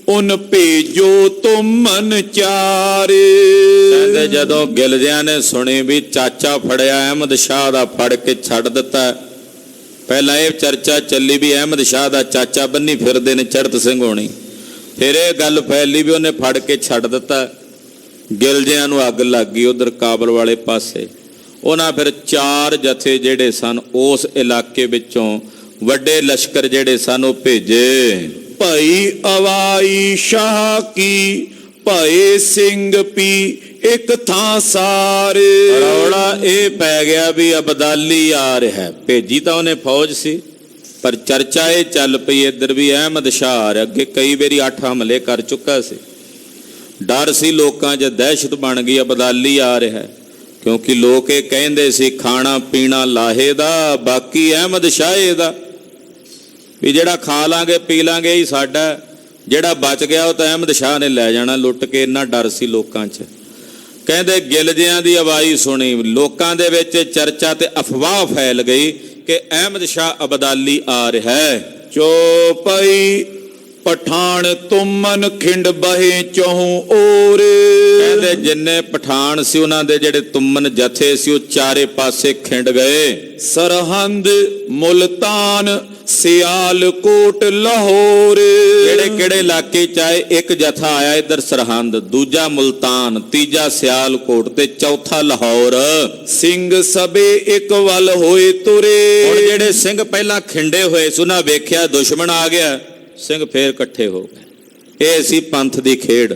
उन भेजो तुम मन चारे। ਕਹਿੰਦੇ ਜਦੋਂ ਗਿਲਦਿਆਂ ਨੇ ਸੁਣੀ ਵੀ ਚਾਚਾ ਫੜਿਆ ਅਹਿਮਦ ਸ਼ਾਹ ਦਾ, ਫੜ ਕੇ ਛੱਡ ਦਿੱਤਾ। ਪਹਿਲਾਂ ਇਹ ਚਰਚਾ ਚੱਲੀ ਵੀ ਅਹਿਮਦ ਸ਼ਾਹ ਦਾ ਚਾਚਾ ਬੰਨੀ ਫਿਰਦੇ ਨੇ ਚੜਤ ਸਿੰਘ ਹੋਣੀ, ਫਿਰ ਇਹ ਗੱਲ ਫੈਲੀ ਵੀ ਉਹਨੇ ਫੜ ਕੇ ਛੱਡ ਦਿੱਤਾ। ਗਿਲਦਿਆਂ ਨੂੰ ਅੱਗ ਲੱਗ ਗਈ ਉਧਰ ਕਾਬਲ ਵਾਲੇ ਪਾਸੇ। ਉਹਨਾਂ ਫਿਰ 4 ਜਥੇ ਜਿਹੜੇ ਸਨ ਉਸ ਇਲਾਕੇ ਵਿੱਚੋਂ ਵੱਡੇ ਲਸ਼ਕਰ ਜਿਹੜੇ ਸਨ ਉਹ ਭੇਜੇ। ਭਈ ਅਵਾਈ ਸ਼ਾਹ ਕੀ ਭਏ ਸਿੰਘ ਪੀ ਇੱਕ ਥਾਂ ਸਾਰੇ। ਰੌਲਾ ਇਹ ਪੈ ਗਿਆ ਵੀ ਅਬਦਾਲੀ ਆ ਰਿਹਾ। ਭੇਜੀ ਤਾਂ ਉਹਨੇ ਫੌਜ ਸੀ, ਪਰ ਚਰਚਾ ਇਹ ਚੱਲ ਪਈ ਇੱਧਰ ਵੀ ਅਹਿਮਦ ਸ਼ਾਹ ਆ ਰਿਹਾ। ਅੱਗੇ ਕਈ ਵਾਰੀ 8 ਹਮਲੇ ਕਰ ਚੁੱਕਾ ਸੀ। ਡਰ ਸੀ ਲੋਕਾਂ 'ਚ, ਦਹਿਸ਼ਤ ਬਣ ਗਈ, ਅਬਦਾਲੀ ਆ ਰਿਹਾ। ਕਿਉਂਕਿ ਲੋਕ ਇਹ ਕਹਿੰਦੇ ਸੀ ਖਾਣਾ ਪੀਣਾ ਲਾਹੇ ਦਾ, ਬਾਕੀ ਅਹਿਮਦ ਸ਼ਾਹ ਦਾ, ਵੀ ਜਿਹੜਾ ਖਾ ਲਾਂਗੇ ਪੀ ਲਾਂਗੇ ਹੀ ਸਾਡਾ, ਜਿਹੜਾ ਬਚ ਗਿਆ ਉਹ ਤਾਂ ਅਹਿਮਦ ਸ਼ਾਹ ਨੇ ਲੈ ਜਾਣਾ ਲੁੱਟ ਕੇ। ਇੰਨਾ ਡਰ ਸੀ ਲੋਕਾਂ 'ਚ। ਕਹਿੰਦੇ ਗਿਲਜਿਆਂ ਦੀ ਆਵਾਜ਼ ਸੁਣੀ, ਲੋਕਾਂ ਦੇ ਵਿੱਚ ਚਰਚਾ ਤੇ ਅਫਵਾਹ ਫੈਲ ਗਈ ਕਿ ਅਹਿਮਦ ਸ਼ਾਹ ਅਬਦਾਲੀ ਆ ਰਿਹਾ ਹੈ। ਚੋਪਈ ਪਠਾਨ ਤੁਮਨ ਖਿੰਡ ਬਹੇ ਚਹੂ ਔਰ। ਕਹਿੰਦੇ ਜਿੰਨੇ ਪਠਾਨ ਸੀ ਉਹਨਾਂ ਦੇ ਜਿਹੜੇ ਤੁਮਨ ਜਥੇ ਸੀ ਉਹ ਚਾਰੇ ਪਾਸੇ ਖਿੰਡ ਗਏ। ਸਰਹੰਦ ਮੁਲਤਾਨ ਸਿਆਲਕੋਟ ਲਾਹੌਰ। ਕਿਹੜੇ ਕਿਹੜੇ ਇਲਾਕੇ ਚ ਆਏ? ਇੱਕ ਜਥਾ ਆਇਆ ਇੱਧਰ ਸਰਹੰਦ, ਦੂਜਾ ਮੁਲਤਾਨ, ਤੀਜਾ ਸਿਆਲਕੋਟ ਤੇ ਚੌਥਾ ਲਾਹੌਰ। ਸਿੰਘ ਸਭੇ ਇੱਕ ਵੱਲ ਹੋਏ ਤੁਰੇ। ਹੁਣ ਜਿਹੜੇ ਸਿੰਘ ਪਹਿਲਾਂ ਖਿੰਡੇ ਹੋਏ ਸੀ ਉਹਨਾਂ ਵੇਖਿਆ ਦੁਸ਼ਮਣ ਆ ਗਿਆ, ਸਿੰਘ ਫੇਰ ਇਕੱਠੇ ਹੋ ਗਏ। ਇਹ ਸੀ ਪੰਥ ਦੀ ਖੇਡ।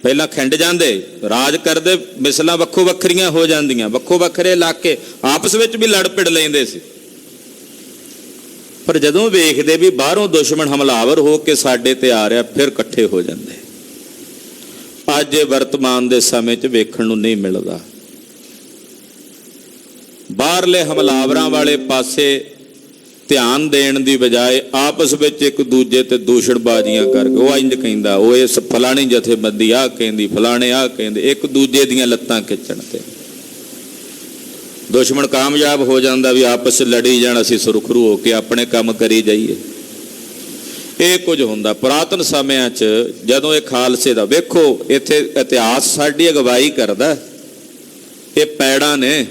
ਪਹਿਲਾਂ ਖਿੰਡ ਜਾਂਦੇ, ਰਾਜ ਕਰਦੇ, ਮਿਸਲਾਂ ਵੱਖੋ ਵੱਖਰੀਆਂ ਹੋ ਜਾਂਦੀਆਂ, ਵੱਖੋ ਵੱਖਰੇ ਇਲਾਕੇ ਆਪਸ ਵਿੱਚ ਵੀ ਲੜ ਪਿੜ ਲੈਂਦੇ ਸੀ। ਪਰ ਜਦੋਂ ਵੇਖਦੇ ਵੀ ਬਾਹਰੋਂ ਦੁਸ਼ਮਣ ਹਮਲਾਵਰ ਹੋ ਕੇ ਸਾਡੇ ਤੇ ਆ ਰਿਹਾ, ਫਿਰ ਇਕੱਠੇ ਹੋ ਜਾਂਦੇ। ਅੱਜ ਇਹ ਵਰਤਮਾਨ ਦੇ ਸਮੇਂ 'ਚ ਵੇਖਣ ਨੂੰ ਨਹੀਂ ਮਿਲਦਾ। ਬਾਹਰਲੇ ਹਮਲਾਵਰਾਂ ਵਾਲੇ ਪਾਸੇ ਧਿਆਨ ਦੇਣ ਦੀ ਬਜਾਏ ਆਪਸ ਵਿੱਚ ਇੱਕ ਦੂਜੇ ਤੇ ਦੂਸ਼ਣਬਾਜ਼ੀਆਂ ਕਰਕੇ, ਉਹ ਇੰਜ ਕਹਿੰਦਾ, ਉਹ ਇਸ ਫਲਾਣੀ ਜਥੇਬੰਦੀ ਆਹ ਕਹਿੰਦੀ, ਫਲਾਣੇ ਆਹ ਕਹਿੰਦੇ, ਇੱਕ ਦੂਜੇ ਦੀਆਂ ਲੱਤਾਂ ਖਿੱਚਣ ਤੇ ਦੁਸ਼ਮਣ ਕਾਮਯਾਬ ਹੋ ਜਾਂਦਾ ਵੀ ਆਪਸ 'ਚ ਲੜੀ ਜਾਣ, ਅਸੀਂ ਸੁਰਖਰੂ ਹੋ ਕੇ ਆਪਣੇ ਕੰਮ ਕਰੀ ਜਾਈਏ। ਇਹ ਕੁਝ ਹੁੰਦਾ ਪੁਰਾਤਨ ਸਮਿਆਂ 'ਚ। ਜਦੋਂ ਇਹ ਖਾਲਸੇ ਦਾ ਵੇਖੋ, ਇੱਥੇ ਇਤਿਹਾਸ ਸਾਡੀ ਅਗਵਾਈ ਕਰਦਾ। ਇਹ ਪੈੜਾਂ ਨੇ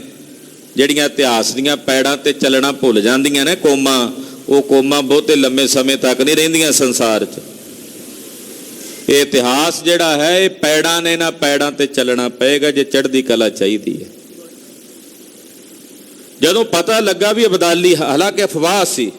ਜਿਹੜੀਆਂ ਇਤਿਹਾਸ ਦੀਆਂ ਪੈੜਾਂ ਤੇ ਚੱਲਣਾ ਭੁੱਲ ਜਾਂਦੀਆਂ ਨੇ ਕੌਮਾਂ, ਉਹ ਕੌਮਾਂ ਬਹੁਤੇ ਲੰਮੇ ਸਮੇਂ ਤੱਕ ਨਹੀਂ ਰਹਿੰਦੀਆਂ ਸੰਸਾਰ 'ਚ। ਇਹ ਇਤਿਹਾਸ ਜਿਹੜਾ ਹੈ ਇਹ ਪੈੜਾਂ ਨੇ, ਨਾ ਪੈੜਾਂ ਤੇ ਚੱਲਣਾ ਪਏਗਾ ਜੇ ਚੜ੍ਹਦੀ ਕਲਾ ਚਾਹੀਦੀ ਹੈ। ਜਦੋਂ ਪਤਾ ਲੱਗਾ ਵੀ ਅਬਦਾਲੀ, ਹਾਲਾਂਕਿ ਅਫਵਾਹ ਸੀ,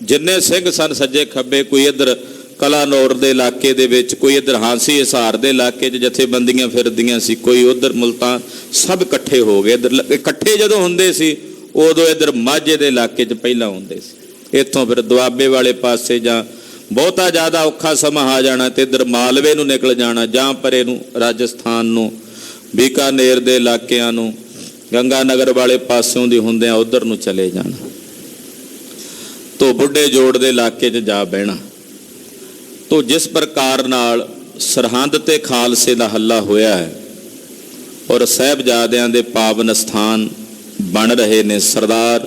ਜਿੰਨੇ ਸਿੰਘ ਸਨ ਸੱਜੇ ਖੱਬੇ, ਕੋਈ ਇੱਧਰ ਕਲਾਨੌਰ ਦੇ ਇਲਾਕੇ ਦੇ ਵਿੱਚ, ਕੋਈ ਇੱਧਰ ਹਾਂਸੀ ਹਿਸਾਰ ਦੇ ਇਲਾਕੇ 'ਚ ਜਥੇਬੰਦੀਆਂ ਫਿਰਦੀਆਂ ਸੀ, ਕੋਈ ਉੱਧਰ ਮੁਲਤਾਨ, ਸਭ ਇਕੱਠੇ ਹੋ ਗਏ। ਇੱਧਰ ਇਕੱਠੇ ਜਦੋਂ ਹੁੰਦੇ ਸੀ ਉਦੋਂ ਇੱਧਰ ਮਾਝੇ ਦੇ ਇਲਾਕੇ 'ਚ ਪਹਿਲਾਂ ਹੁੰਦੇ ਸੀ। ਇੱਥੋਂ ਫਿਰ ਦੁਆਬੇ ਵਾਲੇ ਪਾਸੇ ਜਾਂ ਬਹੁਤਾ ਜ਼ਿਆਦਾ ਔਖਾ ਸਮਾਂ ਆ ਜਾਣਾ ਤੇ ਇੱਧਰ ਮਾਲਵੇ ਨੂੰ ਨਿਕਲ ਜਾਣਾ, ਜਾਂ ਪਰੇ ਨੂੰ ਰਾਜਸਥਾਨ ਨੂੰ, ਬੀਕਾਨੇਰ ਦੇ ਇਲਾਕਿਆਂ ਨੂੰ, ਗੰਗਾ ਨਗਰ ਵਾਲੇ ਪਾਸਿਓਂ ਦੀ ਹੁੰਦਿਆਂ ਉੱਧਰ ਨੂੰ ਚਲੇ ਜਾਣਾ, ਤੋ ਬੁੱਢੇ ਜੋੜ ਦੇ ਇਲਾਕੇ 'ਚ ਜਾ ਬਹਿਣਾ। ਤੋ ਜਿਸ ਪ੍ਰਕਾਰ ਨਾਲ ਸਰਹੰਦ ਤੇ ਖਾਲਸੇ ਦਾ ਹੱਲਾ ਹੋਇਆ ਹੈ ਔਰ ਸਾਹਿਬਜ਼ਾਦਿਆਂ ਦੇ ਪਾਵਨ ਸਥਾਨ ਬਣ ਰਹੇ ਨੇ, ਸਰਦਾਰ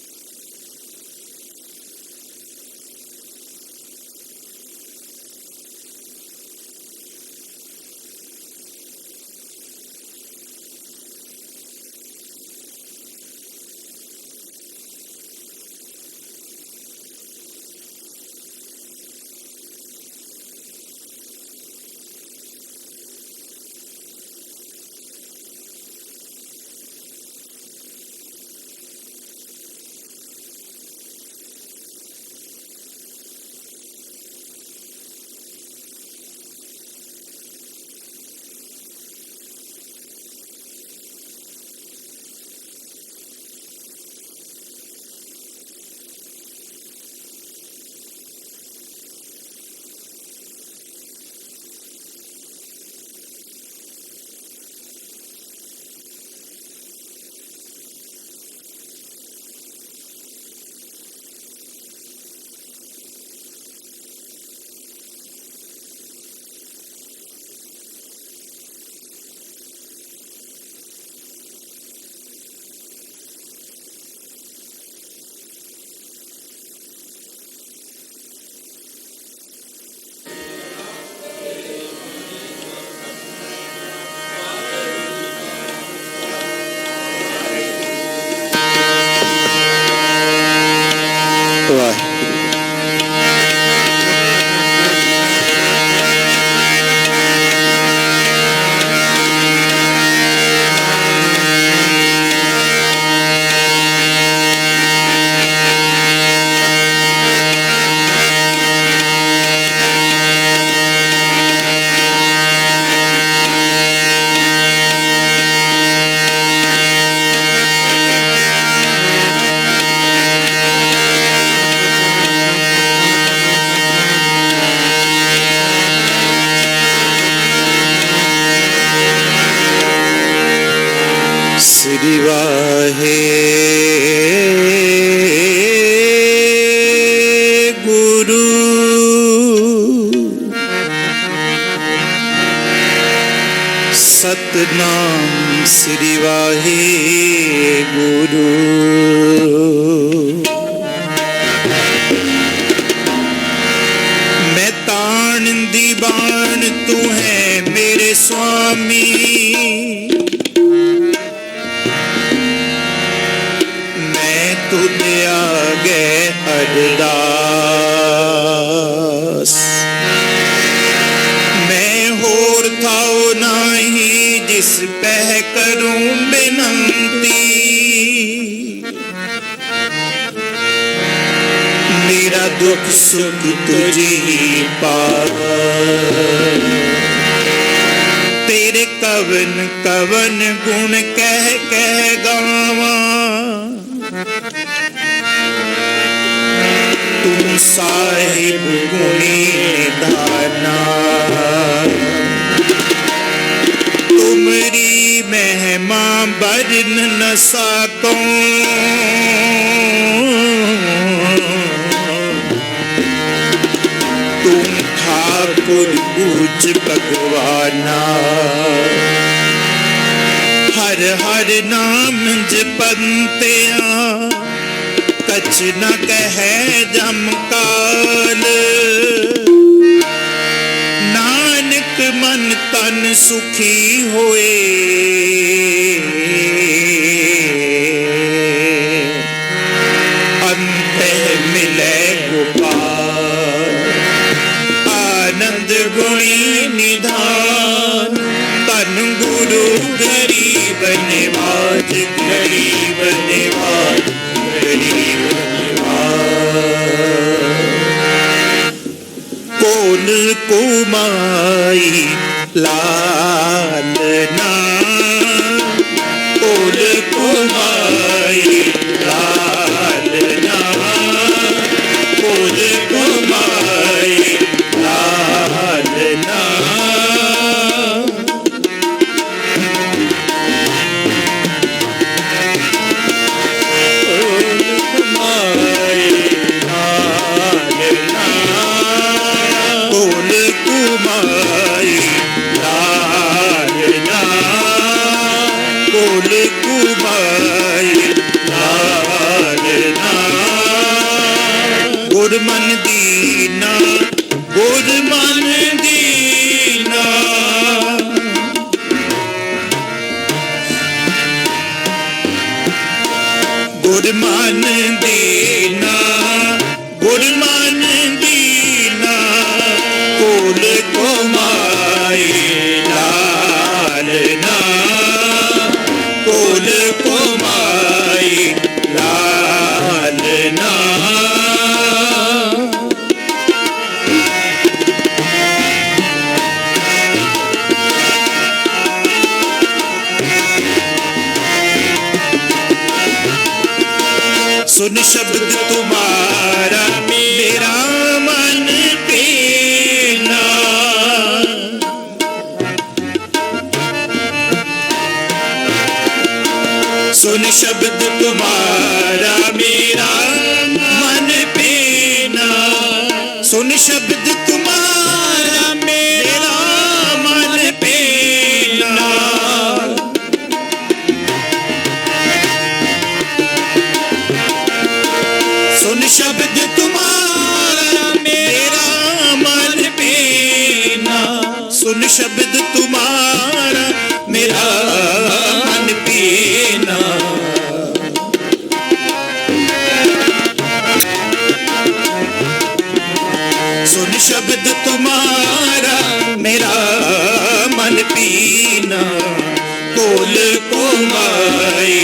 ਸ੍ਰੀ ਵਾਹਿਗੁਰੂ। ਸਤਨਾਮ ਸ੍ਰੀ ਵਾਹਿਗੁਰੂ। ਮੈਂ ਤਾਣ ਦੀ ਬਾਣ ਤੂੰ ਹੈ ਮੇਰੇ ਸੁਆਮੀ, ਮੈਂ ਤੁਧ ਆਗੇ ਅਰਦਾਸ। ਮੈਂ ਹੋਰ ਥਾਉ ਨਹੀਂ ਜਿਸ ਪਹਿ ਕਰੂੰ ਬੇਨੰਤੀ, ਮੇਰਾ ਦੁੱਖ ਸੁਖ ਤੁਝੀ ਪਾਸ। ਤੇਰੇ ਕਵਨ ਕਵਨ ਗੁਣ ਕਹਿ ਕਹਿ ਗਾਵਾਂ, ਤੂੰ ਸਾਹਿਬ ਗੁਣੀ ਨਿਧਾਨਾ। ਤੁਮਰੀ ਮਹਿਮਾ ਬਰਨ ਨ ਸਕੂੰ, तुम ठाकुर पूज भगवाना। हर हर नाम जपंतिया कछ न कहे जम काल। नानक मन तन सुखी होए, अंत मिले गोपाल। आनंद गुणी निधान तन गुरु गरीब निवाज, गरीब निवाज, गरीब निवाज। कौन कुमाई लालना, कौन कुमाई लालना, कौन कुमाई लालना। गुर मन दीना, गुर मन दीना। गुर मन दीना, गुर मन दीना। कोल कुमाई लालना, कोल कुमाई लालना। सुन शब्द तुम्हारा मेरा मन पीना। सुन शब्द तुम्हारा मेरा मन पीना। सुन शब्द तुम्हारा मेरा मन पीना। सुन शब्द तुम्हारा मेरा मन पीना। सुन शब्द तुम्हारा मेरा मन पीना। सुन शब्द तुम्हारा मेरा मन पीना। कोल कुमाई